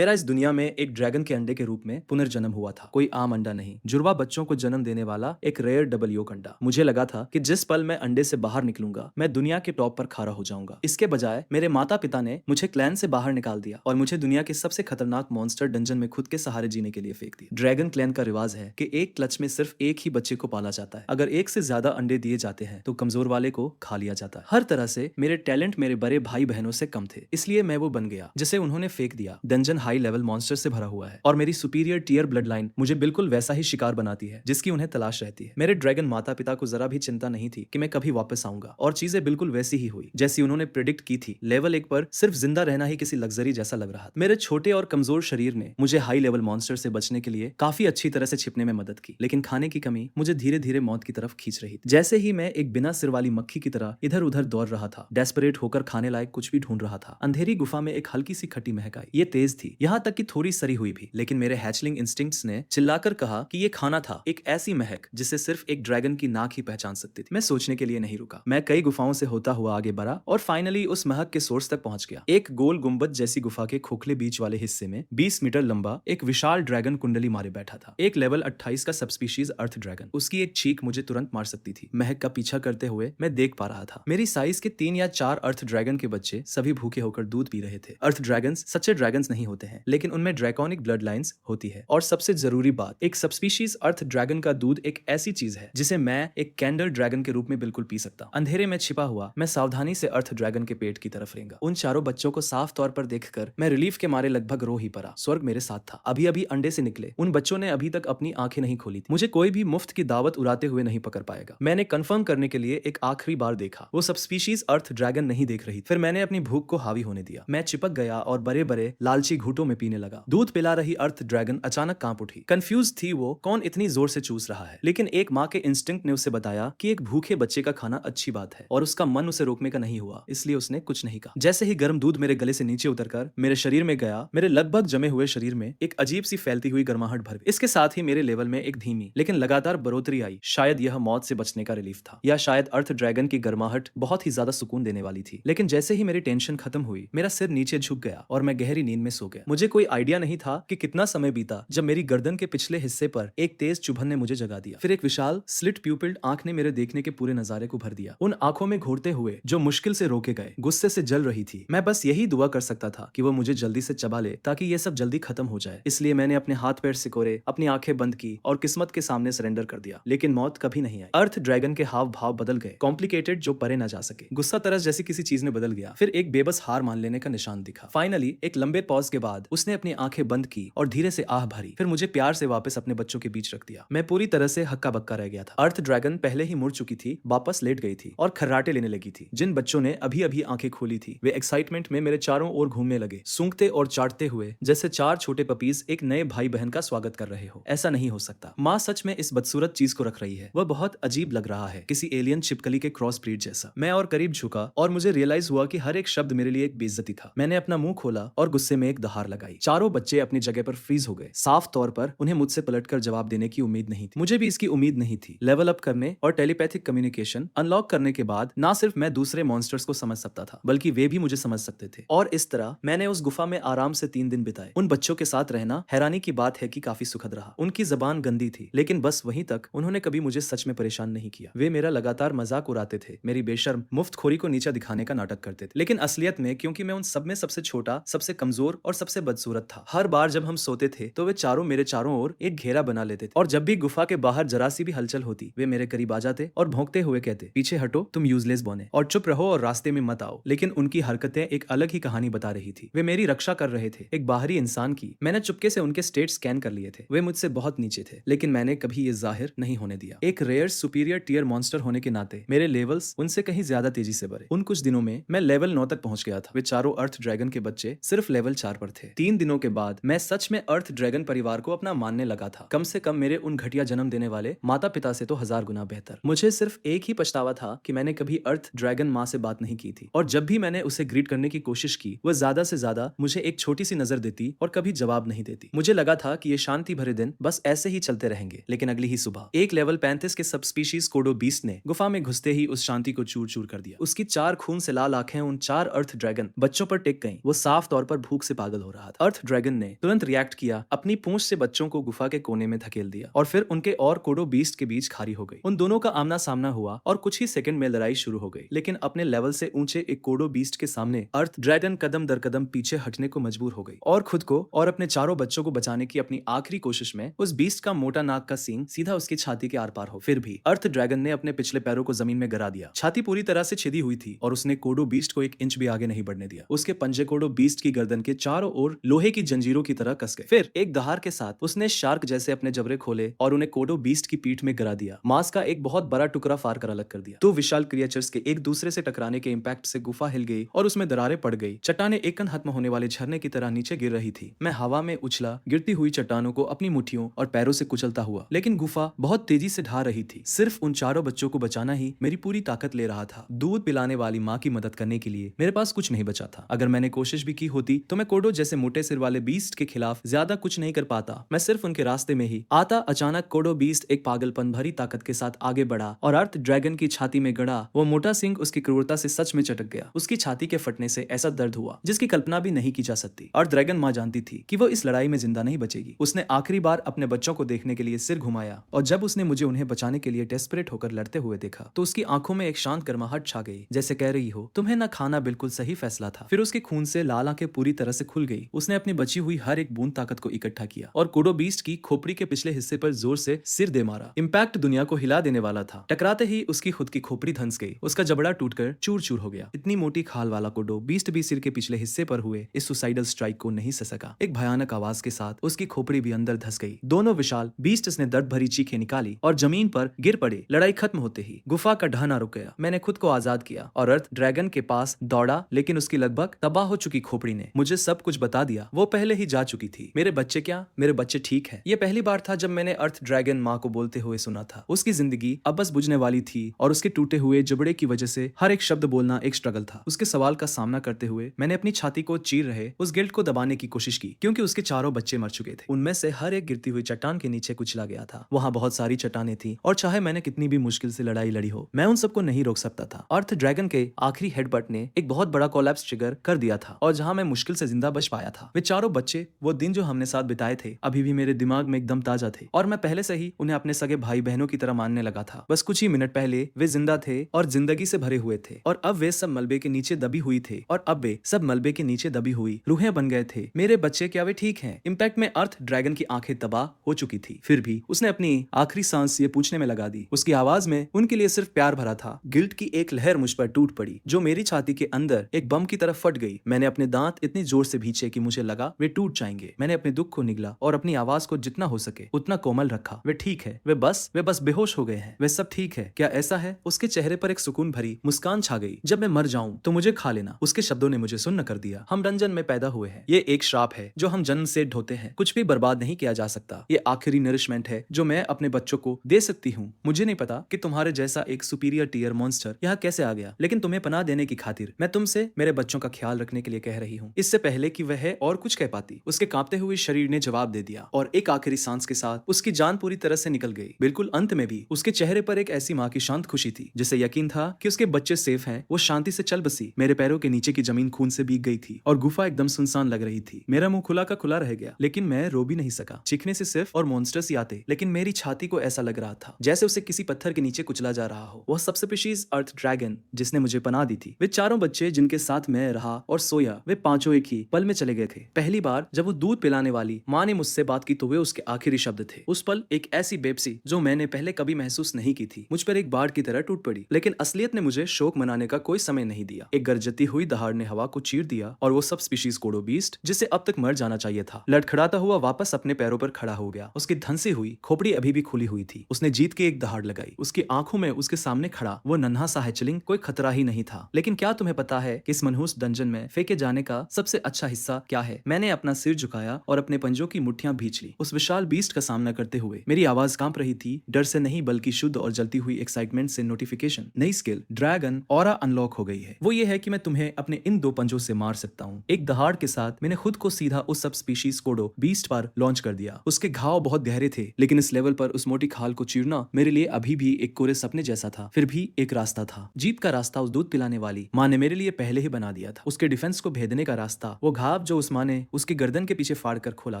मेरा इस दुनिया में एक ड्रैगन के अंडे के रूप में पुनर्जन्म हुआ था। कोई आम अंडा नहीं, जुड़वा बच्चों को जन्म देने वाला एक रेयर डबल योक अंडा। मुझे लगा था कि जिस पल मैं अंडे से बाहर निकलूंगा मैं दुनिया के टॉप पर खड़ा हो जाऊंगा। इसके बजाय मेरे माता पिता ने मुझे क्लैन से बाहर निकाल दिया और मुझे दुनिया के सबसे खतरनाक मॉन्स्टर डंजन में खुद के सहारे जीने के लिए फेंक दिया। ड्रैगन क्लैन का रिवाज है कि एक क्लच में सिर्फ एक ही बच्चे को पाला जाता है। अगर एक से ज्यादा अंडे दिए जाते हैं तो कमजोर वाले को खा लिया जाता है। हर तरह से मेरे टैलेंट मेरे बड़े भाई बहनों से कम थे, इसलिए मैं वो बन गया जिसे उन्होंने फेंक दिया। डंजन हाई लेवल मॉन्स्टर से भरा हुआ है और मेरी सुपीरियर टीयर ब्लड लाइन मुझे बिल्कुल वैसा ही शिकार बनाती है जिसकी उन्हें तलाश रहती है। मेरे ड्रैगन माता पिता को जरा भी चिंता नहीं थी कि मैं कभी वापस आऊंगा और चीजें बिल्कुल वैसी ही हुई जैसी उन्होंने प्रिडिक्ट की थी। लेवल 1 पर सिर्फ जिंदा रहना ही किसी लग्जरी जैसा लग रहा था। मेरे छोटे और कमजोर शरीर ने मुझे हाई लेवल मॉन्स्टर से बचने के लिए काफी अच्छी तरह से छिपने में मदद की, लेकिन खाने की कमी मुझे धीरे धीरे मौत की तरफ खींच रही थी। जैसे ही मैं एक बिना सिर वाली मक्खी की तरह इधर उधर दौड़ रहा था, डेस्परेट होकर खाने लायक कुछ भी ढूंढ रहा था, अंधेरी गुफा में एक हल्की सी खट्टी महक आई। ये तेज थी, यहाँ तक कि थोड़ी सरी हुई भी, लेकिन मेरे हैचलिंग इंस्टिंक्ट्स ने चिल्लाकर कहा कि ये खाना था, एक ऐसी महक जिसे सिर्फ एक ड्रैगन की नाक ही पहचान सकती थी। मैं सोचने के लिए नहीं रुका। मैं कई गुफाओं से होता हुआ आगे बढ़ा और फाइनली उस महक के सोर्स तक पहुंच गया। एक गोल गुंबद जैसी गुफा के खोखले बीच वाले हिस्से में 20 मीटर लंबा एक विशाल ड्रैगन कुंडली मारे बैठा था। एक लेवल 28 का सबस्पीशीज अर्थ ड्रैगन। उसकी एक चीख मुझे तुरंत मार सकती थी। महक का पीछा करते हुए मैं देख पा रहा था मेरी साइज के 3 या 4 अर्थ ड्रैगन के बच्चे सभी भूखे होकर दूध पी रहे थे। अर्थ ड्रैगन्स सच्चे ड्रैगन्स नहीं होते हैं, लेकिन उनमें ड्रैकोनिक ब्लड लाइन्स होती है। और सबसे जरूरी बात, एक सबस्पीशीज अर्थ ड्रैगन का दूध एक ऐसी चीज है जिसे मैं एक कैंडल ड्रैगन के रूप में बिल्कुल पी सकता हूं। अंधेरे में छिपा हुआ मैं सावधानी से अर्थ ड्रैगन के पेट की तरफ रेंगा। उन चारों बच्चों को साफ तौर पर देखकर मैं रिलीफ के मारे लगभग रो ही पड़ा। स्वर्ग मेरे साथ था। अभी अभी अंडे से निकले उन बच्चों ने अभी तक अपनी आंखें नहीं खोली थी। मुझे कोई भी मुफ्त की दावत उड़ाते हुए नहीं पकड़ पाएगा। मैंने कंफर्म करने के लिए एक आखिरी बार देखा, वो सबस्पीशीज अर्थ ड्रैगन नहीं देख रही। फिर मैंने अपनी भूख को हावी होने दिया। मैं चिपक गया और बड़े बड़े लालची घूंटों में पीने लगा। दूध पिला रही अर्थ ड्रैगन अचानक कांप उठी। कंफ्यूज थी वो कौन इतनी जोर से चूस रहा है, लेकिन एक माँ के इंस्टिंक्ट ने उसे बताया कि एक भूखे बच्चे का खाना अच्छी बात है और उसका मन उसे रोकने का नहीं हुआ, इसलिए उसने कुछ नहीं कहा। जैसे ही गर्म दूध मेरे गले से नीचे उतरकर मेरे शरीर में गया, मेरे लगभग जमे हुए शरीर में एक अजीब सी फैलती हुई गर्माहट भर गई। इसके साथ ही मेरे लेवल में एक धीमी लेकिन लगातार बढ़ोतरी आई। शायद यह मौत से बचने का रिलीफ था, या शायद अर्थ ड्रैगन की गर्माहट बहुत ही ज्यादा सुकून देने वाली थी। लेकिन जैसे ही मेरी टेंशन खत्म हुई, मेरा सिर नीचे झुक गया और मैं गहरी नींद में सो गया। मुझे कोई आइडिया नहीं था कि कितना समय बीता जब मेरी गर्दन के पिछले हिस्से पर एक तेज चुभन ने मुझे जगा दिया। फिर एक विशाल स्लिट प्यूपिल्ड आंख ने मेरे देखने के पूरे नजारे को भर दिया। उन आंखों में घूरते हुए जो मुश्किल से रोके गए गुस्से से जल रही थी। मैं बस यही दुआ कर सकता था कि वो मुझे जल्दी से चबा ले ताकि ये सब जल्दी खत्म हो जाए। इसलिए मैंने अपने हाथ पैर सिकोड़े, अपनी आंखें बंद की और किस्मत के सामने सरेंडर कर दिया। लेकिन मौत कभी नहीं आई। अर्थ ड्रैगन के हाव भाव बदल गए, कॉम्प्लिकेटेड जो परे ना जा सके। गुस्सा तरस जैसी किसी चीज में बदल गया। फिर एक बेबस हार मान लेने का निशान दिखा। फाइनली एक लंबे पॉज के बाद उसने अपनी आंखें बंद की और धीरे से आह भरी। फिर मुझे प्यार से वापस अपने बच्चों के बीच रख दिया। मैं पूरी तरह से हक्का बक्का रह गया था। अर्थ ड्रैगन पहले ही मुड़ चुकी थी, वापस लेट गई थी और खर्राटे लेने लगी थी। जिन बच्चों ने अभी अभी आंखें खोली थी वे एक्साइटमेंट में मेरे चारों ओर घूमने लगे, सूंघते और चाटते हुए जैसे 4 छोटे पपीज एक नए भाई बहन का स्वागत कर रहे हो। ऐसा नहीं हो सकता। माँ सच में इस बदसूरत चीज को रख रही है। वह बहुत अजीब लग रहा है, किसी एलियन छिपकली के क्रॉस ब्रीड जैसा। मैं और करीब झुका और मुझे रियलाइज हुआ कि हर एक शब्द मेरे लिए एक बेइज्जती था। मैंने अपना मुंह खोला और गुस्से में एक दहाड़ लगाई। चारों बच्चे अपनी जगह पर फ्रीज हो गए। साफ तौर पर उन्हें मुझसे पलटकर जवाब देने की उम्मीद नहीं थी। मुझे भी इसकी उम्मीद नहीं थी। लेवल अप करने और टेलीपैथिक कम्युनिकेशन अनलॉक करने के बाद ना सिर्फ मैं दूसरे मॉन्स्टर्स को समझ सकता था, बल्कि वे भी मुझे समझ सकते थे। और इस तरह मैंने उस गुफा में आराम से 3 दिन बिताए। उन बच्चों के साथ रहना हैरानी की बात है कि काफी सुखद रहा। उनकी जबान गंदी थी, लेकिन बस वहीं तक। उन्होंने कभी मुझे सच में परेशान नहीं किया। वे मेरा लगातार मजाक उड़ाते थे, मेरी बेशर्म मुफ्तखोरी को नीचा दिखाने का नाटक करते थे। लेकिन असलियत में क्योंकि मैं उन सब में सबसे छोटा, सबसे कमजोर और सबसे बदसूरत था, हर बार जब हम सोते थे तो वे चारों मेरे चारों ओर एक घेरा बना लेते थे। और जब भी गुफा के बाहर जरा सी भी हलचल होती, वे मेरे करीब आ जाते और भौंकते हुए कहते, पीछे हटो, तुम यूजलेस बने, और चुप रहो और रास्ते में मत आओ। लेकिन उनकी हरकतें एक अलग ही कहानी बता रही थी। वे मेरी रक्षा कर रहे थे, एक बाहरी इंसान की। मैंने चुपके से उनके स्टेट स्कैन कर लिए थे। वे मुझसे बहुत नीचे थे, लेकिन मैंने कभी ये जाहिर नहीं होने दिया। एक रेयर सुपीरियर टीयर मॉन्स्टर होने के नाते मेरे लेवल्स उनसे कहीं ज्यादा तेजी से बढ़े। उन कुछ दिनों में मैं लेवल 9 तक पहुंच गया था। वे चारों अर्थ ड्रैगन के बच्चे सिर्फ लेवल 4 पर थे। 3 दिनों के बाद मैं सच में अर्थ ड्रैगन परिवार को अपना मानने लगा था। कम से कम मेरे उन घटिया जन्म देने वाले माता पिता से तो 1000 गुना बेहतर। मुझे सिर्फ एक ही पछतावा था कि मैंने कभी अर्थ ड्रैगन माँ से बात नहीं की थी, और जब भी मैंने उसे ग्रीट करने की कोशिश की वह ज्यादा से ज्यादा मुझे एक छोटी सी नजर देती और कभी जवाब नहीं देती। मुझे लगा था कि ये शांति भरे दिन बस ऐसे ही चलते रहेंगे। लेकिन अगली ही सुबह एक लेवल 35 के सब स्पीशीज कोडो बीस्ट ने गुफा में घुसते ही उस शांति को चूर चूर कर दिया। उसकी 4 खून से लाल आंखें उन 4 अर्थ ड्रैगन बच्चों पर टिक गईं। वो साफ तौर पर भूख से पागल हो हो रहा था। अर्थ ड्रैगन ने तुरंत रिएक्ट किया, अपनी पूंछ से बच्चों को गुफा के कोने में धकेल दिया और फिर उनके और कोडो बीस्ट के बीच खारी हो गई। उन दोनों का आमना सामना हुआ और कुछ ही सेकंड में लड़ाई शुरू हो गई, लेकिन अपने लेवल से ऊंचे एक कोडो बीस्ट के सामने अर्थ ड्रैगन कदम दर कदम पीछे हटने को मजबूर हो गई और खुद को और अपने चारों बच्चों को बचाने की अपनी आखिरी कोशिश में उस बीस्ट का मोटा नाक का सींग सीधा उसकी छाती के आर पार हो। फिर भी अर्थ ड्रैगन ने अपने पिछले पैरों को जमीन में गिरा दिया। छाती पूरी तरह से छिदी हुई थी और उसने कोडो बीस्ट को एक इंच भी आगे नहीं बढ़ने दिया। उसके पंजे कोडो बीस्ट की गर्दन के चारों ओर लोहे की जंजीरों की तरह कस गए। फिर एक दहाड़ के साथ उसने शार्क जैसे अपने जबड़े खोले और उन्हें कोडो बीस्ट की पीठ में गिरा दिया। मांस का एक बहुत बड़ा टुकड़ा फाड़ कर अलग कर दिया। दो विशाल क्रिएचर्स के एक दूसरे से टकराने के इम्पैक्ट से गुफा हिल गई और उसमें दरारें पड़ गई। चट्टानें एक खत्म होने वाले झरने की तरह नीचे गिर रही थी। मैं हवा में उछला, गिरती हुई चट्टानों को अपनी मुट्ठियों और पैरों से कुचलता हुआ, लेकिन गुफा बहुत तेजी से ढा रही थी। सिर्फ उन चारों बच्चों को बचाना ही मेरी पूरी ताकत ले रहा था। दूध पिलाने वाली माँ की मदद करने के लिए मेरे पास कुछ नहीं बचा था। अगर मैंने कोशिश भी की होती तो मैं कोडो जैसे मोटे सिर वाले बीस्ट के खिलाफ ज्यादा कुछ नहीं कर पाता। मैं सिर्फ उनके रास्ते में ही आता। अचानक कोडो बीस्ट एक पागलपन भरी ताकत के साथ आगे बढ़ा और अर्थ ड्रैगन की छाती में गड़ा वो मोटा सिंह उसकी क्रूरता से सच में चटक गया। उसकी छाती के फटने से ऐसा दर्द हुआ जिसकी कल्पना भी नहीं की जा सकती। और ड्रैगन माँ जानती थी कि वो इस लड़ाई में जिंदा नहीं बचेगी। उसने आखिरी बार अपने बच्चों को देखने के लिए सिर घुमाया और जब उसने मुझे उन्हें बचाने के लिए डेस्परेट होकर लड़ते हुए देखा तो उसकी आंखों में एक शांत गर्माहट छा गई, जैसे कह रही हो तुम्हें न खाना बिल्कुल सही फैसला था। फिर उसके खून से लाल आंखें पूरी तरह से खुल गई। उसने अपनी बची हुई हर एक बूंद ताकत को इकट्ठा किया और कोडो बीस्ट की खोपड़ी के पिछले हिस्से पर जोर से सिर दे मारा। इम्पैक्ट दुनिया को हिला देने वाला था। टकराते ही उसकी खुद की खोपड़ी धंस गई। उसका जबड़ा टूटकर चूर चूर हो गया। इतनी मोटी खाल वाला कोडो बीस्ट भी सिर के पिछले हिस्से पर हुए इस सुसाइडल स्ट्राइक को नहीं सह सका। एक भयानक आवाज के साथ उसकी खोपड़ी भी अंदर धस गई। दोनों विशाल बीस्ट्स ने दर्द भरी चीखें निकाली और जमीन पर गिर पड़े। लड़ाई खत्म होते ही गुफा का ढहना रुक गया। मैंने खुद को आजाद किया और अर्थ ड्रैगन के पास दौड़ा, लेकिन उसकी लगभग तबाह हो चुकी खोपड़ी ने मुझे सब कुछ बता दिया। वो पहले ही जा चुकी थी। मेरे बच्चे क्या, मेरे बच्चे ठीक है। ये पहली बार था जब मैंने अर्थ ड्रैगन माँ को बोलते हुए सुना था। उसकी जिंदगी अब बस बुझने वाली थी और उसके टूटे हुए जबड़े की वजह से हर एक शब्द बोलना एक स्ट्रगल था। उसके सवाल का सामना करते हुए मैंने अपनी छाती को चीर रहे उस गिल्ट को दबाने की कोशिश की, क्योंकि उसके चारों बच्चे मर चुके थे। उनमें से हर एक गिरती हुई चट्टान के नीचे कुचला गया था। वहाँ बहुत सारी चट्टानें थी और चाहे मैंने कितनी भी मुश्किल से लड़ाई लड़ी हो, मैं उन सबको नहीं रोक सकता था। अर्थ ड्रैगन के आखिरी हेडबट ने एक बहुत बड़ा कोलैप्स ट्रिगर कर दिया था और जहाँ मैं मुश्किल से जिंदा बच पाया था। वे चारों बच्चे वो दिन जो हमने साथ बिताए थे अभी भी मेरे दिमाग में एकदम ताजा थे और मैं पहले से ही उन्हें अपने सगे भाई बहनों की तरह मानने लगा था। बस कुछ ही मिनट पहले वे जिंदा थे और जिंदगी से भरे हुए थे और अब वे सब मलबे के नीचे दबी हुई थे और अब वे सब मलबे के नीचे दबी हुई रूहें बन गए थे। मेरे बच्चे क्या वे ठीक हैं? इम्पैक्ट में अर्थ ड्रैगन की आंखें तबाह हो चुकी थी। फिर भी उसने अपनी आखिरी सांस ये पूछने में लगा दी। उसकी आवाज में उनके लिए सिर्फ प्यार भरा था। गिल्ट की एक लहर मुझ पर टूट पड़ी जो मेरी छाती के अंदर एक बम की तरफ फट गई। मैंने अपने दांत इतनी जोर से भींचे कि मुझे लगा वे टूट जाएंगे। मैंने अपने दुख को निगला और अपनी आवाज को जितना हो सके उतना कोमल रखा। वे ठीक है, वे बस बेहोश हो गए हैं, वे सब ठीक है। क्या ऐसा है? उसके चेहरे पर एक सुकून भरी मुस्कान छा गई। जब मैं मर जाऊं तो मुझे खा लेना। उसके शब्दों ने मुझे सुन्न कर दिया। हम रंजन में पैदा हुए हैं। ये एक श्राप है जो हम जन्म से ढोते हैं। कुछ भी बर्बाद नहीं किया जा सकता। ये आखिरी नरिशमेंट है जो मैं अपने बच्चों को दे सकती हूँ। मुझे नहीं पता कि तुम्हारे जैसा एक सुपीरियर टीयर मॉन्स्टर यहाँ कैसे आ गया, लेकिन तुम्हें पनाह देने की खातिर मैं तुमसे मेरे बच्चों का ख्याल रखने के लिए कह रही हूँ। इससे पहले कि वह और कुछ कह पाती, उसके कांपते हुए शरीर ने जवाब दे दिया और एक आखिरी सांस के साथ उसकी जान पूरी तरह से निकल गई। बिल्कुल अंत में भी उसके चेहरे पर एक ऐसी माँ की शांत खुशी थी जिसे यकीन था कि उसके बच्चे सेफ हैं। वो शांति से चल बसी। मेरे पैरों के नीचे की जमीन खून से भीग गई थी और गुफा एकदम सुनसान लग रही थी। मेरा मुंह खुला का खुला रह गया, लेकिन मैं रो भी नहीं सका। चीखने से सिर्फ और मॉन्स्टर्स ही आते, लेकिन मेरी छाती को ऐसा लग रहा था जैसे उसे किसी पत्थर के नीचे कुचला जा रहा हो। वह सबसे स्पीशीज अर्थ ड्रैगन जिसने मुझे पनाह दी थी। वे चारों बच्चे जिनके साथ मैं रहा और सोया, वे पांचों एक ही पल में चले गए थे। पहली बार जब वो दूध पिलाने वाली माँ ने मुझसे बात की तो वे उसके आखिरी शब्द थे। उस पल एक ऐसी बेबसी जो मैंने पहले कभी महसूस नहीं की थी मुझ पर एक बाढ़ की तरह टूट पड़ी। लेकिन असलियत ने मुझे शोक मनाने का कोई समय नहीं दिया। एक गरजती हुई दहाड़ ने हवा को चीर दिया और वो सब स्पीशीज कोडो बीस्ट जिसे अब तक मर जाना चाहिए था, लड़खड़ाता हुआ वापस अपने पैरों पर खड़ा हो गया। उसकी धंसी हुई खोपड़ी अभी भी खुली हुई थी। उसने जीत के एक दहाड़ लगाई। उसकी आंखों में उसके सामने खड़ा वो नन्हा सा हैचलिंग कोई खतरा ही नहीं था। लेकिन क्या तुम्हें पता है कि इस मनहूस डंजन में फेंके जाने का सबसे अच्छा हिस्सा क्या है? मैंने अपना सिर झुकाया और अपने पंजों की मुट्ठियां भींच ली। उस विशाल बीस्ट का सामना करते हुए मेरी आवाज कांप रही थी, डर से नहीं बल्कि शुद्ध और जलती हुई एक्साइटमेंट से। नोटिफिकेशन, नई स्किल ड्रैगन ऑरा अनलॉक हो गई है। वो ये है कि मैं तुम्हें अपने इन दो पंजों से मार सकता हूँ। एक दहाड़ के साथ मैंने खुद को सीधा उस सब स्पीशीज कोडो बीस्ट पर लॉन्च कर दिया। उसके घाव बहुत गहरे थे, लेकिन इस लेवल पर उस मोटी खाल को चीरना मेरे लिए अभी भी एक कोरे सपने जैसा था। फिर भी एक रास्ता था। जीत का रास्ता उस दूध पिलाने वाली माँ ने मेरे लिए पहले ही बना दिया था। उसके डिफेंस को भेदने का रास्ता वो घाव घाव जो उस माँ ने उसकी गर्दन के पीछे फाड़ कर खोला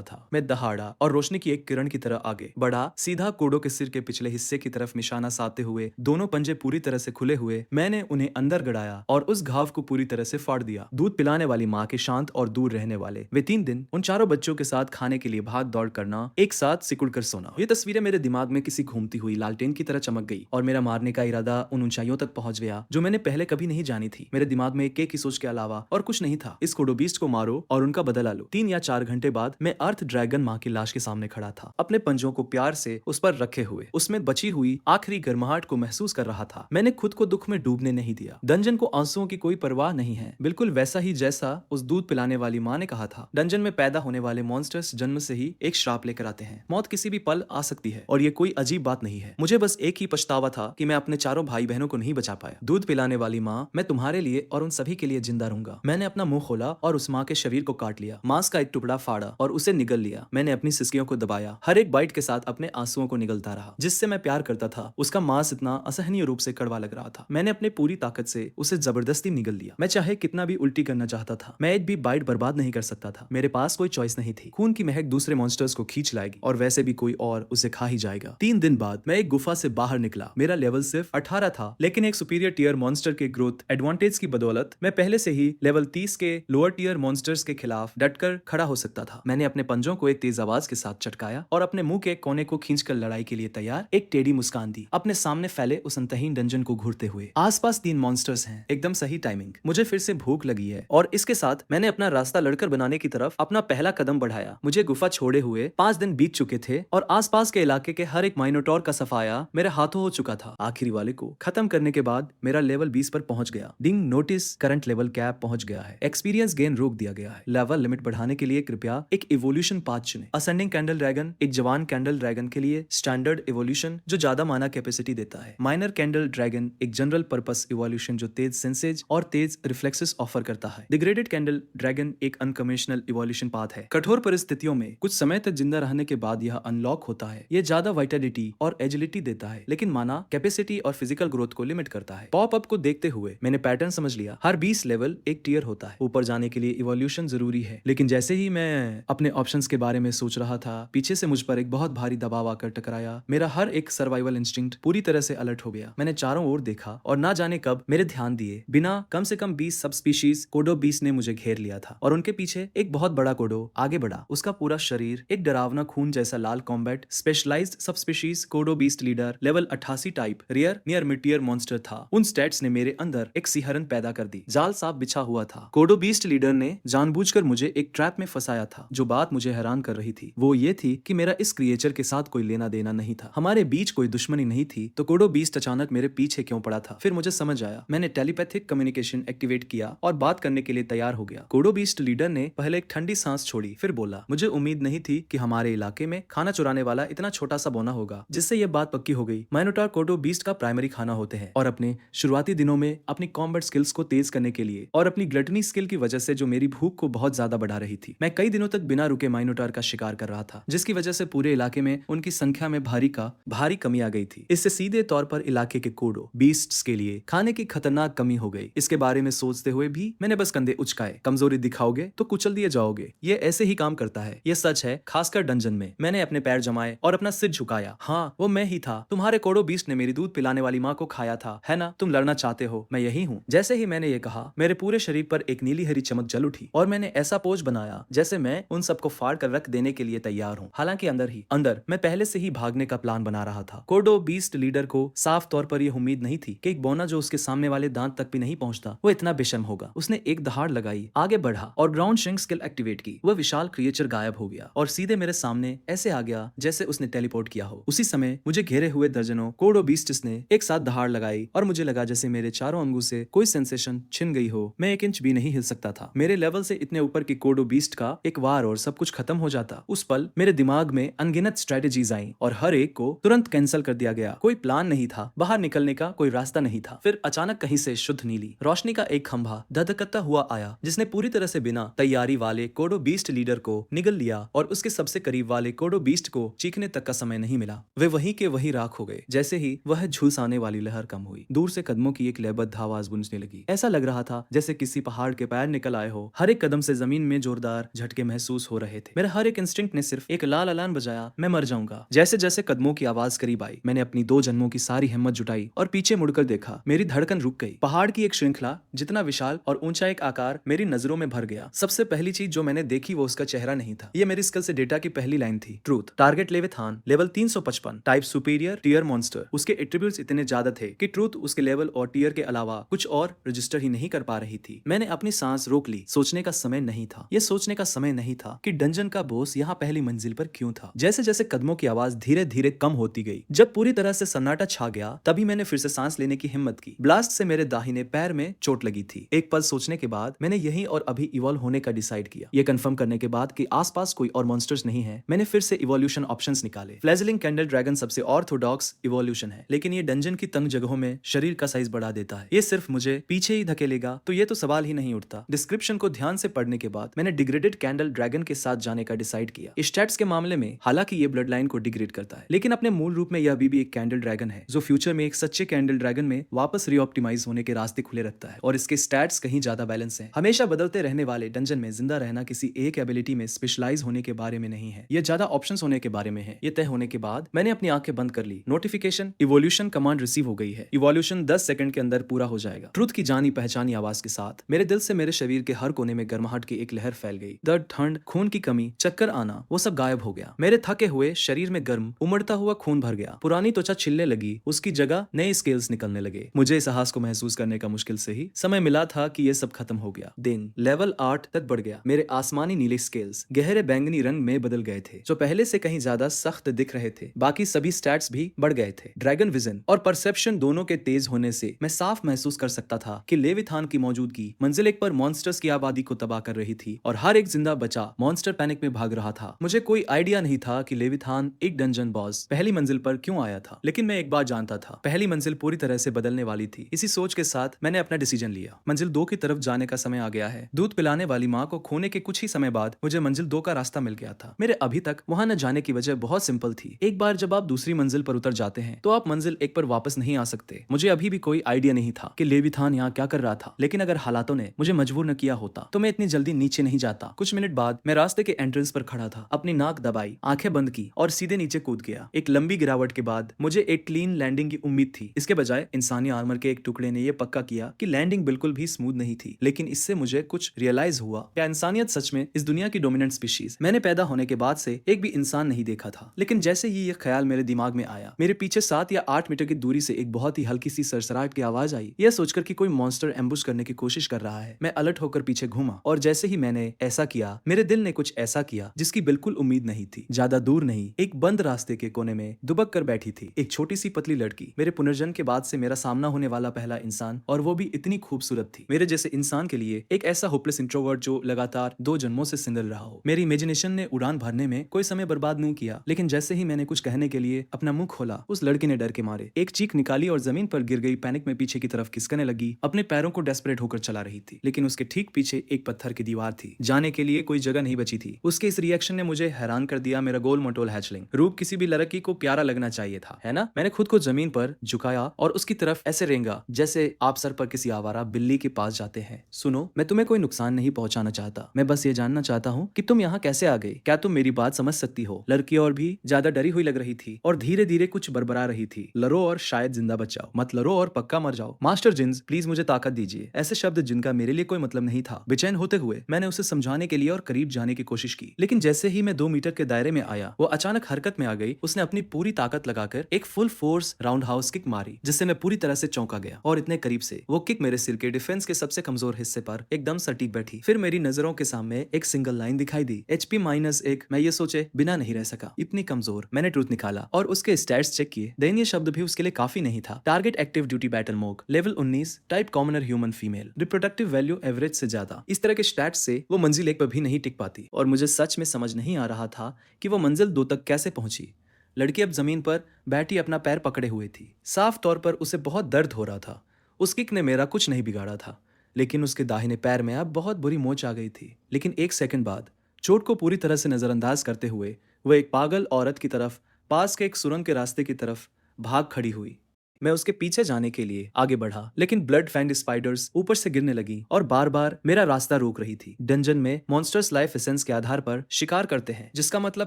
था। मैं दहाड़ा और रोशनी की एक किरण की तरह आगे बढ़ा, सीधा कोडो के सिर के पिछले हिस्से की तरफ निशाना साधते हुए। दोनों पंजे पूरी तरह से खुले हुए मैंने उन्हें अंदर गड़ाया और उस घाव को पूरी तरह से फाड़ दिया। दूध पिलाने वाली माँ के शांत और दूर रहने वाले वे 3 दिन उन चारों बच्चों के साथ खाने के लिए भाग दौड़ करना, एक साथ सिकुड़ कर सोना। ये तस्वीरें मेरे दिमाग में किसी घूमती हुई लालटेन की तरह चमक गई और मेरा मारने का इरादा उन ऊंचाइयों तक पहुंच गया जो मैंने पहले कभी नहीं जानी थी। मेरे दिमाग में एक की सोच के अलावा और कुछ नहीं था। इस कोडो बीस्ट को मारो और उनका बदला लो। 3 या 4 घंटे बाद मैं अर्थ ड्रैगन माँ की लाश के सामने खड़ा था, अपने पंजों को प्यार से उस पर रखे हुए, उसमें बची हुई आखिरी गर्माहट को महसूस कर रहा था। मैंने खुद को दुख में डूबने नहीं दिया। डंजन को आंसुओं की कोई परवाह नहीं है, बिल्कुल वैसा ही जैसा उस दूध पिलाने वाली माँ ने कहा था। डंजन में पैदा होने वाले मॉन्स्टर्स जन्म से ही एक श्राप लेकर आते हैं। मौत किसी भी पल आ सकती है और ये कोई अजीब बात नहीं है। मुझे बस एक ही पछतावा था कि मैं अपने चारों भाई बहनों को नहीं बचा पाया। दूध पिलाने वाली माँ, मैं तुम्हारे लिए और उन सभी के लिए जिंदा रहूंगा। मैंने अपना मुंह खोला और उस माँ के शरीर को काट लिया, मांस का एक टुकड़ा फाड़ा और उसे निगल लिया। मैंने अपनी सिसकियों को दबाया, हर एक बाइट के साथ अपने आंसुओं को निगलता रहा। जिससे मैं प्यार करता था उसका मांस इतना असहनीय रूप से कड़वा लग रहा था। मैंने अपने पूरी ताकत से उसे जबरदस्ती निगल लिया। मैं चाहे कितना भी उल्टी करना चाहता था, मैं एक भी बाइट बर्बाद नहीं कर सकता था। मेरे पास कोई चॉइस नहीं थी। खून की महक दूसरे मॉन्स्टर्स को खींच लाएगी और वैसे भी कोई और उसे खा ही जाएगा। 3 दिन बाद मैं एक गुफा से बाहर निकला। मेरा लेवल सिर्फ 18 था, लेकिन एक सुपीरियर टीयर मॉन्स्टर के ग्रोथ एडवांटेज की बदौलत मैं पहले से ही लेवल 30 के लोअर टीयर मॉन्स्टर्स के खिलाफ डटकर खड़ा हो सकता था। मैंने अपने पंजों को एक तेज आवाज के साथ चटकाया और अपने मुंह के कोने को खींचकर लड़ाई के लिए तैयार एक टेढ़ी मुस्कान दी, अपने सामने फैले उस अंतहीन डंजन को घूरते हुए। आसपास 3 मॉन्स्टर्स हैं, एकदम सही टाइमिंग। मुझे फिर से भूख लगी है और इसके साथ मैंने अपना रास्ता लड़कर बनाने की तरफ अपना पहला कदम बढ़ाया। मुझे गुफा छोड़े हुए 5 दिन बीत चुके थे और आसपास के इलाके के हर एक माइनोटॉर का सफाया मेरे हाथों हो चुका था। आखिरी वाले को खत्म करने के बाद मेरा लेवल 20 पर पहुंच गया। डिंग नोटिस, करंट लेवल कैप पहुंच गया है। एक्सपीरियंस गेन रोक दिया गया है। लेवल लिमिट बढ़ाने के लिए कृपया एक इवोल्यूशन पाथ चुनें। असेंडिंग कैंडल ड्रैगन एक जवान कैंडल ड्रैगन के लिए स्टैंडर्ड इवोल्यूशन जो ज्यादा माना कैपेसिटी देता है। माइनर कैंडल ड्रैगन एक जनरल पर्पस इवोल्यूशन जो तेज सेंसेज और तेज रिफ्लेक्सेस ऑफर करता है। डिग्रेडेड कैंडल ड्रैगन एक अनकन्वेंशनल इवोल्यूशन पाथ है। कठोर परिस्थितियों में कुछ समय तक जिंदा रहने के बाद यह अनलॉक होता है। यह ज्यादा वाइटलिटी और एजिलिटी देता है, लेकिन माना कैपेसिटी और फिजिकल ग्रोथ को लिमिट करता है। पॉप अप को देखते हुए मैंने पैटर्न समझ लिया। हर 20 लेवल एक टीयर होता है। ऊपर जाने के लिए इवोल्यूशन जरूरी है, लेकिन जैसे ही मैं अपने ऑप्शंस के बारे में सोच रहा था, पीछे से मुझ पर एक बहुत भारी दबाव आकर टकराया। मेरा हर एक सर्वाइवल इंस्टिंक्ट पूरी तरह से अलर्ट हो गया। मैंने चारों ओर देखा और ना जाने कब मेरे ध्यान दिए बिना कम से कम 20 सब स्पीशीज कोडो बीस्ट ने मुझे घेर लिया था और उनके पीछे एक बहुत बड़ा कोडो आगे बढ़ा। उसका पूरा शरीर एक डरावना खून जैसा लाल कॉम्बैट स्पेशलाइज्ड सब स्पीशीज कोडो beast leader level 88 type rare near mid-tier monster था। उन स्टैट्स ने मेरे अंदर एक सिहरन पैदा कर दी। जाल साफ बिछा हुआ था। कोडो बीस्ट लीडर ने जानबूझकर मुझे एक ट्रैप में फंसाया था। जो बात मुझे हैरान कर रही थी वो ये थी कि मेरा इस क्रिएचर के साथ कोई लेना देना नहीं था। हमारे बीच कोई दुश्मनी नहीं थी, तो कोडो बीस्ट अचानक मेरे पीछे क्यों पड़ा था? फिर मुझे समझ आया। मैंने टेलीपैथिक कम्युनिकेशन एक्टिवेट किया और बात करने के लिए तैयार हो गया। कोडो बीस्ट लीडर ने पहले एक ठंडी सांस छोड़ी, फिर बोला, मुझे उम्मीद नहीं थी कि हमारे इलाके में खाना चुराने वाला इतना छोटा सा बौना होगा। जिससे यह बात पक्की हो गई। माइनोटॉर कोडो बीस्ट का प्राइमरी खाना होते हैं और अपने शुरुआती दिनों में अपनी कॉम्बैट स्किल्स को तेज करने के लिए और अपनी ग्लटनी स्किल की वजह से जो मेरी भूख को बहुत ज्यादा बढ़ा रही थी, मैं कई दिनों तक बिना रुके माइनोटॉर का शिकार कर रहा था, जिसकी वजह से पूरे इलाके में उनकी संख्या में भारी कमी आ गई थी। इससे सीधे तौर पर इलाके के कोडो बीस्ट्स के लिए खाने की खतरनाक कमी हो गई। इसके बारे में सोचते हुए भी मैंने बस कंधे उचकाए। कमजोरी दिखाओगे तो कुचल दिए जाओगे, ये ऐसे ही काम करता है। ये सच है, खासकर डंजन में। मैंने अपने पैर जमाए और अपना सिर झुकाया। हाँ, वो मैं ही था। तुम्हारे कोडो बीस्ट ने मेरी दूध पिलाने वाली माँ को खाया था, है ना? तुम लड़ना चाहते हो, मैं यही हूँ। जैसे ही मैंने ये कहा, मेरे पूरे शरीर पर एक नीली हरी चमक जल उठी और मैंने ऐसा पोज बनाया जैसे मैं उन सबको फाड़ कर रख देने के लिए तैयार हूँ। हालांकि अंदर मैं पहले से ही भागने का प्लान बना रहा था। कोडो बीस्ट लीडर को साफ तौर पर यह उम्मीद नहीं थी कि एक बौना जो उसके सामने वाले दांत तक भी नहीं पहुंचता वो इतना बेशर्म होगा। उसने एक दहाड़ लगाई, आगे बढ़ा और ग्राउंड श्रिंक स्किल एक्टिवेट की। वह विशाल क्रिएचर गायब हो गया और सीधे मेरे सामने ऐसे आ गया जैसे उसने टेलीपोर्ट किया हो। उसी समय मुझे घेरे हुए दर्जनों कोडो बीस्ट्स ने एक साथ दहाड़ लगाई और मुझे लगा जैसे मेरे चारों अंगों से कोई सेंसेशन छिन गई हो। मैं 1 इंच भी नहीं हिल सकता था। मेरे लेवल से इतने ऊपर की कोडो बीस्ट का एक वार और सब कुछ खत्म हो जाता। उस पल मेरे दिमाग में अनगिनत स्ट्रेटेजीज आई और हर एक को तुरंत कैंसिल कर दिया गया। कोई प्लान नहीं था, बाहर निकलने का कोई रास्ता नहीं था। फिर अचानक कहीं से शुद्ध नीली रोशनी का एक खंभा धधकता हुआ आया, जिसने पूरी तरह से बिना तैयारी वाले कोडो बीस्ट लीडर को निगल लिया और उसके सबसे करीब वाले कोडो बीस्ट को चीखने तक का समय नहीं मिला। वे वहीं के वहीं राख हो गए। जैसे ही वह झुलसाने वाली लहर कम हुई, दूर से कदमों की एक लयबद्ध आवाज गूंजने लगी। ऐसा लग रहा था जैसे किसी पहाड़ के पैर निकल आए हो। हर एक एक कदम से जमीन में जोरदार झटके महसूस हो रहे थे। मेरा हर एक इंस्टिंक्ट ने सिर्फ एक लाल अलार्म बजाया, मैं मर जाऊंगा। जैसे जैसे कदमों की आवाज करीब आई, मैंने अपनी 2 जन्मों की सारी हिम्मत जुटाई और पीछे मुड़कर देखा। मेरी धड़कन रुक गई। पहाड़ की एक श्रृंखला, जितना विशाल और ऊंचा एक आकार, मेरी नजरों में भर गया। सबसे पहली चीज जो मैंने देखी वो उसका चेहरा नहीं था। ये मेरी स्किल से डेटा की पहली लाइन थी। Truth, target leviathan, level 355, type superior, tier monster. उसके एट्रीब्यूट्स इतने ज्यादा थे कि ट्रूथ उसके लेवल और टीयर के अलावा कुछ और रजिस्टर ही नहीं कर पा रही थी। मैंने अपनी सांस रोक ली। सोचने का समय नहीं था। यह सोचने का समय नहीं था कि डंजन का बॉस यहाँ पहली मंजिल पर क्यों था। जैसे जैसे कदमों की आवाज धीरे धीरे कम होती गई, जब पूरी तरह से सन्नाटा छा गया, तभी मैंने फिर से सांस लेने की हिम्मत की। ब्लास्ट से मेरे दाहिने पैर में चोट लगी थी। एक पल सोचने के बाद मैंने यहीं और अभी इवॉल्व होने का डिसाइड किया। यह कंफर्म करने के बाद कि आसपास कोई और मॉन्स्टर्स नहीं है, मैंने फिर से इवोल्यूशन ऑप्शंस निकाले। फ्लैजलिंग कैंडल ड्रैगन सबसे ऑर्थोडॉक्स इवोल्यूशन है, लेकिन ये डंजन की तंग जगहों में शरीर का साइज बढ़ा देता है। ये सिर्फ मुझे पीछे ही धकेलेगा तो ये तो सवाल ही नहीं उठता। डिस्क्रिप्शन को ध्यान से पढ़ने के बाद मैंने डिग्रेडेड कैंडल ड्रैगन के साथ जाने का डिसाइड किया। स्टैट्स के मामले में हालांकि ये ब्लड लाइन को डिग्रेड करता है, लेकिन अपने मूल रूप में यह अभी भी एक कैंडल ड्रैगन है जो फ्यूचर में एक सच्चे कैंडल ड्रैगन में वापस रीऑप्टिमाइज होने के रास्ते खुले रखता है। और इसके स्टैट्स कहीं ज्यादा बैलेंस है। हमेशा बदलते रहने वाले डंजन में जिंदा रहना किसी एक एबिलिटी में स्पेशलाइज होने के बारे में नहीं है, यह ज्यादा ऑप्शंस होने के बारे में है। ये तय होने के बाद मैंने अपनी आंखें बंद कर ली। नोटिफिकेशन, इवोल्यूशन कमांड रिसीव हो गई है। इवोल्यूशन 10 सेकंड के अंदर पूरा हो जाएगा। ट्रुथ की जानी पहचानी आवाज के साथ मेरे दिल से मेरे शरीर के हर कोने में गर्माहट की एक लहर फैल गई। दर्द, ठंड, खून की कमी, चक्कर आना, वो सब गायब हो गया। मेरे थके हुए शरीर में गर्म उमड़ता हुआ खून भर गया। पुरानी त्वचा छिलने लगी, उसकी जगह नए स्केल्स निकलने लगे। मुझे इस साहस को महसूस करने का मुश्किल से ही समय मिला था कि ये सब खत्म हो गया। दिन लेवल 8 तक बढ़ गया। मेरे आसमानी नीले स्केल्स गहरे बैंगनी रंग में बदल गए थे, जो पहले से कहीं ज्यादा सख्त दिख रहे थे। बाकी सभी स्टैट्स भी बढ़ गए थे। ड्रैगन विजन और परसेप्शन दोनों के तेज होने से मैं साफ महसूस कर सकता था कि लेविथान की मौजूदगी मंजिल 1 पर मॉन्स्टर्स की आबादी को तबाह कर रही थी और हर एक जिंदा बचा मॉन्स्टर पैनिक में भाग रहा था। मुझे कोई आइडिया नहीं था कि लेविथान एक डंजन बॉस पहली मंजिल पर क्यों आया था, लेकिन मैं एक बात जानता था, पहली मंजिल पूरी तरह से बदलने वाली थी। इसी सोच के साथ मैंने अपना डिसीजन लिया। मंजिल 2 की तरफ जाने का समय आ गया है। दूध पिलाने वाली माँ को खोने के कुछ ही समय बाद मुझे मंजिल 2 का रास्ता मिल गया था। मेरे अभी तक वहां न जाने की वजह बहुत सिंपल थी। एक बार जब आप दूसरी मंजिल पर उतर जाते हैं तो आप मंजिल 1 पर वापस नहीं आ सकते। मुझे अभी भी कोई आइडिया नहीं था कि लेविथान यहाँ क्या कर रहा था, लेकिन अगर हालातों ने मुझे मजबूर न किया होता तो मैं इतनी जल्दी नीचे नहीं जाता। कुछ मिनट बाद मैं रास्ते के एंट्रेंस पर खड़ा था, अपनी नाक दबाई, आंखें बंद की और सीधे नीचे कूद गया। एक लंबी गिरावट के बाद मुझे एक क्लीन लैंडिंग की उम्मीद थी। इसके बजाय इंसानी आर्मर के एक टुकड़े ने यह पक्का किया कि लैंडिंग बिल्कुल भी स्मूथ नहीं थी। लेकिन इससे मुझे कुछ रियलाइज हुआ, क्या इंसानियत सच में इस दुनिया की डोमिनेंट स्पीशीज। मैंने पैदा होने के बाद से एक भी इंसान नहीं देखा था, लेकिन जैसे ही यह ख्याल मेरे दिमाग में आया, मेरे पीछे 7 या 8 मीटर की दूरी से एक बहुत ही हल्की सी सरसराहट की आवाज आई। यह सोचकर कि कोई मॉन्स्टर एम्बुश करने की कोशिश कर रहा है, मैं अलर्ट होकर पीछे घूमा और जैसे ही मैंने ऐसा किया, मेरे दिल ने कुछ ऐसा किया जिसकी बिल्कुल उम्मीद नहीं थी। ज्यादा दूर नहीं, एक बंद रास्ते के कोने में दुबक कर बैठी थी एक छोटी सी पतली लड़की। मेरे पुनर्जन्म के बाद से मेरा सामना होने वाला पहला इंसान, और वो भी इतनी खूबसूरत थी। मेरे जैसे इंसान के लिए एक ऐसा होपलेस इंट्रोवर्ट जो लगातार 2 जन्मों से सिंगल रहा हो। मेरी इमेजिनेशन ने उड़ान भरने में कोई समय बर्बाद नहीं किया, लेकिन जैसे ही मैंने कुछ कहने के लिए अपना मुंह खोला, उस लड़की ने डर के मारे एक चीख निकाली और जमीन पर गिर गई। पैनिक में पीछे की तरफ खिसकने लगी, अपने पैरों को डेस्परेट होकर चला रही थी, लेकिन उसके ठीक पीछे एक पत्थर की दीवार थी। जाने के लिए कोई जगह नहीं बची थी। उसके इस रिएक्शन ने मुझे हैरान कर दिया। मेरा गोल मटोल हैचलिंग रूप किसी भी लड़की को प्यारा लगना चाहिए था, है ना? मैंने खुद को जमीन पर झुकाया और उसकी तरफ ऐसे रेंगा जैसे आप सर पर किसी आवारा बिल्ली के पास जाते हैं। सुनो, मैं तुम्हें कोई नुकसान नहीं पहुंचाना चाहता, मैं बस ये जानना चाहता हूँ कि तुम यहाँ कैसे आ गए। क्या तुम मेरी बात समझ सकती हो? लड़की और भी ज्यादा डरी हुई लग रही थी और धीरे धीरे कुछ बरबरा रही थी। लरो और शायद जिंदा बच जाओ, मत लरो और पक्का मर जाओ। मास्टर जिन्स, प्लीज मुझे ताकत दीजिए। ऐसे शब्द जिनका मेरे लिए कोई मतलब नहीं था। बेचैन होते हुए मैंने उसे समझाने के लिए और करीब जाने की कोशिश की, लेकिन जैसे ही मैं 2 मीटर के दायरे में आया, वो अचानक हरकत में आ गई। उसने अपनी पूरी ताकत लगाकर एक full force round house kick मारी, जिससे मैं पूरी तरह से चौंका गया। और इतने करीब से वो किक मेरे सिर के डिफेंस के सबसे कमजोर हिस्से पर एकदम सटीक बैठी। फिर मेरी नजरों के सामने एक सिंगल लाइन दिखाई दी, HP -1। मैं ये सोचे बिना नहीं रह सका, इतनी कमजोर। मैंने ट्रूथ निकाला और उसके स्टैट्स चेक किए। दयनीय शब्द भी उसके लिए काफी नहीं था। टारगेट एक्टिव ड्यूटी बैटल मोग level 19, type commoner human female, reproductive value average से ज्यादा। इस तरह के स्टैट्स से वो मंजिल 1 पर भी नहीं टिक पाती, और मुझे सच में समझ नहीं आ रहा था कि वो मंजिल 2 तक कैसे पहुंची। लड़की अब जमीन पर बैठी अपना पैर पकड़े हुए थी। साफ तौर पर उसे बहुत दर्द हो रहा था। उस किक ने मेरा कुछ नहीं बिगाड़ा था, लेकिन उसके दाहिने पैर में अब बहुत बुरी मोच आ गई थी। लेकिन 1 सेकंड बाद चोट को पूरी तरह से नजरअंदाज करते हुए वो एक पागल औरत की तरफ, पास के एक सुरंग के रास्ते की तरफ भाग खड़ी हुई। मैं उसके पीछे जाने के लिए आगे बढ़ा, लेकिन ब्लड फैंग्ड स्पाइडर्स ऊपर से गिरने लगी और बार बार मेरा रास्ता रोक रही थी। डंजन में मॉन्स्टर्स लाइफ एसेंस के आधार पर शिकार करते हैं, जिसका मतलब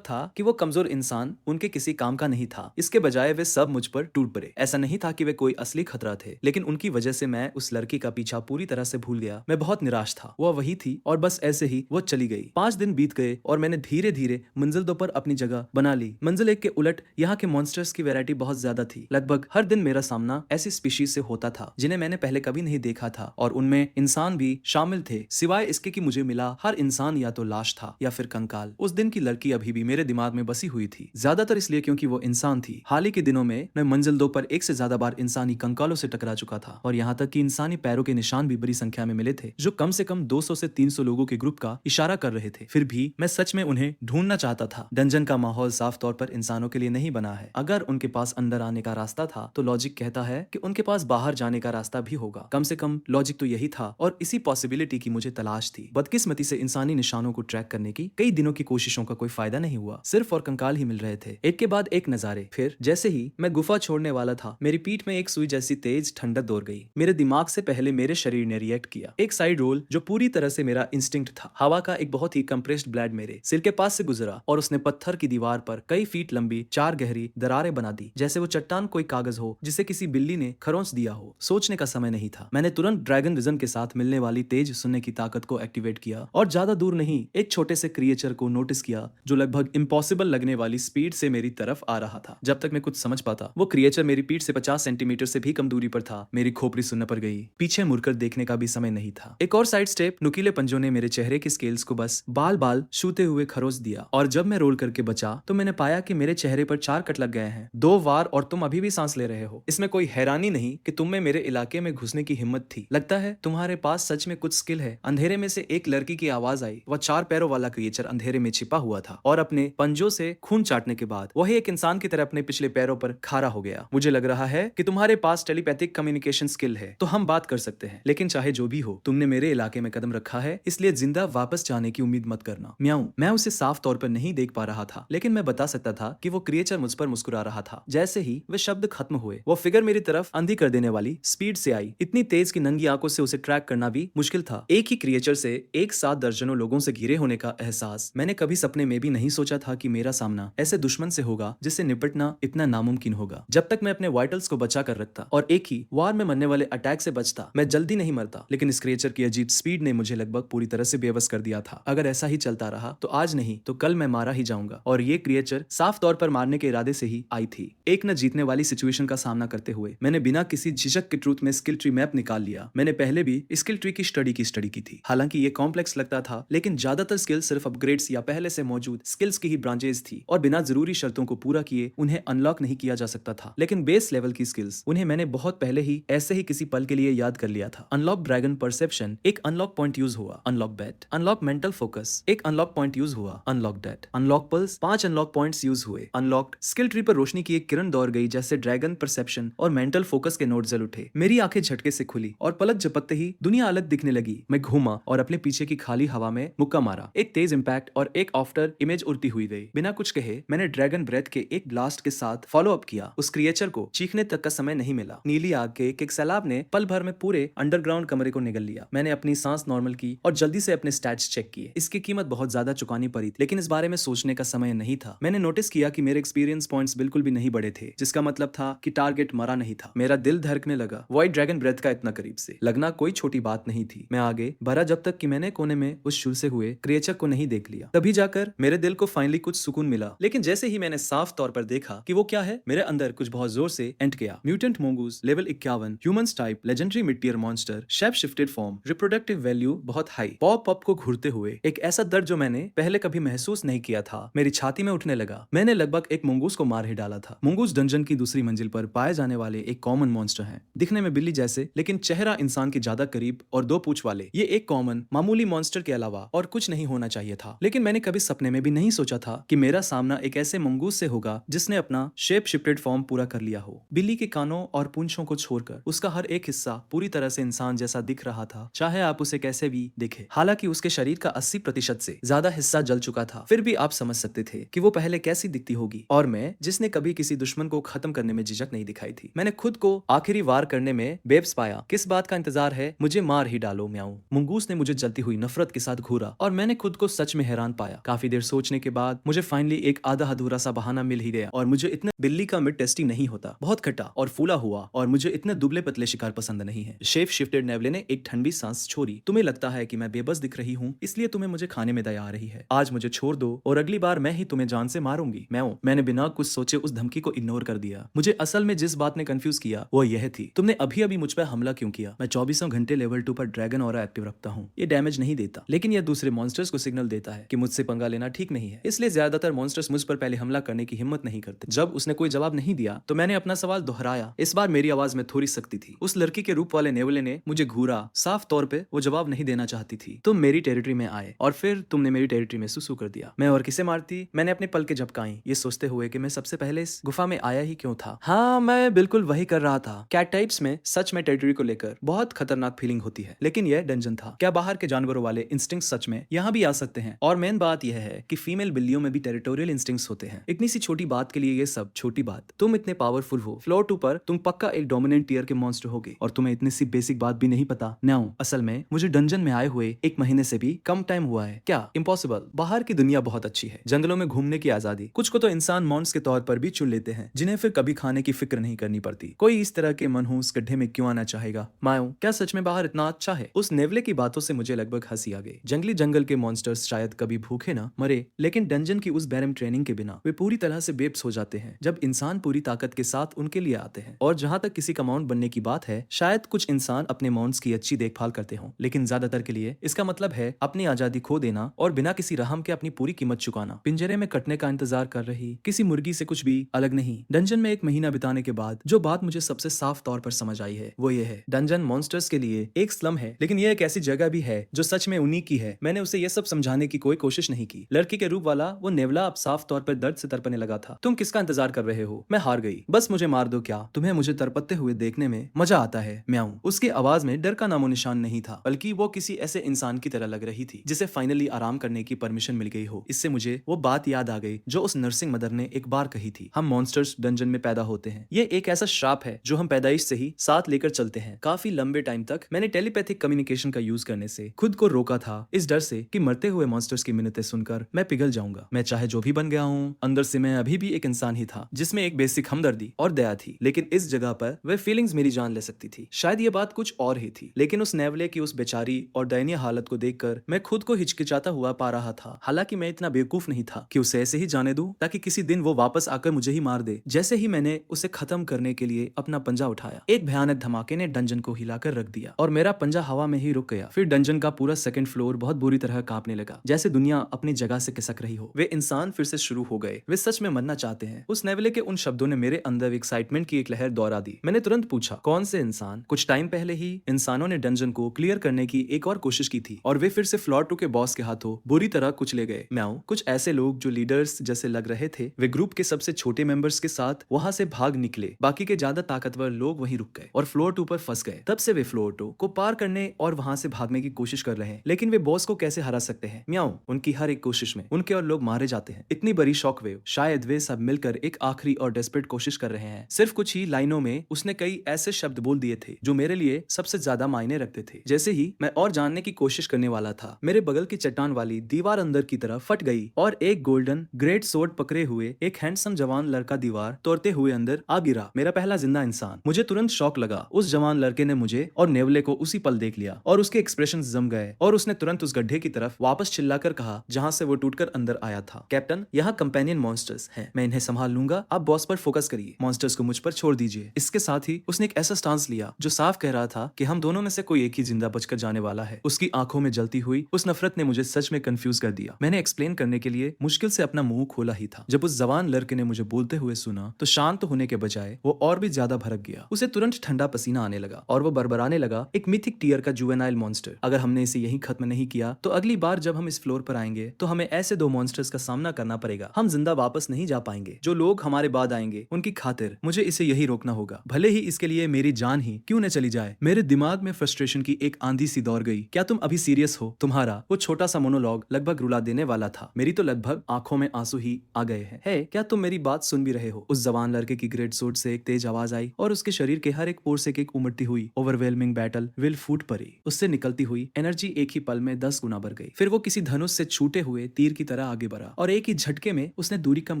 था कि वो कमजोर इंसान उनके किसी काम का नहीं था। इसके बजाय वे सब मुझ पर टूट पड़े। ऐसा नहीं था कि वे कोई असली खतरा थे, लेकिन उनकी वजह से मैं उस लड़की का पीछा पूरी तरह से भूल गया। मैं बहुत निराश था। वह वही थी और बस ऐसे ही वो चली गई। 5 दिन बीत गए और मैंने धीरे धीरे मंजिल 2 पर अपनी जगह बना ली। मंजिल 1 के उलट यहाँ के मॉन्स्टर्स की वैरायटी बहुत ज्यादा थी। लगभग हर दिन मेरा सामना ऐसी स्पीशीज से होता था जिन्हें मैंने पहले कभी नहीं देखा था, और उनमें इंसान भी शामिल थे। सिवाय इसके कि मुझे मिला हर इंसान या तो लाश था या फिर कंकाल। उस दिन की लड़की अभी भी मेरे दिमाग में बसी हुई थी, ज्यादातर इसलिए क्योंकि वो इंसान थी। हाल ही के दिनों में मैं मंजिल 2 पर 1 से ज्यादा बार इंसानी कंकालों से टकरा चुका था, और यहाँ तक कि इंसानी पैरों के निशान भी बड़ी संख्या में मिले थे, जो कम से कम 200 से 300 लोगों के ग्रुप का इशारा कर रहे थे। फिर भी मैं सच में उन्हें ढूंढना चाहता था। डंजन का माहौल साफ तौर पर इंसानों के लिए नहीं बना है। अगर उनके पास अंदर आने का रास्ता था तो लॉजिक कहता है कि उनके पास बाहर जाने का रास्ता भी होगा। कम से कम लॉजिक तो यही था, और इसी पॉसिबिलिटी की मुझे तलाश थी। बदकिस्मती से इंसानी निशानों को ट्रैक करने की कई दिनों की कोशिशों का कोई फायदा नहीं हुआ। सिर्फ और कंकाल ही मिल रहे थे, एक के बाद एक नजारे। फिर जैसे ही मैं गुफा छोड़ने वाला था, मेरी पीठ में एक सुई जैसी तेज ठंडक दौड़ गई। मेरे दिमाग से पहले मेरे शरीर ने रिएक्ट किया। एक साइड रोल जो पूरी तरह से मेरा इंस्टिंक्ट था। हवा का एक बहुत ही कंप्रेस्ड ब्लेड मेरे सिर के पास से गुजरा और उसने पत्थर की दीवार पर कई फीट लंबी 4 गहरी दरारें बना दी, जैसे वो चट्टान कोई कागज हो जिसे किसी बिल्ली ने खरोंच दिया हो। सोचने का समय नहीं था। मैंने तुरंत ड्रैगन विजन के साथ मिलने वाली तेज सुनने की ताकत को एक्टिवेट किया और ज्यादा दूर नहीं, एक छोटे से क्रिएचर को नोटिस किया जो लगभग इम्पॉसिबल लगने वाली स्पीड से मेरी तरफ आ रहा था। जब तक मैं कुछ समझ पाता, वो क्रिएचर मेरी पीठ से 50 सेंटीमीटर से भी कम दूरी पर था। मेरी खोपड़ी सुन्न पर गई। पीछे मुड़कर देखने का भी समय नहीं था। एक और साइड स्टेप, नुकीले पंजों ने मेरे चेहरे के स्केल्स को बस बाल बाल छूते हुए खरोच दिया, और जब मैं रोल करके बचा तो मैंने पाया कि मेरे चेहरे पर 4 कट लग गए हैं। 2 वार, और तुम अभी भी सांस ले रहे हो। इसमें कोई हैरानी नहीं कि तुम में मेरे इलाके में घुसने की हिम्मत थी। लगता है तुम्हारे पास सच में कुछ स्किल है। अंधेरे में से एक लड़की की आवाज आई। वह 4 पैरों वाला क्रिएचर अंधेरे में छिपा हुआ था और अपने पंजों से खून चाटने के बाद वही एक इंसान की तरह अपने पिछले पैरों पर खड़ा हो गया। मुझे लग रहा है कि तुम्हारे पास टेलीपैथिक कम्युनिकेशन स्किल है, तो हम बात कर सकते हैं। लेकिन चाहे जो भी हो, तुमने मेरे इलाके में कदम रखा है, इसलिए जिंदा वापस जाने की उम्मीद मत करना। म्याऊं। मैं उसे साफ तौर पर नहीं देख पा रहा था, लेकिन मैं बता सकता था कि वो क्रिएचर मुझ पर मुस्कुरा रहा था। जैसे ही वे शब्द खत्म हुए, वो फिगर मेरी तरफ अंधी कर देने वाली स्पीड से आई। इतनी तेज कि नंगी आंखों से उसे ट्रैक करना भी मुश्किल था। एक ही क्रिएचर से एक साथ दर्जनों लोगों से घिरे होने का एहसास मैंने कभी सपने में भी नहीं सोचा था कि मेरा सामना ऐसे दुश्मन से होगा जिससे निपटना इतना नामुमकिन होगा। जब तक मैं अपने वाइटल्स को बचा कर रखता और एक ही वार में मरने वाले अटैक से बचता, मैं जल्दी नहीं मरता। लेकिन इस क्रिएचर की अजीब स्पीड ने मुझे लगभग पूरी तरह से बेबस कर दिया था। अगर ऐसा ही चलता रहा तो आज नहीं तो कल मैं मारा ही जाऊंगा, और ये क्रिएचर साफ तौर पर मारने के इरादे से ही आई थी। एक न जीतने वाली सिचुएशन का सामना करते हुए मैंने बिना किसी झिझक के ट्रूथ में स्किल ट्री मैप निकाल लिया। मैंने पहले भी स्किल ट्री की स्टडी की थी। हालांकि ये कॉम्प्लेक्स लगता था, लेकिन ज्यादातर स्किल्स सिर्फ अपग्रेड्स या पहले से मौजूद स्किल्स की ही ब्रांचेस थी, और बिना जरूरी शर्तों को पूरा किए उन्हें अनलॉक नहीं किया जा सकता था। लेकिन बेस लेवल की स्किल्स, उन्हें मैंने बहुत पहले ही ऐसे ही किसी पल के लिए याद कर लिया था। अनलॉक ड्रैगन परसेप्शन, एक अनलॉक पॉइंट यूज हुआ। Unlock bat. Unlock mental focus, एक अनलॉक पॉइंट यूज हुआ। Unlock date. Unlock pulse, 5 unlock points use हुए। अनलॉक्ड स्किल ट्री पर रोशनी की एक किरण दौड़ गई, जैसे ड्रैगन परसेप्शन और मेंटल फोकस के नोड जल उठे। मेरी आंखें झटके से खुली और पलक झपकते ही दुनिया अलग दिखने लगी। मैं घूमा और अपने पीछे की खाली हवा में मुक्का मारा। एक तेज इंपैक्ट और एक आफ्टर इमेज उड़ती हुई गई। बिना कुछ कहे मैंने ड्रैगन ब्रेथ के एक ब्लास्ट के साथ फॉलो अप किया। उस क्रिएचर को चीखने तक का समय नहीं मिला। नीली आग के एक सैलाब ने पल भर में पूरे अंडरग्राउंड कमरे को निगल लिया। मैंने अपनी सांस नॉर्मल की और जल्दी से अपने स्टैट्स चेक किए। इसकी कीमत बहुत ज्यादा चुकानी पड़ी, लेकिन इस बारे में सोचने का समय नहीं था। मैंने नोटिस किया कि मेरे एक्सपीरियंस पॉइंट्स बिल्कुल भी नहीं बढ़े थे, जिसका मतलब था कि टारगेट मरा नहीं था। मेरा दिल धड़कने लगा। व्हाइट ड्रैगन ब्रेथ का इतना करीब से लगना कोई छोटी बात नहीं थी। मैं आगे बढ़ा जब तक कि मैंने कोने में उस शुल से हुए क्रिएचर को नहीं देख लिया। तभी जाकर मेरे दिल को फाइनली कुछ सुकून मिला। लेकिन जैसे ही मैंने साफ तौर पर देखा कि वो क्या है, मेरे अंदर कुछ बहुत जोर से एंट किया। Mutant mongoose, level 51, humans type, legendary mid tier monster, shape shifted form, reproductive value बहुत हाई। पॉप अप को घूरते हुए एक ऐसा दर्द जो मैंने पहले कभी महसूस नहीं किया था मेरी छाती में उठने लगा। मैंने लगभग एक मुंगूस को मार ही डाला था। मुंगूस डंजन की दूसरी मंजिल पर पाए जाने वाले एक कॉमन मॉन्स्टर हैं। दिखने में बिल्ली जैसे, लेकिन चेहरा इंसान के ज्यादा करीब और 2 पूंछ वाले। ये एक कॉमन मामूली मॉन्स्टर के अलावा और कुछ नहीं होना चाहिए था। लेकिन मैंने कभी सपने में भी नहीं सोचा था कि मेरा सामना एक ऐसे मंगूस से होगा जिसने अपना शेप शिफ्टेड फॉर्म पूरा कर लिया हो। बिल्ली के कानों और पूंछों को छोड़कर उसका हर एक हिस्सा पूरी तरह से इंसान जैसा दिख रहा था, चाहे आप उसे कैसे भी देखें। हालांकि उसके शरीर का 80% से ज्यादा हिस्सा जल चुका था, फिर भी आप समझ सकते थे कि वो पहले कैसी दिखती होगी। और मैं, जिसने कभी किसी दुश्मन को खत्म करने में झिझक नहीं दिखाई, दिखाई थी। मैंने खुद को आखिरी वार करने में बेब्स पाया। किस बात का इंतजार है, मुझे मार ही डालो म्याऊं। मुंगूस ने मुझे जलती हुई नफरत के साथ घूरा और मैंने खुद को सच में हैरान पाया। काफी देर सोचने के बाद मुझे फाइनली एक आधा अधूरा सा बहाना मिल ही गया और मुझे इतने बिल्ली का मीट टेस्टी नहीं होता, बहुत खट्टा और फूला हुआ, और मुझे इतने दुबले पतले शिकार पसंद नहीं है। शेफ शिफ्टेड नेवले ने एक ठंडी सांस छोड़ी। तुम्हें लगता है कि मैं बेबस दिख रही हूँ, इसलिए तुम्हें मुझे खाने में दया आ रही है। आज मुझे छोड़ दो और अगली बार मैं ही तुम्हें जान से मारूंगी। मैंने बिना कुछ सोचे उस धमकी को इग्नोर कर दिया। मुझे असल में जिस बात ने कंफ्यूज किया वो यह थी, तुमने अभी अभी मुझ पर हमला क्यों किया? मैं 24 घंटे लेवल 2 पर ड्रैगन ऑरा एक्टिव रखता हूँ। ये डैमेज नहीं देता, लेकिन यह दूसरे मॉन्स्टर्स को सिग्नल देता है कि मुझसे पंगा लेना ठीक नहीं है। इसलिए ज्यादातर मॉन्स्टर्स मुझ पर पहले हमला करने की हिम्मत नहीं करते। जब उसने कोई जवाब नहीं दिया तो मैंने अपना सवाल दोहराया। इस बार मेरी आवाज में थोड़ी सख्ती थी। उस लड़की के रूप वाले नेवले ने मुझे घूरा। साफ तौर पे वो जवाब नहीं देना चाहती थी। तुम मेरी टेरिटरी में आए और फिर तुमने मेरी टेरिटरी में सुसु कर दिया। मैं और किसे मारती? मैंने अपने पल के झपकाई, ये सोचते हुए कि मैं सबसे पहले इस गुफा में आया ही क्यों था। हाँ, मैं बिल्कुल वही कर रहा था। कैट टाइप्स में सच में टेरिटरी को लेकर बहुत खतरनाक फीलिंग होती है, लेकिन यह डंजन था। क्या बाहर के जानवरों वाले इंस्टिंक्ट सच में यहाँ भी आ सकते हैं? और मेन बात यह है कि फीमेल बिल्लियों में भी टेरिटोरियल इंस्टिंक्ट्स होते हैं। इतनी सी छोटी बात के लिए ये सब छोटी बात। तुम इतने पावरफुल हो, फ्लोर 2 पर तुम पक्का एक डोमिनेंट टीयर के मॉन्स्टर होगे और तुम्हें इतनी सी बेसिक बात भी नहीं पता। नाउ असल में मुझे डंजन में आए हुए 1 महीने से भी कम टाइम हुआ है। क्या इम्पॉसिबल? बाहर की दुनिया बहुत अच्छी है, जंगलों में घूमने की आजादी। कुछ को तो इंसान मॉन्स के तौर पर भी चुन लेते हैं, जिन्हें फिर कभी खाने की फिक्र नहीं करनी पड़ती। कोई इस तरह के मनहूस गड्ढे में क्यों आना चाहेगा? मायो, क्या सच में बाहर इतना अच्छा है? उस नेवले की बातों से मुझे लगभग हंसी आ गई। जंगल के मॉन्स्टर्स शायद कभी भूखे ना मरे, लेकिन डंजन की उस बैरम ट्रेनिंग के बिना वे पूरी तरह से बेब्स हो जाते हैं जब इंसान पूरी ताकत के साथ उनके लिए आते हैं। और जहां तक किसी का माउंट बनने की बात है, शायद कुछ इंसान अपने माउंट्स की अच्छी देखभाल करते हों, लेकिन ज्यादातर के लिए इसका मतलब है अपनी आजादी खो देना और बिना किसी रहम के अपनी पूरी कीमत चुकाना। पिंजरे में कटने का इंतजार कर रही किसी मुर्गी से कुछ भी अलग नहीं। डंजन में 1 महीना बिताने के बाद जो बात मुझे सबसे साफ तौर पर समझ आई है वो ये है, डंजन मॉन्स्टर्स के लिए एक स्लम है, लेकिन यह एक ऐसी जगह भी है जो सच में उन्हीं की है। मैंने उसे यह सब समझाने की कोई कोशिश नहीं की। लड़की के रूप वाला वो नेवला अब साफ तौर पर दर्द से तड़पने लगा था। तुम किसका इंतजार कर रहे हो? मैं हार गई, बस मुझे मार दो। क्या तुम्हें मुझे तड़पते हुए देखने में मजा आता है? म्याऊं। उसकी आवाज में डर का नामो निशान नहीं था, बल्कि वो किसी ऐसे इंसान की तरह लग रही थी जिसे फाइनली आराम करने की परमिशन मिल गई हो। इससे मुझे वो बात याद आ गई जो उस नर्सिंग मदर ने एक बार कही थी, हम मॉन्स्टर्स डंजन में पैदा होते हैं। ये एक ऐसा श्राप है जो हम पैदाइश से ही साथ लेकर चलते हैं। काफी लंबे टाइम तक मैंने टेलीपैथिक कम्युनिकेशन का यूज करने से खुद को रोका था, इस डर से कि मरते हुए मॉन्स्टर्स की मिन्नतें सुनकर मैं पिघल जाऊंगा। मैं चाहे जो भी बन गया हूँ, अंदर से मैं अभी भी एक इंसान ही था जिसमें एक बेसिक हमदर्दी और दया थी, लेकिन इस जगह पर वह फीलिंग्स मेरी जान ले सकती थी। शायद ये बात कुछ और ही थी, लेकिन उस नेवले की उस बेचारी और दयनीय हालत को देखकर मैं खुद को हिचकिचाता हुआ पा रहा था। हालांकि मैं इतना बेवकूफ नहीं था कि उसे ऐसे ही जाने दूं ताकि किसी दिन वो वापस आकर मुझे ही मार दे। जैसे ही मैंने उसे खत्म करने के लिए अपना पंजा उठाया, एक भयानक धमाके ने डंजन को हिलाकर रख दिया और मेरा पंजा हवा में ही रुक गया। फिर डंजन का पूरा सेकंड फ्लोर बहुत बुरी तरह कांपने लगा, जैसे दुनिया अपनी जगह से खिसक रही हो। वे इंसान फिर से शुरू हो गए, वे सच में मरना चाहते हैं। उस नेवले के उन शब्दों ने मेरे अंदर एक्साइटमेंट की एक लहर दौड़ा दी। मैंने तुरंत पूछा, कौन से इंसान? कुछ टाइम पहले ही इंसानों ने डंजन को क्लियर करने की एक और कोशिश की थी और वे फिर से फ्लोर 2 के बॉस के हाथों बुरी तरह कुचले गए। म्याऊं। कुछ ऐसे लोग जो लीडर्स जैसे लग रहे थे, वे ग्रुप के सबसे छोटे मेंबर्स के साथ वहां से भाग निकले। बाकी के ज्यादा ताकतवर लोग वहीं रुक गए और फ्लोर 2 पर फंस गए। तब से वे फ्लोर 2 को पार करने और वहां से भागने की कोशिश कर रहे हैं, लेकिन वे बॉस को कैसे हरा सकते हैं? म्याऊं। उनकी हर एक कोशिश में उनके और लोग मारे जाते हैं। इतनी बड़ी शॉक वेव। शायद वे सब मिलकर एक आखिरी और डेस्परेट कोशिश कर रहे हैं। सिर्फ कुछ ही लाइनों में उसने कई ऐसे शब्द बोल दिए थे जो मेरे लिए सबसे ज्यादा मायने रखते थे। जैसे ही मैं और जानने की कोशिश करने वाला था, मेरे बगल की चट्टान वाली दीवार अंदर की तरफ फट गई और एक गोल्डन ग्रेट सोर्ड पकड़े हुए एक हैंडसम जवान लड़का दीवार तोड़ते हुए अंदर आ गिरा। मेरा पहला जिंदा इंसान। मुझे तुरंत शौक लगा। उस जवान लड़के ने मुझे और नेवले को उसी पल देख लिया और उसके एक्सप्रेशन जम गए और उसने तुरंत उस गड्ढे की तरफ वापस चिल्लाकर कहा जहां से वो टूटकर अंदर आया था, कैप्टन, यहाँ कंपेनियन मॉन्स्टर्स हैं, मैं इन्हें संभाल लूंगा, आप बॉस पर फोकस करिए, मॉन्स्टर्स को मुझ पर छोड़ दीजिए। इसके साथ ही उसने एक ऐसा स्टांस लिया जो साफ कह रहा था कि हम दोनों में से कोई एक ही जिंदा बचकर जाने वाला है। उसकी आंखों में जलती हुई उस नफरत ने मुझे सच में कंफ्यूज कर दिया। मैंने एक्सप्लेन करने के लिए मुश्किल से अपना मुंह खोला ही था। जब उस जवान लड़के ने मुझे बोलते हुए सुना तो शांत होने के बजाय वो और भी ज्यादा भड़क गया। उसे तुरंत ठंडा पसीना आने लगा और वो बरबराने लगा, एक मिथिक टीयर का जुवेनाइल मॉन्स्टर। अगर हमने इसे यहीं खत्म नहीं किया तो अगली बार जब हम इस फ्लोर पर आएंगे तो हमें ऐसे 2 मॉन्स्टर्स का सामना करना पड़ेगा। हम जिंदा वापस नहीं जा पाएंगे। जो लोग हमारे बाद आएंगे उनकी खातिर मुझे इसे यही रोकना होगा, भले ही इसके लिए मेरी जान ही क्यों न चली जाए। मेरे दिमाग में फ्रस्ट्रेशन की एक आंधी सी दौड़ गई। क्या तुम अभी सीरियस हो? तुम्हारा वो छोटा सा मोनोलॉग लगभग रुला देने वाला था। मेरी तो लगभग आंखों में आंसू ही आ गए हैं। क्या तुम मेरी बात सुन भी रहे हो? उस जवान लड़के की ग्रेट सोर्ड थ्रोट से एक तेज आवाज आई और उसके शरीर के हर एक पोर से एक उमड़ती हुई ओवरवेलमिंग बैटल विल फूट पड़ी। उससे निकलती हुई एनर्जी एक ही पल में 10 गुना बढ़ गई। फिर वो किसी धनुष से छूटे हुए तीर की तरह आगे बढ़ा और एक ही झटके में उसने दूरी कम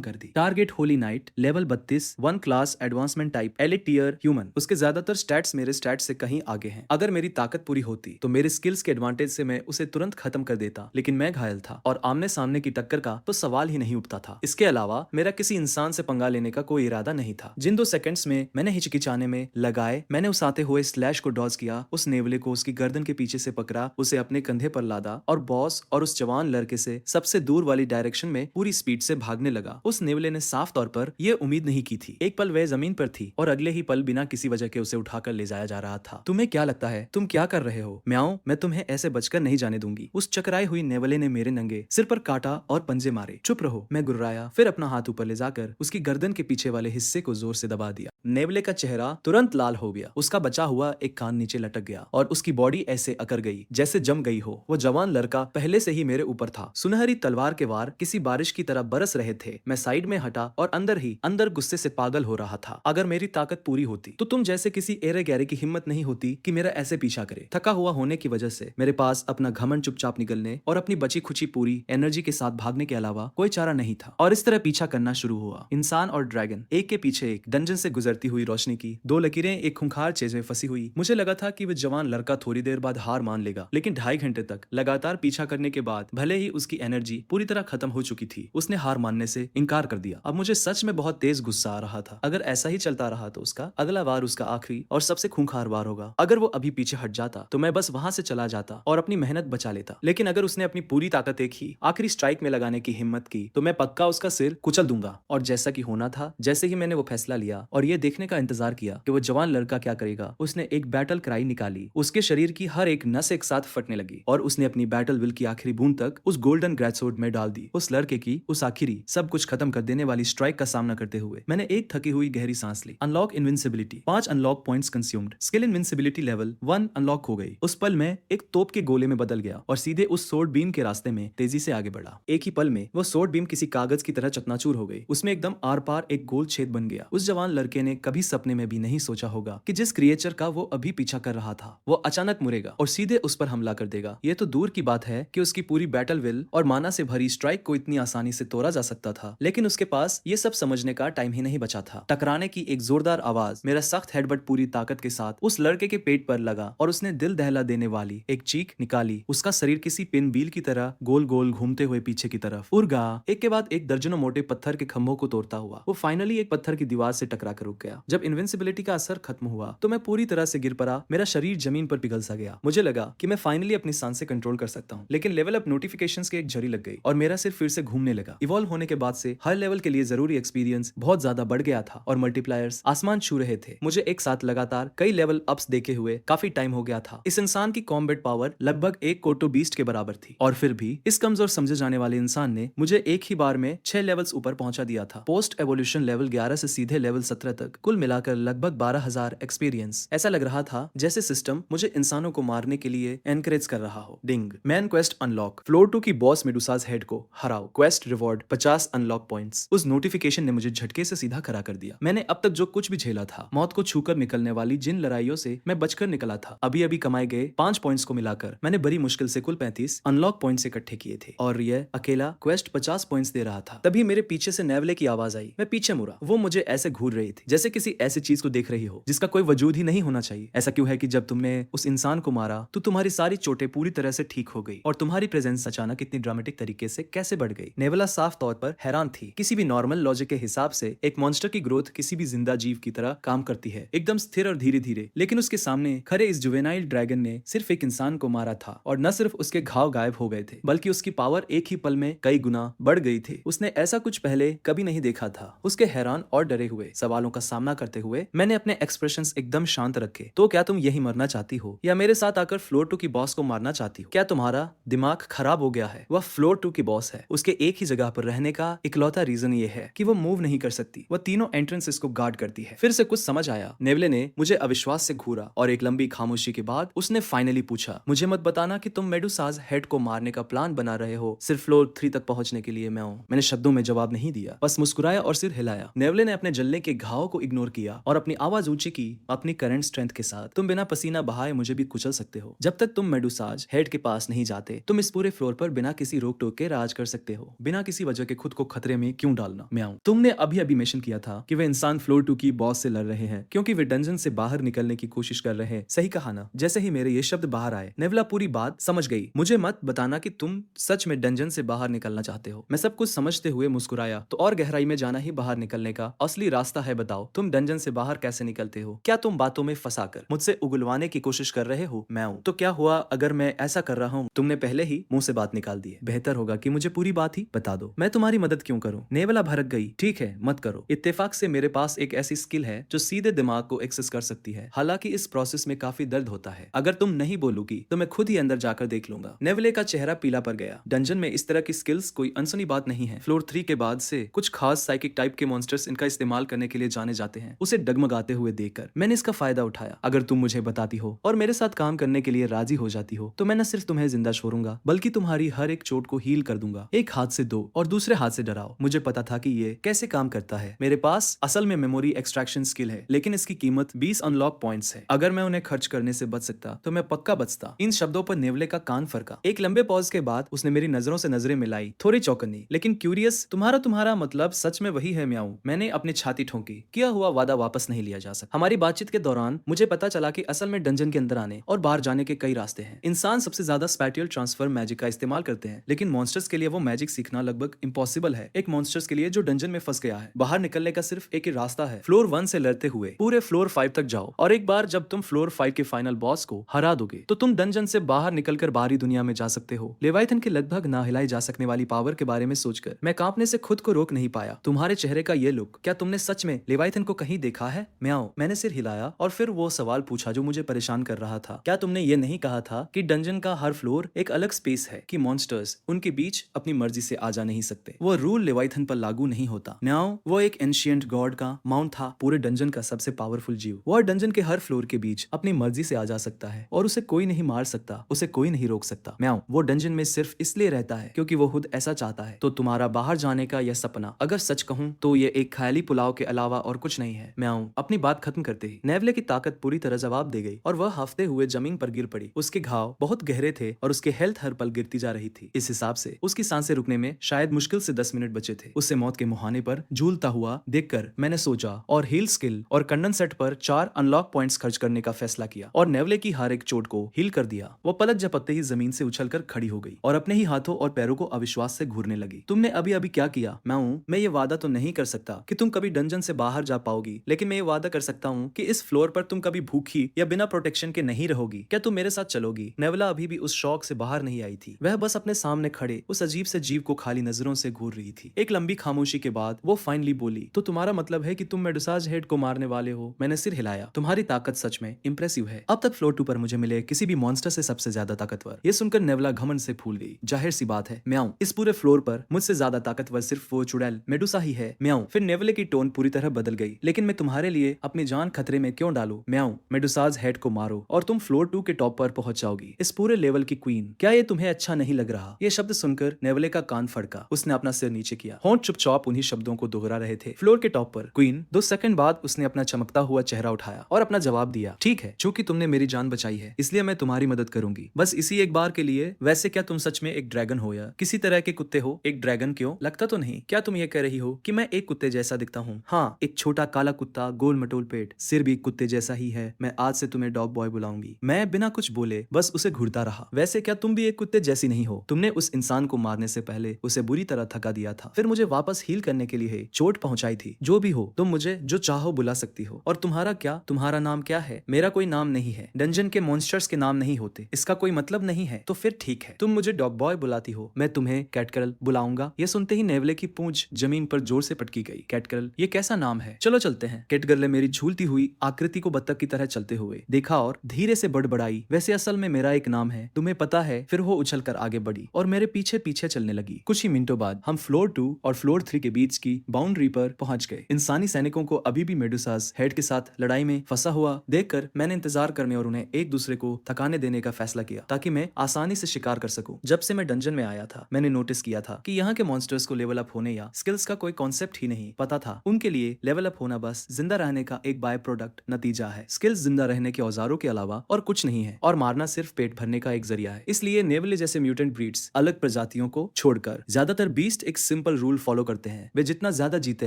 कर दी। Target holy knight, level 32, 1 class advancement type, elite tier human. उसके ज्यादातर स्टैट्स मेरे स्टैट्स से कहीं आगे हैं। अगर मेरी ताकत पूरी होती तो मेरे स्किल्स के एडवांटेज से मैं उसे तुरंत खत्म कर देता, लेकिन मैं घायल था और आमने सामने की टक्कर का तो सवाल ही नहीं उठता था। इसके अलावा मेरा किसी इंसान से पंगा लेने का कोई इरादा नहीं था। जिन 2 सेकंड्स में मैंने हिचकिचाने में लगाए, मैंने उस आते हुए स्लैश को डॉज किया, उस नेवले को उसकी गर्दन के पीछे से पकड़ा, उसे अपने कंधे पर लादा और बॉस और उस जवान लड़के से सबसे दूर वाली डायरेक्शन में पूरी स्पीड से भागने लगा। उस नेवले ने साफ तौर पर यह उम्मीद नहीं की थी। एक पल वह जमीन पर थी और अगले ही पल बिना किसी वजह के उसे उठाकर ले जाया जा रहा था। तुम्हें क्या लगता है तुम क्या कर रहे हो? म्याऊं, मैं तुम्हें ऐसे बचकर नहीं जाने दूंगी। उस चकराई हुई नेवले ने मेरे नंगे सिर पर काटा और पंजे मारे। चुप रहो, मैं गुर्राया, फिर अपना हाथ ऊपर ले जाकर उसकी गर्दन के पीछे वाले हिस्से को जोर से दबा दिया। नेवले का चेहरा तुरंत लाल हो गया, उसका बचा हुआ एक कान नीचे लटक गया और उसकी बॉडी ऐसे अकड़ गई जैसे जम गई हो। वो जवान लड़का पहले से ही मेरे ऊपर था। सुनहरी तलवार के वार किसी बारिश की तरह बरस रहे थे। मैं साइड में हटा और अंदर गुस्से से पागल हो रहा था। अगर मेरी ताकत पूरी होती तो तुम जैसे किसी एरे गैरे की हिम्मत नहीं होती कि मेरा ऐसे पीछा करे। थका हुआ होने की वजह से मेरे पास अपना घमंड चुपचाप निकलने और अपनी बची खुची पूरी एनर्जी के साथ भागने के अलावा कोई चारा नहीं था और इस तरह पीछा करना शुरू हुआ। इंसान और ड्रैगन एक के पीछे एक, डंजन से गुजरती हुई रोशनी की 2 लकीरें एक खूंखार चेज में फंसी हुई। मुझे लगा था कि वह जवान लड़का थोड़ी देर बाद हार मान लेगा, लेकिन 2.5 घंटे तक लगातार पीछा करने के बाद भले ही उसकी एनर्जी पूरी तरह खत्म हो चुकी थी, उसने हार मानने से इनकार कर दिया। अब मुझे सच में बहुत तेज गुस्सा आ रहा था। अगर ऐसा ही चलता रहा तो उसका अगला वार उसका आखिरी और सबसे खूंखार वार होगा। अगर वो अभी पीछे हट जाता तो मैं बस वहां से चला जाता और अपनी मेहनत बचा लेता, लेकिन अगर उसने अपनी पूरी ताकत एक ही आखिरी स्ट्राइक में लगाने की हिम्मत की तो मैं पक्का उसका सिर कुचल दूंगा। और जैसा कि होना था, जैसे ही मैंने वो फैसला लिया और ये देखने का इंतजार किया कि वो जवान लड़का क्या करेगा, उसने एक बैटल क्राई निकाली। उसके शरीर की हर एक नस एक साथ फटने लगी और उसने अपनी बैटल विल की आखिरी बूंद तक उस गोल्डन ग्रेटसवॉर्ड में डाल दी। उस लड़के की उस आखिरी सब कुछ खत्म कर देने वाली स्ट्राइक का सामना करते हुए मैंने एक थकी हुई गहरी सांस ली। Unlock invincibility, 5 unlock points consumed. Skill invincibility level 1 unlock हो गई। उस पल में एक तोप के गोले में बदल गया और सीधे उस सोर्ड बीम के रास्ते में तेजी से आगे बढ़ा। एक ही पल में वो सोर्ड बीम किसी कागज की तरह चकनाचूर हो गई। उसमें एकदम आर पार एक गोल छेद बन गया। उस जवान लड़के ने कभी सपने में भी नहीं सोचा होगा कि जिस क्रिएचर का वो अभी पीछा कर रहा था वो अचानक मुड़ेगा और सीधे उस पर हमला कर देगा। ये तो दूर की बात है कि उसकी पूरी बैटल विल और माना से भरी स्ट्राइक को इतनी आसानी से तोड़ा जा सकता था, लेकिन उसके पास ये सब समझने का टाइम ही नहीं बचा था। टकराने की एक जोरदार आवाज, मेरा सख्त हेडबट पूरी ताकत के साथ उस लड़के के पेट पर लगा और उसने दिल दहला देने वाली एक चीख निकाली। उसका शरीर किसी पिन व्हील की तरह गोल गोल घूमते हुए पीछे की तरफ उड़ गया, एक के बाद एक दर्जनों मोटे पत्थर के खंभों को तोड़ता हुआ। वो फाइनली एक पत्थर की दीवार से टकरा कर रुक गया। जब इनविंसिबिलिटी का असर खत्म हुआ तो मैं पूरी तरह से गिर पड़ा। मेरा शरीर जमीन पर पिघल सा गया। मुझे लगा कि मैं फाइनली अपनी सांसें कंट्रोल कर सकता हूँ, लेकिन लेवल अप नोटिफिकेशंस की एक झड़ी लग गई और मेरा सिर फिर से घूमने लगा। इवॉल्व होने के बाद से हर लेवल के लिए जरूरी एक्सपीरियंस बहुत ज्यादा बढ़ गया था और मल्टीप्लायर्स आसमान छू रहे थे। मुझे एक साथ लगातार कई लेवल अप्स देखे हुए काफी टाइम हो गया था। इस इंसान की कॉम्बैट पावर लगभग एक कोटो बीस्ट के बराबर थी और फिर भी इस कमजोर समझे जाने वाले इंसान ने मुझे एक ही बार में 6 लेवल्स ऊपर पहुंचा दिया था। पोस्ट एवोल्यूशन लेवल 11 से सीधे लेवल 17 तक, कुल मिलाकर लगभग 12,000 एक्सपीरियंस। ऐसा लग रहा था जैसे सिस्टम मुझे इंसानों को मारने के लिए एनकरेज कर रहा हो। डिंग, मैन क्वेस्ट अनलॉक, फ्लोर 2 की बॉस मेडुसाज हेड को हराओ, क्वेस्ट रिवॉर्ड 50 अनलॉक पॉइंट्स। उस नोटिफिकेशन ने मुझे झटके से सीधा खड़ा कर दिया। मैंने अब तक जो कुछ भी झेला था, मौत को छूकर निकलने वाली जिन लड़ाइयों से मैं बचकर निकला था, अभी अभी कमाए गए 5 पॉइंट्स को मिलाकर मैंने बड़ी मुश्किल से कुल 35 अनलॉक पॉइंट्स इकट्ठे किए थे और यह अकेला क्वेस्ट 50 पॉइंट्स दे रहा था। तभी मेरे पीछे से नेवले की आवाज आई। मैं पीछे मुड़ा। वो मुझे ऐसे घूर रही थी जैसे किसी ऐसी चीज को देख रही हो जिसका कोई वजूद ही नहीं होना चाहिए। ऐसा क्यों है कि जब तुमने उस इंसान को मारा तो तुम्हारी सारी चोटें पूरी तरह से ठीक हो गई और तुम्हारी प्रेजेंस अचानक इतनी ड्रामेटिक तरीके से कैसे बढ़ गई? नेवला साफ तौर पर हैरान थी। किसी भी नॉर्मल लॉजिक के हिसाब से एक मॉन्स्टर की ग्रोथ किसी भी जिंदा जीव की तरह काम करती है, एकदम स्थिर और धीरे धीरे, लेकिन उसके सामने खरे इस जुवेनाइल ड्रैगन ने सिर्फ एक इंसान को मारा था और न सिर्फ उसके घाव गायब हो गए थे बल्कि उसकी पावर एक ही पल में कई गुना बढ़ गई थी। उसने ऐसा कुछ पहले कभी नहीं देखा था। उसके हैरान और डरे हुए सवालों का सामना करते हुए मैंने अपने एक्सप्रेशंस एकदम शांत रखे। तो क्या तुम यही मरना चाहती हो या मेरे साथ आकर फ्लोर 2 की बॉस को मारना चाहती हो? क्या तुम्हारा दिमाग खराब हो गया है? वह फ्लोर 2 की बॉस है। उसके एक ही जगह पर रहने का इकलौता रीजन ये है कि वो मूव नहीं कर सकती। वह तीनों एंट्रेंसेस को गार्ड करती है। फिर से कुछ समझ आया। नेवले ने मुझे अविश्वास से घूरा और एक लंबी खामोशी के बाद उसने फाइनली पूछा, मुझे मत बताना कि तुम मेडुसाज हेड को मारने का प्लान बना रहे हो सिर्फ फ्लोर 3 तक पहुंचने के लिए? मैंने शब्दों में जवाब नहीं दिया, बस मुस्कुराया और सिर हिलाया। नेवले ने अपने जलने जलने के घाव को इग्नोर किया और अपनी आवाज ऊंची की अपनी करंट स्ट्रेंथ के साथ। तुम बिना पसीना बहाए मुझे भी कुचल सकते हो। जब तक तुम मेडुसाज हेड के पास नहीं जाते, तुम इस पूरे फ्लोर पर बिना किसी रोक टोक के राज कर सकते हो। बिना किसी वजह के खुद को खतरे में क्यों डालना? म्याऊं। तुमने अभी अभी मेंशन किया था कि वे इंसान फ्लोर 2 की बॉस से लड़ रहे हैं क्योंकि वे डंजन से बाहर निकलने की कोशिश कर रहे हैं। सही कहा ना? जैसे ही मेरे ये शब्द बाहर आए, नेवला पूरी बात समझ गई। मुझे मत बताना कि तुम सच में डंजन से बाहर निकलना चाहते हो। मैं सब कुछ समझते हुए मुस्कुराया। तो और गहराई में जाना ही बाहर निकलने का असली रास्ता है। बताओ, तुम डंजन से बाहर कैसे निकलते हो? क्या तुम बातों में फंसाकर मुझसे उगलवाने की कोशिश कर रहे हो? मैं हूं। तो क्या हुआ अगर मैं ऐसा कर रहा हूँ? तुमने पहले ही मुंह से बात निकाल दी है। बेहतर होगा कि मुझे पूरी बात ही बता दो। मैं तुम्हारी मदद क्यों करूं? नेवला भड़क गई। ठीक है, मत करो। इत्तेफाक से मेरे पास एक ऐसी स्किल है जो सीधे दिमाग को एक्सेस कर सकती है। हालांकि इस प्रोसेस में काफी दर्द होता है। अगर तुम नहीं बोलोगी तो मैं खुद ही अंदर जाकर देख लूंगा। नेवले का चेहरा पीला पड़ गया। डंजन में इस तरह की स्किल्स कोई अनसुनी बात नहीं है। फ्लोर 3 के बाद से कुछ खास साइकिक टाइप के मॉन्स्टर्स इनका इस्तेमाल करने के लिए जाने जाते हैं। उसे डगमगाते हुए देखकर मैंने इसका फायदा उठाया। अगर तुम मुझे बताती हो और मेरे साथ काम करने के लिए राजी हो जाती हो तो मैं न सिर्फ तुम्हें जिंदा छोड़ूंगा बल्कि तुम्हारी हर एक चोट को हील कर दूंगा। एक हाथ से दो और दूसरे हाथ से डराओ। मुझे पता था कि ये कैसे काम करता है। मेरे पास असल में मेमोरी एक्सट्रैक्शन स्किल है, लेकिन इसकी कीमत 20 अनलॉक पॉइंट्स है। अगर मैं उन्हें खर्च करने से बच सकता तो मैं पक्का बचता। इन शब्दों पर नेवले का कान फरका। एक लंबे पॉज के बाद उसने मेरी नजरों से नजरें मिलाई, थोड़ी चौकन्नी लेकिन क्यूरियस। तुम्हारा मतलब सच में वही है? म्याऊं। मैंने अपनी छाती ठोंकी। किया हुआ वादा वापस नहीं लिया जा सकता। हमारी बातचीत के दौरान मुझे पता चला कि असल में डंजन के अंदर आने और बाहर जाने के कई रास्ते हैं। इंसान सबसे ज्यादा स्पैटियल ट्रांसफर मैजिक का इस्तेमाल करते हैं, लेकिन मॉन्स्टर्स के लिए वो मैजिक सीखना लगभग इम्पॉसिबल है। एक मॉन्स्टर्स के लिए जो डंजन में फंस गया है, बाहर निकलने का सिर्फ एक ही रास्ता है। फ्लोर 1 से लड़ते हुए पूरे फ्लोर 5 तक जाओ और एक बार जब तुम फ्लोर 5 के फाइनल बॉस को हरा दोगे तो तुम डंजन से बाहर निकलकर बाहरी दुनिया में जा सकते हो। लेवाइथन की लगभग ना हिलाई जा सकने वाली पावर के बारे में सोचकर मैं कांपने से खुद को रोक नहीं पाया। तुम्हारे चेहरे का ये लुक, क्या तुमने सच में लेवाइथन को कहीं देखा है? म्याऊं। मैंने सिर हिलाया और फिर वो सवाल पूछा जो मुझे परेशान कर रहा था। क्या तुमने ये नहीं कहा था कि डंजन का हर फ्लोर एक अलग स्पेस है, कि मॉन्स्टर्स उनके बीच अपनी मर्जी से आ जा नहीं सकते? वो रूल लेवाइथन पर लागू नहीं होता। म्याऊं। वो एक एंशिएंट गॉड का माउंट था, पूरे डंजन का सबसे पावरफुल जीव। वो डंजन के हर फ्लोर के बीच अपनी मर्जी से आ जा सकता है और उसे कोई नहीं मार सकता, उसे कोई नहीं रोक सकता। म्याऊं। वो डंजन में सिर्फ इसलिए रहता है क्योंकि वो खुद ऐसा चाहता है। तो तुम्हारा बाहर जाने का यह सपना, अगर सच कहूं तो ये एक ख्याली पुलाव के अलावा और कुछ नहीं है। म्याऊं। अपनी बात खत्म करते ही नेवले की ताकत पूरी तरह जवाब दे गई और वह हफ्ते हुए जमीन पर गिर पड़ी। उसके घाव बहुत गहरे थे और उसकी हेल्थ हर पल गिरती जा रही थी। इस हिसाब से उसकी सांसें रुकने में शायद मुश्किल से 10 मिनट बचे थे। उसे मौत के मुहाने पर झूलता हुआ देखकर मैंने सोचा और हील स्किल और कंडन सेट पर 4 अनलॉक पॉइंट्स खर्च करने का फैसला किया और नेवले की हर एक चोट को हील कर दिया। वो पलक झपकते ही जमीन से उछलकर खड़ी हो गई और अपने ही हाथों और पैरों को अविश्वास से घूरने लगी। तुमने अभी अभी क्या किया? मैं ये वादा तो नहीं कर सकता कि तुम कभी डंजन से बाहर जा पाओगी, लेकिन मैं ये वादा कर सकता हूँ कि इस फ्लोर पर तुम कभी भूखी या बिना प्रोटेक्शन के नहीं रहोगी। क्या तुम मेरे साथ चलोगी? नेवला अभी भी उस शौक से बाहर नहीं आई थी। वह बस अपने सामने खड़े उस अजीब से जीव को खाली नजरों से घूर रही थी। एक लंबी खामोशी के बाद वो फाइनली बोली, तो तुम्हारा मतलब है कि तुम मेडुसाज हेड को मारने वाले हो? मैंने सिर हिलाया। तुम्हारी ताकत सच में इंप्रेसिव है। अब तक फ्लोर 2 पर मुझे मिले किसी भी मॉन्स्टर से सबसे ज्यादा ताकतवर। ये सुनकर नेवला घमंड से फूल गई। जाहिर सी बात है म्याऊं, इस पूरे फ्लोर पर मुझसे ज्यादा ताकतवर सिर्फ वो चुड़ैल मेडुसा ही है। म्याऊं। फिर नेवले की टोन पूरी तरह बदल गई। लेकिन मैं तुम्हारे लिए अपनी जान खतरे में क्यों डालूं? म्याऊं। मेडुसाज हेड को मारो और तुम फ्लोर 2 के टॉप पर पहुंच जाओगी, इस पूरे लेवल की क्वीन। क्या ये तुम्हें अच्छा नहीं लग रहा? ये शब्द सुनकर नेवले का कान फड़का। उसने अपना सिर नीचे किया। होंठ चुपचाप उन्हीं शब्दों को दोहरा रहे थे। फ्लोर के टॉप पर क्वीन। 2 सेकंड बाद उसने अपना चमकता हुआ चेहरा उठाया और अपना जवाब दिया, ठीक है, चूंकि तुमने मेरी जान बचाई है इसलिए मैं तुम्हारी मदद करूंगी, बस इसी एक बार के लिए। वैसे क्या तुम सच में एक ड्रैगन हो या किसी तरह के कुत्ते हो? एक ड्रैगन क्यों? लगता तो नहीं। क्या तुम ये कह रही हो कि मैं एक कुत्ते जैसा दिखता हूँ? हाँ, एक छोटा काला कुत्ता, गोल मटोल पेट, सिर भी कुत्ते जैसा ही है। मैं आज से तुम्हें डॉग बॉय बुलाऊंगी। मैं बिना कुछ बोले बस उसे घूरता रहा। वैसे क्या तुम भी एक कुत्ते जैसी नहीं हो? तुमने उस इंसान को मारने से पहले उसे बुरी तरह थका दिया था, फिर मुझे वापस हील करने के लिए चोट पहुंचाई थी। जो भी हो, तुम मुझे जो चाहो बुला सकती हो। और तुम्हारा क्या? तुम्हारा नाम क्या है? मेरा कोई नाम नहीं है। डंजन के मॉन्स्टर्स के नाम नहीं होते, इसका कोई मतलब नहीं है। तो फिर ठीक है, तुम मुझे डॉग बॉय बुलाती हो, मैं तुम्हें कैटकरल बुलाऊंगा। ये सुनते ही नेवले की पूंछ जमीन पर जोर से पटकी गई। कैटकरल, ये कैसा नाम है? चलो चलते हैं। कैटगर्ल ने मेरी झूलती हुई आकृति को बत्तख की तरह चलते हुए देखा और धीरे से बड़बड़ाई, वैसे असल में मेरा एक नाम है, तुम्हें पता है? फिर वो उछलकर आगे बढ़ी और मेरे पीछे पीछे चलने लगी। कुछ ही मिनटों बाद हम फ्लोर 2 और फ्लोर 3 के बीच की बाउंड्री पर पहुंच गए। इंसानी सैनिकों को अभी भी मेडुसास हेड के साथ लड़ाई में फंसा हुआ देखकर मैंने इंतजार करने और उन्हें एक दूसरे को थकाने देने का फैसला किया ताकि मैं आसानी से शिकार कर सकूं। जब से मैं डंजन में आया था मैंने नोटिस किया था कि यहाँ के मॉन्स्टर्स को लेवल अप होने या स्किल्स का कोई कॉन्सेप्ट ही नहीं पता था। उनके उनके लिए लेवल अप होना बस जिंदा रहने का एक बाय प्रोडक्ट नतीजा है। स्किल्स जिंदा रहने के औजारों के अलावा और कुछ नहीं है, और मारना सिर्फ पेट भरने का एक जरिया है। इसलिए नेवले जैसे म्यूटेंट ब्रीड्स अलग प्रजातियों को छोड़कर ज्यादातर बीस्ट एक सिंपल रूल फॉलो करते हैं, वे जितना ज्यादा जीते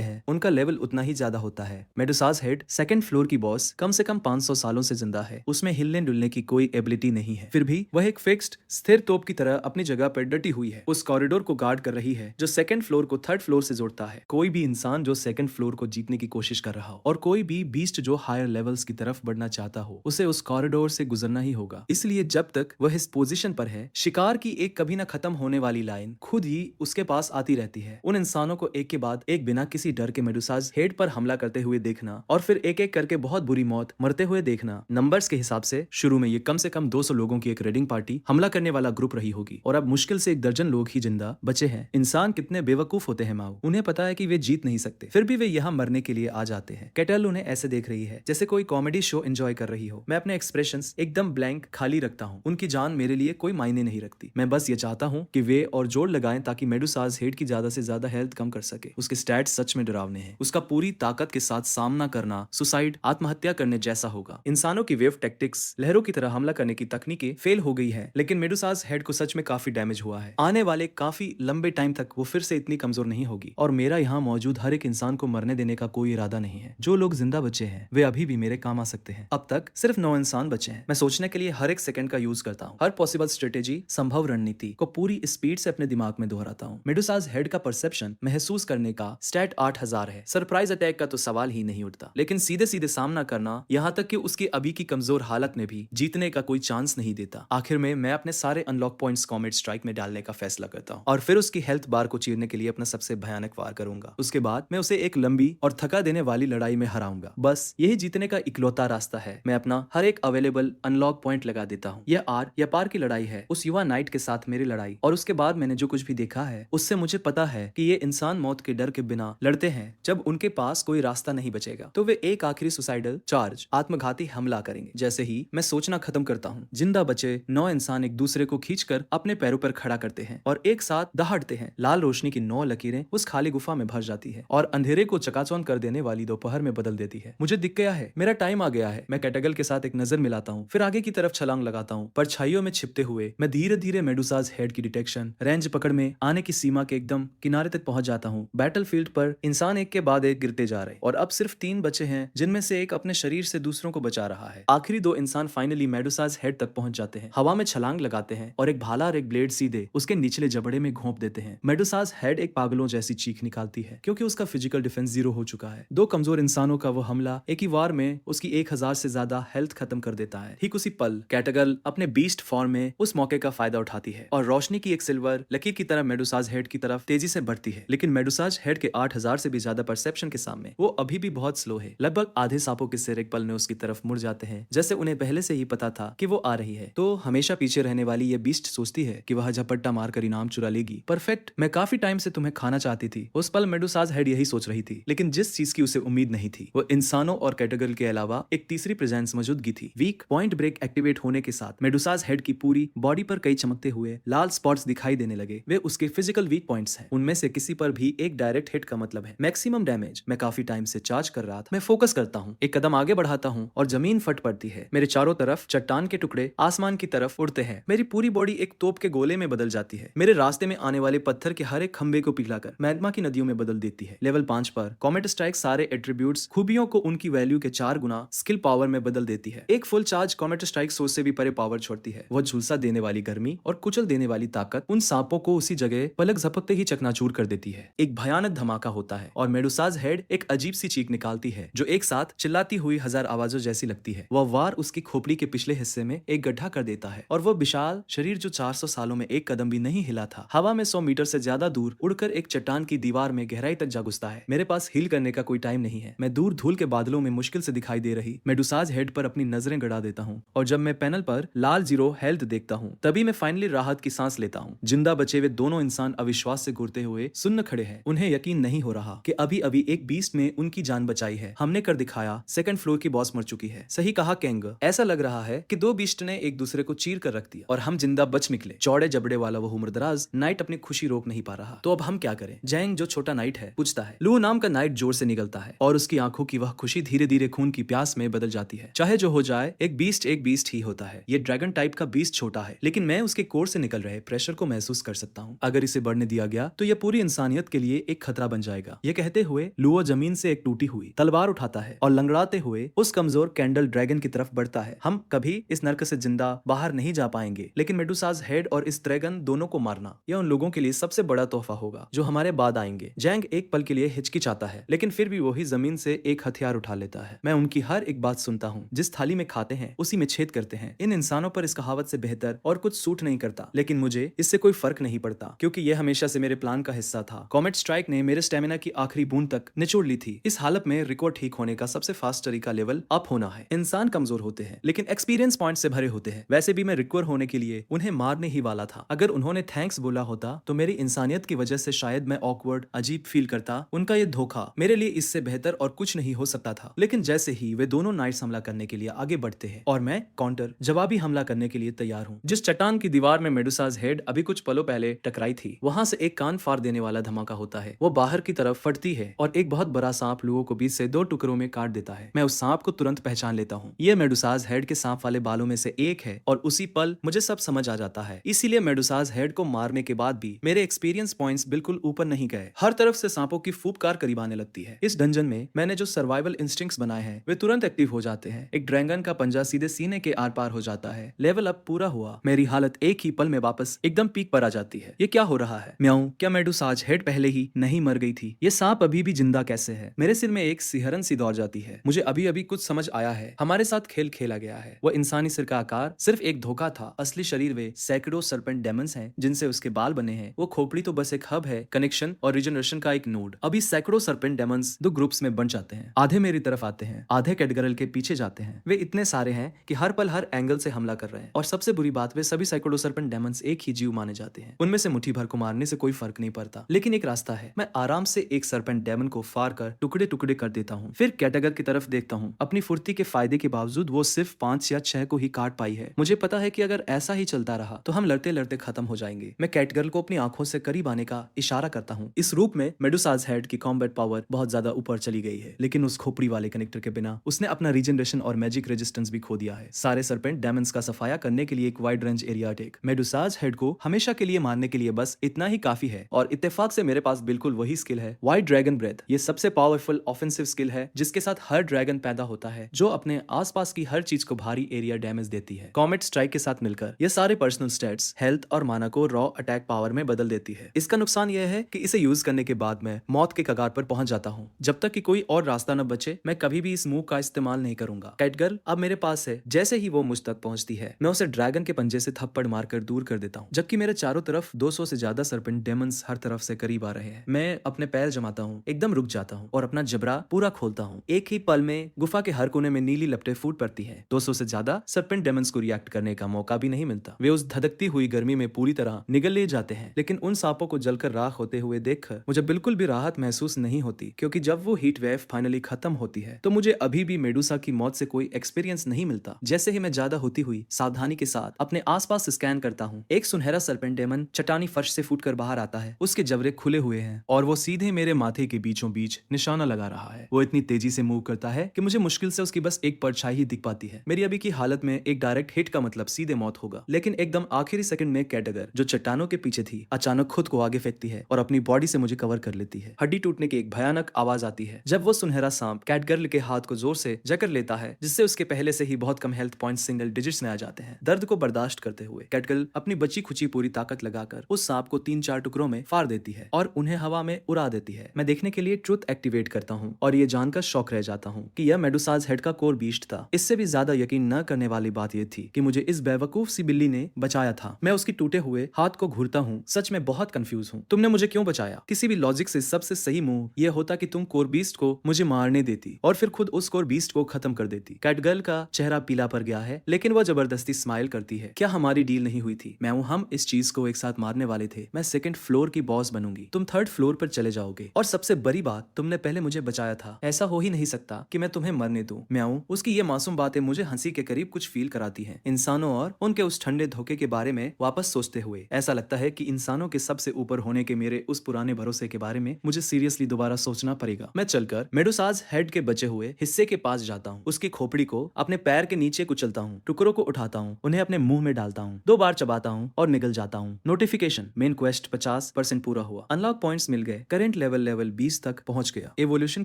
हैं उनका लेवल उतना ही ज्यादा होता है। मेडुसाज हेड सेकंड फ्लोर की बॉस कम से कम 500 सालों से जिंदा है, उसमें हिलने डुलने की कोई एबिलिटी नहीं है, फिर भी वह एक फिक्स्ड स्थिर तोप की तरह अपनी जगह पर डटी हुई है, उस कॉरिडोर को गार्ड कर रही है जो सेकंड फ्लोर को थर्ड फ्लोर से जोड़ता है। कोई भी इंसान जो सेकंड फ्लोर को जीतने की कोशिश कर रहा हो और कोई भी बीस्ट जो हायर लेवल्स की तरफ बढ़ना चाहता हो, उसे उस कॉरिडोर से गुजरना ही होगा। इसलिए जब तक वह इस पोजीशन पर है, शिकार की एक कभी ना खत्म होने वाली लाइन खुद ही उसके पास आती रहती है। उन इंसानों को एक के बाद एक बिना किसी डर के मेडुसाज हेड पर हमला करते हुए देखना और फिर एक एक करके बहुत बुरी मौत मरते हुए देखना। नंबर्स के हिसाब से शुरू में ये कम से कम 200 लोगों की एक रेडिंग पार्टी हमला करने वाला ग्रुप रही होगी, और अब मुश्किल से 1 दर्जन लोग ही जिंदा बचे हैं। इंसान कितने बेवकूफ होते हैं माओ, उन्हें पता है कि वे जीत नहीं सकते, फिर भी वे यहाँ मरने के लिए आ जाते हैं। कैटल उन्हें ऐसे देख रही है जैसे कोई कॉमेडी शो एंजॉय कर रही हो। मैं अपने एक्सप्रेशंस एकदम ब्लैंक खाली रखता हूँ, उनकी जान मेरे लिए कोई मायने नहीं रखती। मैं बस ये चाहता हूँ कि वे और जोर लगाएं ताकि मेडुसाज हेड की ज्यादा से ज्यादा हेल्थ कम कर सके। उसके स्टैट्स सच में डरावने हैं, उसका पूरी ताकत के साथ सामना करना सुसाइड आत्महत्या करने जैसा होगा। इंसानों की वेव टैक्टिक्स लहरों की तरह हमला करने की तकनीकें फेल हो गई है, लेकिन मेडुसाज हेड को सच में काफी डैमेज हुआ है। आने वाले काफी लंबे टाइम तक वो फिर से इतनी कमजोर नहीं होगी, और मेरा यहाँ मौजूद हर एक इंसान को मरने देने का कोई इरादा नहीं है। जो लोग जिंदा बचे हैं वे अभी भी मेरे काम आ सकते हैं। अब तक सिर्फ 9 इंसान बचे हैं। मैं सोचने के लिए हर एक सेकंड का यूज करता हूँ, हर पॉसिबल स्ट्रेटेजी संभव रणनीति को पूरी स्पीड से अपने दिमाग में दोहराता हूँ। मेडुसाज हेड का परसेप्शन महसूस करने का स्टैट 8000 है। सरप्राइज अटैक का तो सवाल ही नहीं उठता, लेकिन सीधे सीधे सामना करना, यहाँ तक कि उसकी अभी की कमजोर हालत में भी जीतने का कोई चांस नहीं देता। आखिर में मैं अपने सारे अनलॉक पॉइंट्स कॉमेट स्ट्राइक में डालने का फैसला करता हूँ, और फिर उसकी हेल्थ बार को चीरने के लिए अपना सबसे भयानक वार करूंगा। उसके बाद मैं उसे एक लंबी और थका देने वाली लड़ाई में हराऊंगा। बस यही जीतने का इकलौता रास्ता है। मैं अपना हर एक अवेलेबल अनलॉक पॉइंट लगा देता हूँ। यह आर या पार की लड़ाई है, उस युवा नाइट के साथ मेरी लड़ाई, और उसके बाद मैंने जो कुछ भी देखा है उससे मुझे पता है कि ये इंसान मौत के डर के बिना लड़ते हैं। जब उनके पास कोई रास्ता नहीं बचेगा तो वे एक आखिरी सुसाइडल चार्ज आत्मघाती हमला करेंगे। जैसे ही मैं सोचना खत्म करता हूँ, जिंदा बचे 9 इंसान एक दूसरे को खींचकर अपने पैरों पर खड़ा करते हैं और एक साथ दहाड़ते हैं। लाल रोशनी की 9 लकीरें उस खाली गुफा में भर जाती है और अंधेरे को चकाचौंध कर देने वाली दोपहर में बदल देती है। मुझे दिख गया है, मेरा टाइम आ गया है। मैं कैटगल के साथ एक नजर मिलाता हूँ, फिर आगे की तरफ छलांग लगाता हूँ। परछाइयों में छिपते हुए मैं धीरे धीरे मेडुसाज हेड की डिटेक्शन रेंज पकड़ में आने की सीमा के एकदम किनारे तक पहुंच जाता हूँ। बैटलफील्ड पर इंसान एक के बाद एक गिरते जा रहे और अब सिर्फ 3 बचे हैं, जिनमें से एक अपने शरीर से दूसरों को बचा रहा है। आखिरी 2 इंसान फाइनली मेडुसाज हेड तक पहुंच जाते हैं, हवा में छलांग लगाते हैं और एक भाला और एक ब्लेड सीधे उसके निचले जबड़े में घोंप देते हैं। मेडुसाज हेड एक पागलों जैसी चीख निकालती है, क्योंकि उसका फिजिकल डिफेंस 0 हो चुका है। 2 कमजोर इंसानों का वो हमला एक ही वार में उसकी 1000 से ज्यादा हेल्थ खत्म कर देता है। ठीक उसी पल कैटगल अपने बीस्ट फॉर्म में उस मौके का फायदा उठाती है और रोशनी की एक सिल्वर लकीर की तरह मेडुसाज हेड की तरफ तेजी से बढ़ती है। लेकिन मेडुसाज हेड के 8000 से भी ज्यादा परसेप्शन के सामने वो अभी भी बहुत स्लो है। लगभग आधे सांपों के सिर एक पल में उसकी तरफ मुड़ जाते हैं, जैसे उन्हें पहले से ही पता था कि वो आ रही है। तो हमेशा पीछे रहने वाली ये बीस्ट सोचती है कि वह झपट्टा मारकर इनाम चुरा लेगी। परफेक्ट, मैं काफी टाइम से तुम्हें खाना चाहती थी। उस पल मेडुसाज हेड यही सोच रही थी, लेकिन जिस चीज की उसे उम्मीद नहीं थी वो इंसानों और कैटगल के अलावा एक तीसरी प्रेजेंस मौजूदगी थी। वीक पॉइंट ब्रेक एक्टिवेट होने के साथ मेडुसाज हेड की पूरी बॉडी पर कई चमकते हुए लाल स्पॉट्स दिखाई देने लगे। वे उसके फिजिकल वीक पॉइंट्स हैं। उनमें से किसी पर भी एक डायरेक्ट हिट का मतलब है मैक्सिमम डैमेज। मैं काफी टाइम से चार्ज कर रहा था। मैं फोकस करता हूँ, एक कदम आगे बढ़ाता हूँ और जमीन फट पड़ती है। मेरे चारों तरफ चट्टान के टुकड़े आसमान की तरफ उड़ते हैं। मेरी पूरी बॉडी एक तोप के गोले में बदल जाती है। मेरे रास्ते में आने वाले पत्थर के हर एक खंबे को पिघलाकर मैग्मा की नदियों में बदल देती है। लेवल 5 पर कॉमेट स्ट्राइक सारे एट्रीब्यूट्स खूबियों को उनकी वैल्यू के 4 गुना स्किल पावर में बदल देती है। एक फुल चार्ज कॉमेट स्ट्राइक सोच से भी परे पावर छोड़ती है। वह झुलसा देने वाली गर्मी और कुचल देने वाली ताकत उन सांपों को उसी जगह पलक झपकते ही चकनाचूर कर देती है। एक भयानक धमाका होता है और मेडुसाज हेड एक अजीब सी चीख निकालती है जो एक साथ चिल्लाती हुई 1000 आवाजों जैसी लगती है। वह वार उसकी खोपड़ी के पिछले हिस्से में एक गड्ढा कर देता है और वह विशाल शरीर जो 400 सालों में एक कदम भी नहीं हिला था, हवा में 100 मीटर से ज्यादा दूर उड़कर एक चट्टान की दीवार में गहराई तक जा घुसता है। मेरे पास हील करने का कोई टाइम नहीं है। मैं दूर धूल के बादलों में मुश्किल से दिखाई दे रही मेडुसाज हेड पर अपनी नजरें गड़ा देता हूँ और जब मैं पैनल पर लाल 0 हेल्थ देखता हूँ तभी मैं फाइनली राहत की सांस लेता हूँ। जिंदा बचे हुए दोनों इंसान अविश्वास से घूरते हुए सुन्न खड़े हैं। उन्हें यकीन नहीं हो रहा कि अभी अभी एक बीस्ट में उनकी जान बचाई है। हमने कर दिखाया, सेकंड फ्लोर की बॉस मर चुकी है। सही कहा कैंग, ऐसा लग रहा है कि 2 बीस्ट ने एक दूसरे को चीर कर रख दिया और हम जिंदा बच निकले। चौड़े जबड़े वाला वो उम्रदराज नाइट अपनी खुशी रोक नहीं पा रहा। तो अब हम क्या करें? जैंग जो छोटा नाइट है पूछता है। लू नाम का नाइट जोर से निकलता है और उसकी आंखों की वह खुशी धीरे धीरे खून की प्यास में बदल जाती है। चाहे जो हो जाए, एक बीस्ट ही होता है। ये ड्रैगन टाइप का बीस्ट छोटा है, लेकिन मैं उसके कोर से निकल रहे प्रेशर को महसूस कर सकता हूँ। अगर इसे बढ़ने दिया गया तो यह पूरी इंसानियत के लिए एक खतरा बन जाएगा। ये कहते हुए लुओ जमीन से एक टूटी हुई तलवार उठाता है और लंगड़ाते हुए उस कमजोर कैंडल ड्रैगन की तरफ बढ़ता है। हम कभी इस नर्क से जिंदा बाहर नहीं जा पाएंगे, लेकिन मेडुसाज हेड और इस ड्रैगन दोनों को मारना यह उन लोगों के लिए सबसे बड़ा तोहफा होगा जो हमारे बाद आएंगे। जैंग एक पल के लिए हिचकिचाता है, लेकिन फिर भी वही जमीन से एक हथियार उठा लेता है। मैं उनकी हर एक बात सुनता हूँ। जिस थाली में खाते हैं उसी में छेद करते हैं। इन इंसानों पर इस कहावत से बेहतर और कुछ सूट नहीं करता, लेकिन मुझे इससे कोई फर्क नहीं पड़ता क्योंकि यह हमेशा से मेरे प्लान का हिस्सा था। कॉमेट स्ट्राइक ने मेरे स्टेमिना की आखिरी बूंद तक निचोड़ ली थी। इस हालत में रिकॉर्ड ठीक होने का सबसे फास्ट तरीका लेवल अप होना है। इंसान कमजोर होते हैं लेकिन एक्सपीरियंस पॉइंट से भरे होते हैं। वैसे भी मैं रिकवर होने के लिए उन्हें मारने ही वाला था। अगर उन्होंने थैंक्स बोला होता तो मेरी इंसानियत की वजह से शायद मैं ऑकवर्ड अजीब फील करता। उनका ये धोखा मेरे लिए इससे बेहतर और कुछ नहीं हो सकता था। लेकिन जैसे ही वे दोनों नाइट्स हमला करने के लिए आगे बढ़ते हैं और मैं काउंटर जवाबी हमला करने के लिए तैयार हूँ। जिस चट्टान की दीवार में मेडुसाज हेड अभी कुछ पलों पहले टकराई थी, वहां से एक कान फाड़ देने वाला धमाका होता है। वो बाहर की तरफ फटती है और एक बहुत बड़ा सांप लोगों को बीच से 2 टुकड़ों में काट देता है। मैं उस सांप को तुरंत पहचान लेता हूँ। ये मेडुसाज हेड के सांप वाले बालों में से एक है और उसी पल मुझे सब समझ आ जाता है। इसीलिए मेडुसाज हेड को मारने के बाद भी मेरे एक्सपीरियंस पॉइंट्स बिल्कुल ऊपर नहीं गए। हर तरफ से सांपों की फूफकार करीब आने लगती है। इस डंजन में मैंने जो सर्वाइवल इंस्टिंक्ट्स बनाए हैं वे तुरंत एक्टिव हो जाते हैं। एक ड्रैगन का पंजा सीधे सीने के आर पार हो जाता है। लेवल अप पूरा हुआ। मेरी हालत एक ही पल में वापस एकदम पीक पर आ जाती है। ये क्या हो रहा है? म्याऊं, क्या मेडुसाज हेड पहले ही नहीं मर गई थी? ये सांप अभी भी जिंदा कैसे है? मेरे सिर में एक सिहरन सी दौड़ जाती है। मुझे अभी अभी कुछ समझ आया है। हमारे साथ खेल खेला गया है। वह इंसानी सिर का आकार सिर्फ एक धोखा था। असली शरीर वे सैकड़ों सर्पेंट डेमन्स हैं जिनसे उसके बाल बने हैं। वो खोपड़ी तो बस एक हब है, कनेक्शन और रिजनरेशन का एक नोड। अभी सैकड़ों सर्पेंट डेमन्स 2 ग्रुप्स में बन जाते हैं। आधे मेरी तरफ आते हैं, आधे कैटगरल के पीछे जाते हैं। वे इतने सारे हैं कि हर पल हर एंगल से हमला कर रहे हैं। और सबसे बुरी बात, वे सभी सैकड़ों सर्पेंट डेमन्स एक ही जीव माने जाते हैं। उनमें से मुट्ठी भर को मारने से कोई फर्क नहीं पड़ता, लेकिन एक रास्ता है। मैं आराम से एक सर्पेंट डेमन को फाड़ कर टुकड़े टुकड़े कर देता हूँ। फिर कैटगर की तरफ देखता हूँ। अपनी फुर्ती के फायदे के बावजूद वो सिर्फ 5 या 6 को ही काट पाई है। मुझे पता है कि अगर ऐसा ही चलता रहा तो हम लड़ते लड़ते खत्म हो जाएंगे। मैं कैटगर्ल को अपनी आंखों से करीब आने का इशारा करता हूँ। इस रूप में मेडुसाज हेड की कॉम्बैट पावर बहुत ज्यादा ऊपर चली गई है, लेकिन उस खोपड़ी वाले कनेक्टर के बिना उसने अपना रीजनरेशन और मैजिक रेजिस्टेंस भी खो दिया है। सारे सर्पेंट डेमन्स का सफाया करने के लिए एक wide range area tech. Medusa's head को हमेशा के लिए मारने के लिए बस इतना ही काफी है। और इत्तेफाक से मेरे पास बिल्कुल वही स्किल है, वाइड ड्रैगन ब्रेथ। ये सबसे पावरफुल ऑफेंसिव स्किल है जिसके साथ हर ड्रैगन पैदा होता है जो अपने आसपास की हर चीज को भारी एरिया डैमेज देती है। कॉमेट स्ट्राइक के साथ मिलकर ये सारे पर्सनल स्टैट्स, हेल्थ और माना को रॉ अटैक पावर में बदल देती है। इसका नुकसान यह है कि इसे यूज करने के बाद मैं मौत के कगार पर पहुंच जाता हूँ। जब तक कि कोई और रास्ता न बचे मैं कभी भी इस मूव का इस्तेमाल नहीं करूंगा। कैटगर्ल अब मेरे पास है। जैसे ही वो मुझ तक पहुंचती है मैं उसे ड्रैगन के पंजे से थप्पड़ मारकर दूर कर देता हूँ, जबकि मेरे चारों तरफ 200 से ज्यादा सर्पेंट डेमन्स हर तरफ से करीब आ रहे हैं। मैं अपने पैर जमाता हूँ, एकदम रुक जाता हूँ और अपना जबरा पूरा खोलता हूँ। एक ही पल में गुफा के हर कोने में नीली लपटें फूट पड़ती है। 200 से ज्यादा सर्पेंट डेमन्स को रिएक्ट करने का मौका भी नहीं मिलता। वे उस धधकती हुई गर्मी में पूरी तरह निगल ले जाते हैं, लेकिन उन सांपों को जलकर राख होते हुए देखकर मुझे बिल्कुल भी राहत महसूस नहीं होती, क्योंकि जब वो हीट वेव फाइनली खत्म होती है तो मुझे अभी भी मेडुसा की मौत से कोई एक्सपीरियंस नहीं मिलता। जैसे ही मैं ज्यादा होती हुई सावधानी के साथ अपने आसपास स्कैन करता हूँ, एक सुनहरा सर्पेंट डेमन चट्टानी फर्श से फूटकर बाहर आता है। उसके जबड़े खुले हुए हैं और वो सीधे मेरे माथे के बीचों बीच निशाना लगा रहा है। वो इतनी तेजी से मूव करता है कि मुझे मुश्किल से उसकी बस एक परछाई ही दिख पाती है। मेरी अभी की हालत में एक डायरेक्ट हिट का मतलब सीधे मौत होगा, लेकिन एकदम आखिरी सेकंड में कैटगर जो चट्टानों के पीछे थी अचानक खुद को आगे फेंकती है और अपनी बॉडी से मुझे कवर कर लेती है। हड्डी टूटने की एक भयानक आवाज आती है जब वो सुनहरा सांप कैटगर्ल के हाथ को जोर से जकड़ लेता है, जिससे उसके पहले से ही बहुत कम हेल्थ पॉइंट सिंगल डिजिट्स में आ जाते हैं। दर्द को बर्दाश्त करते हुए कैटगर्ल अपनी बची खुची पूरी ताकत लगाकर उस सांप को 3-4 टुकड़ों में फाड़ देती है और उन्हें हवा में उड़ा देती है। मैं देखने के लिए ट्रुथ एक्टिवेट करता हूँ और ये जानकर शौक रह जाता हूँ कि यह मेडुसाज हेड का कोर बीस्ट था। इससे भी ज्यादा यकीन न करने वाली बात यह थी कि मुझे इस बेवकूफ सी बिल्ली ने बचाया था। मैं उसकी टूटे हुए हाथ को घूरता हूँ। सच में बहुत कंफ्यूज हूँ। तुमने मुझे क्यों बचाया? किसी भी लॉजिक से सबसे सही मूव यह होता कि तुम कोर बीस्ट को मुझे मारने देती और फिर खुद उस कोर बीस्ट को खत्म कर देती। कैटगर्ल का चेहरा पीला पड़ गया है, लेकिन वह जबरदस्ती स्माइल करती है। क्या हमारी डील नहीं हुई थी? मैं हम इस चीज को एक साथ मारने वाले थे। मैं 2nd फ्लोर की बॉस बनूंगी, तुम 3rd फ्लोर पर चले जाओगे। और सबसे बड़ी बात, तुमने पहले मुझे बचाया था। ऐसा हो ही नहीं सकता कि मैं तुम्हें मरने दूं। म्याऊं, उसकी ये मासूम बातें मुझे हंसी के करीब कुछ फील कराती हैं। इंसानों और उनके उस ठंडे धोखे के बारे में वापस सोचते हुए ऐसा लगता है कि इंसानों के सबसे ऊपर होने के मेरे उस पुराने भरोसे के बारे में मुझे सीरियसली दोबारा सोचना पड़ेगा। मैं चलकर मेडुसाज हेड के बचे हुए हिस्से के पास जाता हूँ, उसकी खोपड़ी को अपने पैर के नीचे कुचलता हूँ, टुकड़ों को उठाता हूँ, उन्हें अपने मुंह में डालता हूँ, 2 बार चबाता हूँ और निकल जाता हूँ। नोटिफिकेशन, मेन क्वेस्ट 50% पूरा हुआ, अनलॉक पॉइंट्स मिल गए, करेंट लेवल 20 तक पहुंच गया, एवोल्यूशन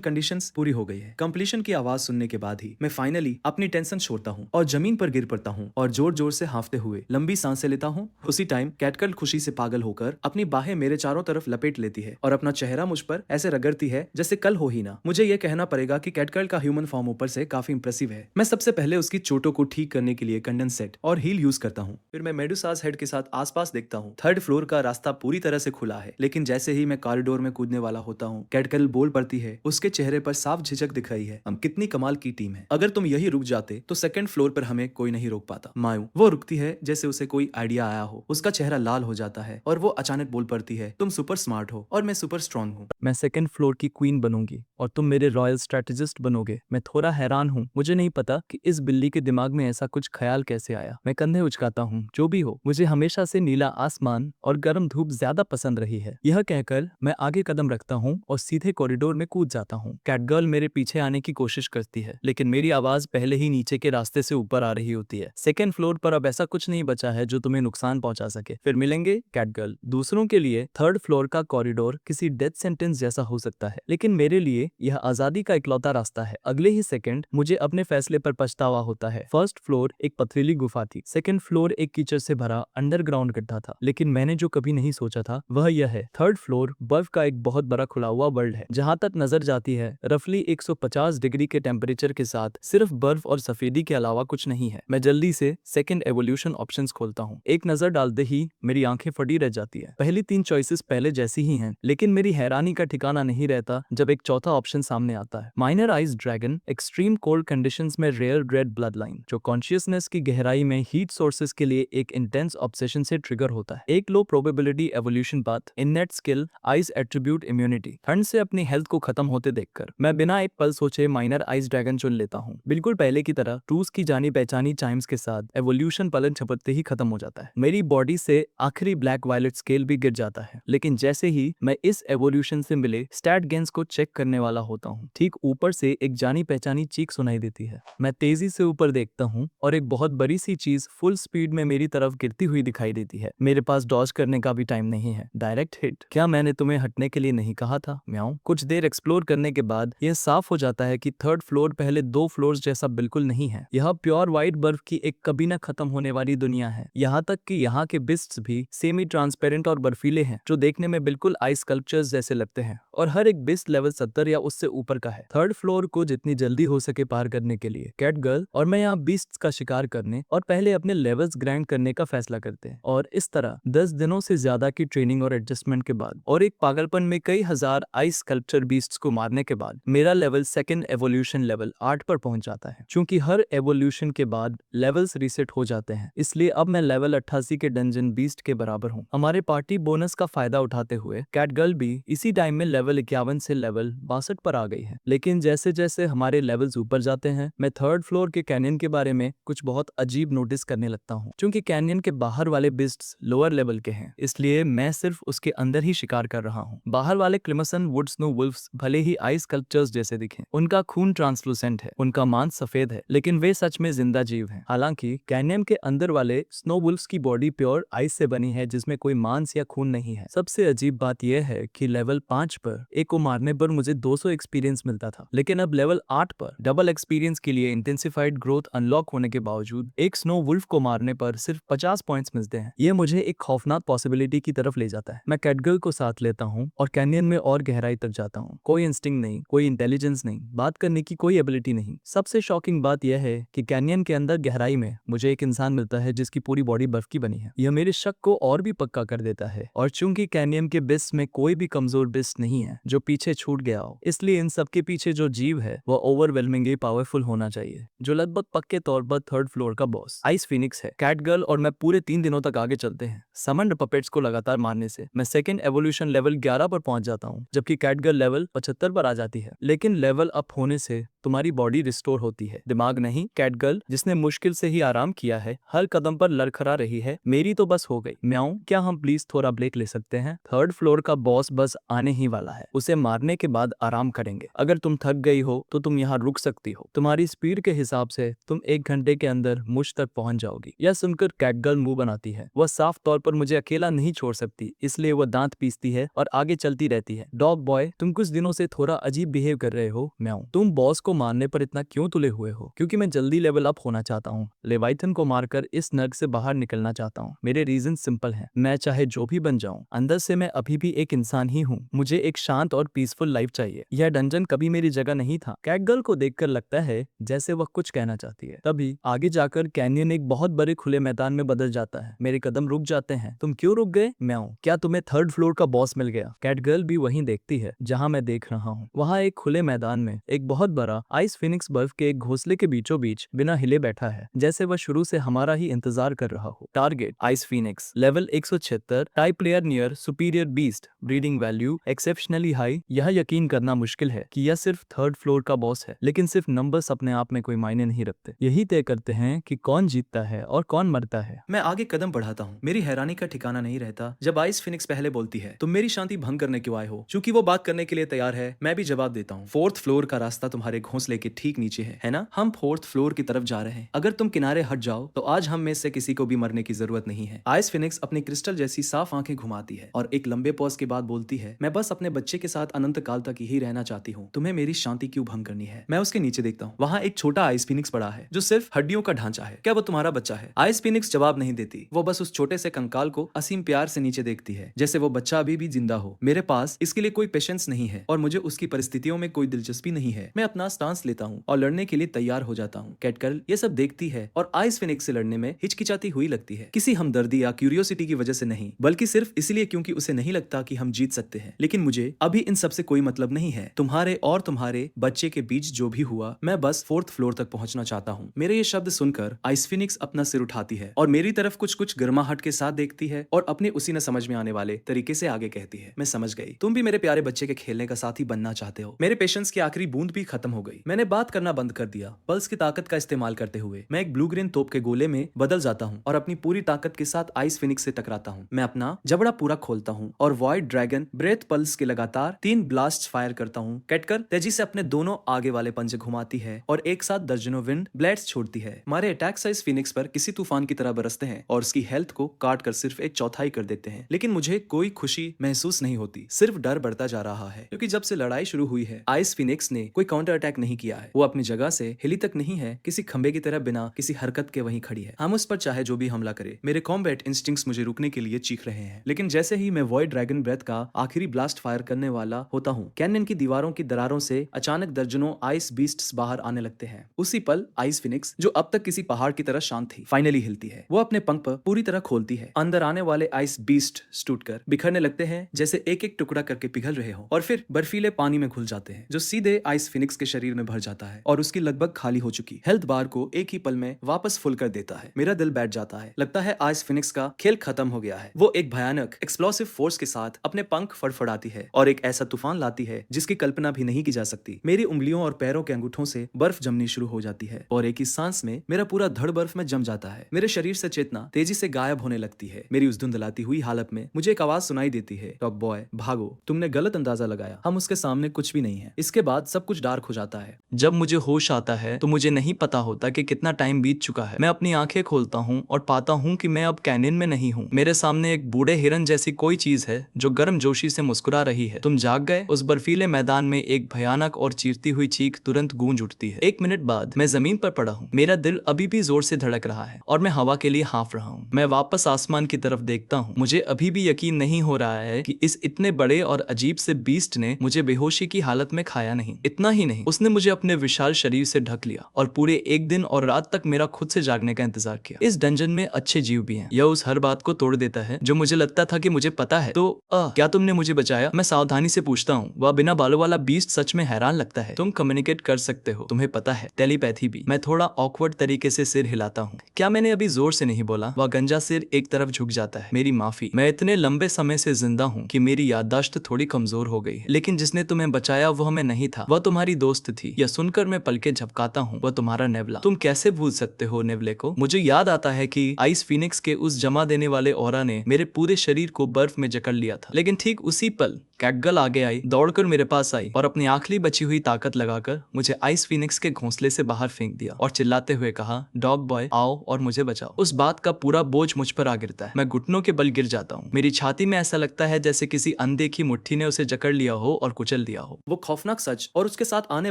कंडीशंस पूरी हो गई है। कंप्लीशन की आवाज सुनने के बाद ही मैं फाइनली अपनी टेंशन छोड़ता हूँ और जमीन पर गिर पड़ता हूँ और जोर जोर से हांफते हुए लंबी सांसें लेता हूँ। उसी टाइम कैटगर्ल खुशी से पागल होकर अपनी बाहें मेरे चारों तरफ लपेट लेती है और अपना चेहरा मुझ पर ऐसे रगड़ती है जैसे कल हो ही ना। मुझे यह कहना पड़ेगा कि कैटगर्ल का ह्यूमन फॉर्म ऊपर से काफी इंप्रेसिव है। मैं सबसे पहले उसकी चोटों को ठीक करने के लिए कंडेंस सेट और हील यूज करता हूँ। फिर मैं मेडुसाज हेड के साथ आसपास देखता हूँ। 3rd फ्लोर का रास्ता पूरी तरह से खुला है, लेकिन जैसे ही मैं कॉरिडोर में कूदने वाला होता हूँ, कैटगर्ल बोल पड़ती है। उसके चेहरे पर साफ झिझक दिख रही है। हम कितनी कमाल की टीम है, अगर तुम यही रुक जाते तो 2nd फ्लोर पर हमें कोई नहीं रोक पाता। मायू वो रुकती है जैसे उसे कोई आइडिया आया हो, उसका चेहरा लाल हो जाता है और वो अचानक बोल पड़ती है, तुम सुपर स्मार्ट हो और मैं सुपर स्ट्रांग हूँ। मैं 2nd फ्लोर की क्वीन बनूंगी और तुम मेरे रॉयल स्ट्रेटेजिस्ट बनोगे। मैं थोड़ा हैरान हूँ, मुझे नहीं पता कि इस बिल्ली के दिमाग में ऐसा कुछ ख्याल कैसे आया। मैं कंधे उचकाता हूँ। जो भी हो, मुझे हमेशा से नीला आसमान और गर्म धूप ज्यादा पसंद रही है। यह कहकर मैं आगे कदम रखता हूँ और सीधे कॉरिडोर में कूद जाता हूँ। कैटगर्ल मेरे पीछे आने की कोशिश करती है, लेकिन मेरी आवाज पहले ही नीचे के रास्ते से ऊपर आ रही होती है। 2nd फ्लोर पर अब ऐसा कुछ नहीं बचा है जो तुम्हें नुकसान पहुंचा सके। फिर मिलेंगे कैटगर्ल। दूसरों के लिए 3rd फ्लोर का कॉरिडोर किसी डेथ सेंटेंस जैसा हो सकता है, लेकिन मेरे लिए यह आजादी का इकलौता रास्ता है। अगले ही सेकंड मुझे अपने फैसले पर पछतावा होता है। 1st फ्लोर एक पथरीली गुफा थी, 2nd फ्लोर एक कीचड़ से भरा अंडरग्राउंड गड्ढा था, लेकिन मैंने जो कभी नहीं सोचा था वह यह है 3rd फ्लोर बर्फ का एक बहुत बड़ा खुला हुआ वर्ल्ड है। जहां तक नजर जाती है, रफली 150 डिग्री के टेम्परेचर के साथ सिर्फ बर्फ और सफेदी के अलावा कुछ नहीं है। मैं जल्दी से 2nd एवोल्यूशन ऑप्शंस खोलता हूँ। एक नजर डालते ही मेरी आंखें फटी रह जाती है। पहली 3 चॉइसेस पहले जैसी ही हैं, लेकिन मेरी हैरानी का ठिकाना नहीं रहता जब एक चौथा ऑप्शन सामने आता है। Minor eyes dragon, extreme cold conditions में रेयर रेड ब्लड लाइन, जो कॉन्शियसनेस की गहराई में हीट सोर्सेस के लिए एक इंटेंस ऑब्सेशन से ट्रिगर होता है। एक लो probability evolution path, innate skill, eyes attribute immunity. ठंड से अपनी हेल्थ को खत्म होते देखकर मैं बिना एक पल सोचे माइनर आइज ड्रैगन चुन लेता हूँ। बिल्कुल पहले की तरह टूस की जानी पहचानी चाइम्स के साथ एवोल्यूशन पलन झपटते ही खत्म हो जाता है। मेरी बॉडी से आखिरी ब्लैक वायलेट स्केल भी गिर जाता है, लेकिन जैसे ही मैं इस एवोल्यूशन से मिले स्टैट गेन्स को चेक करने वाला होता हूँ, ठीक ऊपर से एक जानी पहचानी चीख सुनाई देती है। मैं तेजी से ऊपर देखता हूँ और एक बहुत बड़ी सी चीज फुल स्पीड में मेरी तरफ गिरती हुई दिखाई देती है। मेरे पास डॉज करने का भी टाइम नहीं है, डायरेक्ट हिट। क्या मैंने तुम्हें हटने के लिए नहीं कहा था? म्याऊं। कुछ देर एक्सप्लोर करने के बाद यह साफ हो जाता है कि 3rd फ्लोर पहले 2 फ्लोर्स जैसा बिल्कुल नहीं है। यह प्योर व्हाइट बर्फ की एक कभी न खत्म होने वाली दुनिया है। यहाँ तक कि यहाँ के बिस्ट्स भी सेमी ट्रांसपेरेंट और बर्फीले हैं, जो देखने में बिल्कुल आइस स्कल्पचर्स जैसे लगते हैं, और हर एक बिस्ट लेवल 70 या उससे ऊपर का है। 3rd फ्लोर को जितनी जल्दी हो सके पार करने के लिए कैटगर्ल और मैं यहाँ बीस्ट्स का शिकार करने और पहले अपने लेवल्स ग्राइंड करने का फैसला करते हैं। और इस तरह 10 दिनों से ज्यादा की ट्रेनिंग और एडजस्टमेंट के बाद और एक पागलपन में कई हजार आइस स्कल्पचर बीस्ट्स को मारने के बाद मेरा लेवल 2nd एवोल्यूशन लेवल 8 पर पहुंच जाता है। चूंकि हर एवोल्यूशन के बाद लेवल्स रीसेट हो जाते हैं, इसलिए अब मैं लेवल 88 के डंजन बीस्ट के बराबर हूँ। हमारे पार्टी बोनस का फायदा उठाते हुए कैटगर्ल भी इसी टाइम में लेवल 51 से लेवल 62 पर आ गई है। लेकिन जैसे जैसे हमारे लेवल्स ऊपर जाते हैं, मैं 3rd फ्लोर के कैनियन के बारे में कुछ बहुत अजीब नोटिस करने लगता हूँ। क्योंकि कैनियन के बाहर वाले बिस्ट्स लोअर लेवल के हैं, इसलिए मैं सिर्फ उसके अंदर ही शिकार कर रहा हूँ। बाहर वाले क्रिमसन वुड स्नो वुल्फ्स भले ही आइस स्कल्पचर्स जैसे दिखें, उनका खून ट्रांसलूसेंट है, उनका मांस सफेद है, लेकिन वे सच में जिंदा जीव हैं। हालांकि कैनियन के अंदर वाले स्नो वुल्फ्स की बॉडी प्योर आइस से बनी है, जिसमें कोई मांस या खून नहीं है। सबसे अजीब बात यह है कि लेवल 5 पर एक को मारने पर मुझे 200 एक्सपीरियंस मिलता था, लेकिन अब लेवल 8 पर डबल एक्सपीरियंस के लिए इंटेंसिफाइड ग्रोथ अनलॉक होने के बावजूद एक स्नो वुल्फ को मारने पर सिर्फ 50 पॉइंट्स मिलते हैं। यह मुझे एक खौफनाक पॉसिबिलिटी की तरफ ले जाता है। मैं कैटगर्ल को साथ लेता हूँ और कैनियन में और गहराई तक जाता हूँ। कोई इंस्टिंक्ट नहीं, कोई इंटेलिजेंस नहीं, बात करने की कोई एबिलिटी नहीं। सबसे शॉकिंग बात यह है कि कैनियन के अंदर गहराई में मुझे एक इंसान मिलता है जिसकी पूरी बॉडी बर्फ की बनी है। यह मेरे शक को और भी पक्का कर देता है, और चूंकि कैनियन के बिस्ट में कोई भी कमजोर बिस्ट नहीं है जो पीछे छूट गया हो, इसलिए इन सबके पीछे जो जीव है वह ओवरवेलमिंगली पावरफुल होना चाहिए, जो लगभग पक्के तौर पर 3rd फ्लोर का बॉस आइस फिनिक्स है। कैटगर्ल और मैं पूरे 3 दिनों तक आगे चलते हैं, समन्ड पपेट्स को लगातार मारने से। मैं 2nd एवोल्यूशन लेवल 11 पर पहुंच जाता हूं, जबकि कैटगर्ल लेवल 75 पर आ जाती है। लेकिन लेवल अप होने से तुम्हारी बॉडी रिस्टोर होती है, दिमाग नहीं। कैटगर्ल, जिसने मुश्किल से ही आराम किया है, हर कदम पर लड़खड़ा रही है। मेरी तो बस हो गई। म्याऊं, क्या हम प्लीज थोड़ा ब्रेक ले सकते हैं? थर्ड फ्लोर का बॉस बस आने ही वाला है, उसे मारने के बाद आराम करेंगे। अगर तुम थक गई हो तो तुम यहाँ रुक सकती हो, तुम्हारी स्पीड के हिसाब से तुम 1 घंटे के अंदर मुझ तक पहुंच जाओगी। यह सुनकर कैटगर्ल मुंह बनाती है। वह साफ तौर पर मुझे अकेला नहीं छोड़ सकती, इसलिए वह दांत पीसती है और आगे चलती रहती है। डॉग बॉय, तुम कुछ दिनों से थोड़ा अजीब बिहेव कर रहे हो। म्याऊं, तुम बॉस को मारने पर इतना क्यों तुले हुए हो? क्योंकि मैं जल्दी लेवल अप होना चाहता हूँ। लेवाइथन को मारकर इस नर्क से बाहर निकलना चाहता हूँ। मेरे रीजन सिंपल हैं। मैं चाहे जो भी बन जाऊं, अंदर से मैं अभी भी एक इंसान ही हूँ। मुझे एक शांत और पीसफुल लाइफ चाहिए। यह डंजन कभी मेरी जगह नहीं था। कैटगर्ल को देखकर लगता है जैसे वह कुछ कहना चाहती है। तभी आगे जाकर कैनियन एक बहुत बड़े खुले मैदान में बदल जाता है। मेरे कदम रुक जाते हैं। तुम क्यों रुक गए? म्याऊं, क्या तुम्हें थर्ड फ्लोर का बॉस मिल गया? कैटगर्ल भी वहीं देखती है जहां मैं देख रहा हूँ। वहां एक खुले मैदान में एक बहुत बड़ा आइस फिनिक्स बर्फ के एक घोंसले के बीचों बीच बिना हिले बैठा है, जैसे वह शुरू से हमारा ही इंतजार कर रहा हो। Target ice Phoenix, level 176, type player near superior beast, breeding value exceptionally high. यह यकीन करना मुश्किल है कि यह सिर्फ थर्ड फ्लोर का बॉस है, लेकिन सिर्फ नंबर्स अपने आप में कोई मायने नहीं रखते। यही तय करते हैं कि कौन जीतता है और कौन मरता है। मैं आगे कदम बढ़ाता हूँ। मेरी हैरानी का ठिकाना नहीं रहता जब आइस फिनिक्स पहले बोलती है, तुम मेरी शांति भंग करने क्यों आए हो? चूंकि वो बात करने के लिए तैयार है, मैं भी जवाब देता हूँ। फोर्थ फ्लोर का रास्ता तुम्हारे घोंसले के ठीक नीचे है ना? हम फोर्थ फ्लोर की तरफ जा रहे हैं। अगर तुम किनारे हट जाओ तो आज हम में से किसी को भी मरने की जरूरत नहीं है। आइस फिनिक्स अपनी क्रिस्टल जैसी साफ आंखें घुमाती है और एक लंबे पॉज के बाद बोलती है, मैं बस अपने बच्चे के साथ अनंत काल तक ही रहना चाहती हूँ। तुम्हें मेरी शांति क्यों भंग करनी है? मैं उसके नीचे देखता हूँ। वहाँ एक छोटा आइस फिनिक्स पड़ा है जो सिर्फ हड्डियों का ढांचा है। क्या वो तुम्हारा बच्चा है? आइस फिनिक्स जवाब नहीं देती। वो बस उस छोटे से कंकाल को असीम प्यार से नीचे देखती है, जैसे वो बच्चा अभी भी जिंदा हो। मेरे पास इसके लिए कोई पेशेंस नहीं है और मुझे उसकी परिस्थितियों में कोई दिलचस्पी नहीं है। मैं अपना स्टांस लेता हूँ और लड़ने के लिए तैयार हो जाता हूँ। कैटगर्ल ये सब देखती है और आइस फिनिक्स से लड़ने में हिचकिचाती हुई लगती है, किसी हमदर्दी या क्यूरियोसिटी की वजह से नहीं, बल्कि सिर्फ इसलिए क्योंकि उसे नहीं लगता कि हम जीत सकते हैं। लेकिन मुझे अभी इन सब से कोई मतलब नहीं है। तुम्हारे और तुम्हारे बच्चे के बीच जो भी हुआ, मैं बस फोर्थ फ्लोर तक पहुंचना चाहता हूँ। मेरे ये शब्द सुनकर आइस फिनिक्स अपना सिर उठाती है और मेरी तरफ कुछ कुछ गर्माहट के साथ देखती है और अपने उसी न समझ में आने वाले तरीके से आगे कहती है, मैं समझ गई। तुम भी मेरे प्यारे बच्चे के खेलने का साथी बनना चाहते हो। मेरे पेशेंस की आखिरी बूंद भी खत्म हो गई। मैंने बात करना बंद कर दिया। पल्स की ताकत का इस्तेमाल करते हुए मैं एक ब्लू ग्रीन तोप के गोले में बदल जाता हूँ और अपनी पूरी ताकत के साथ आइस फिनिक्स से टकराता हूँ। मैं अपना जबड़ा पूरा खोलता हूँ और वॉइड ड्रैगन ब्रेथ पल्स के लगातार 3 ब्लास्ट फायर करता हूँ। कैटगर्ल तेजी से अपने दोनों आगे वाले पंजे घुमाती है और एक साथ दर्जनों विंड ब्लेड्स छोड़ती है। हमारे अटैक साइज फिनिक्स पर किसी तूफान की तरह बरसते हैं और उसकी हेल्थ को काट कर सिर्फ एक चौथाई कर देते हैं। लेकिन मुझे कोई खुशी महसूस नहीं होती, सिर्फ डर बढ़ता जा रहा है, क्योंकि जब से लड़ाई शुरू हुई है आइस फिनिक्स ने कोई काउंटर अटैक नहीं किया है। वो अपनी जगह से हिली तक नहीं है, किसी खंबे की तरह बिना किसी हरकत के वहीं खड़ी है। हम उस पर चाहे जो भी हमला करे, मेरे कॉम्बैट इंस्टिंक्ट्स मुझे रुकने के लिए चीख रहे हैं। लेकिन जैसे ही मैं वॉइड ड्रैगन ब्रेथ का आखिरी ब्लास्ट फायर करने वाला होता हूँ, कैनियन की दीवारों की दरारों से अचानक दर्जनों आइस बीस्ट्स बाहर आने लगते हैं। उसी पल आइस फिनिक्स, जो अब तक किसी पहाड़ की तरह शांत थी, फाइनली हिलती है। वो अपने पंख पर पूरी तरह खोलती है। अंदर आने वाले आइस बीस्ट टूटकर बिखरने लगते हैं, जैसे एक एक टुकड़ा करके पिघल रहे हो और फिर बर्फीले पानी में घुल जाते हैं, जो सीधे आइस फिनिक्स के शरीर में भर जाता है और उसकी लगभग खाली हो चुकी हेल्थ बार को एक ही पल में वापस फुल कर देता है। मेरा दिल बैठ जाता है। लगता है आइस फिनिक्स का खेल खत्म हो गया है। वो एक भयानक एक्सप्लोसिव फोर्स के साथ अपने पंख फड़फड़ाती है और एक ऐसा तूफान लाती है जिसकी कल्पना भी नहीं की जा सकती। मेरी उंगलियों और पैरों के अंगूठों से बर्फ जमनी शुरू हो जाती है और एक ही सांस में मेरा पूरा धड़ बर्फ में जम जाता है। मेरे शरीर से चेतना तेजी से गायब होने लगती है। मेरी उस धुंधलाती हुई हालत में मुझे एक आवाज सुनाई देती है, डॉग बॉय भागो, तुमने गलत अंदाजा लगाया, हम उसके सामने कुछ भी नहीं है। इसके बाद सब कुछ डार्क हो जाता है। जब मुझे होश आता है तो मुझे नहीं पता होता कि कितना टाइम बीत चुका है। मैं अपनी आंखें खोलता हूँ और पाता हूँ कि मैं अब कैनियन में नहीं हूँ। मेरे सामने एक बूढ़े हिरन जैसी कोई चीज है जो गर्म जोशी से मुस्कुरा रही है। तुम जाग गए? उस बर्फीले मैदान में एक भयानक और चीरती हुई चीख तुरंत गूंज उठती है। 1 मिनट बाद मैं जमीन पर पड़ा हूँ। मेरा दिल अभी भी जोर से धड़क रहा है और मैं हवा के लिए हाँफ रहा हूँ। मैं वापस आसमान की तरफ देखता हूँ। मुझे अभी भी यकीन नहीं हो रहा है कि इस इतने बड़े और अजीब से बीस्ट ने मुझे बेहोशी की हालत में खाया नहीं। इतना ही नहीं, उसने मुझे अपने विशाल शरीर से ढक लिया और पूरे 1 दिन और रात तक मेरा खुद से जागने का इंतजार किया। इस डंजन में अच्छे जीव भी हैं। यह उस हर बात को तोड़ देता है जो मुझे लगता था कि मुझे पता है। तो क्या तुमने मुझे बचाया? मैं सावधानी से पूछता हूँ। वह बिना बालों वाला बीस्ट सच में हैरान लगता है। तुम कम्युनिकेट कर सकते हो, तुम्हें पता है, टेलीपैथी भी। मैं थोड़ा ऑकवर्ड तरीके से सिर हिलाता हूँ। क्या मैंने अभी जोर से नहीं बोला? वह गंजा सिर एक तरफ झुक जाता है। मेरी माफी, मैं इतने लंबे समय से जिंदा हूँ कि मेरी याददाश्त थोड़ी कमजोर हो गई है। लेकिन जिसने तुम्हें बचाया वह मैं नहीं था, वह तुम्हारी दोस्त थी। यह सुनकर मैं पलके झपकाता हूँ, वह तुम्हारा नेवला। तुम कैसे भूल सकते हो नेवले को? मुझे याद आता है कि आइस फिनिक्स के उस जमा देने वाले ऑरा ने मेरे पूरे शरीर को बर्फ में जकड़ लिया था। लेकिन ठीक उसी पल कैटगर्ल आगे आई, दौड़कर मेरे पास आई और अपनी आखिरी बची हुई ताकत लगाकर मुझे आइस फिनिक्स के घोंसले से बाहर फेंक दिया और चिल्लाते हुए कहा, डॉग बॉय आओ और मुझे बचाओ। उस बात का पूरा बोझ मुझ पर आ गिरता है। मैं घुटनों के बल गिर जाता हूँ। मेरी छाती में ऐसा लगता है जैसे किसी अनदेखी मुट्ठी ने उसे जकड़ लिया हो और कुचल दिया हो। वो खौफनाक सच और उसके साथ आने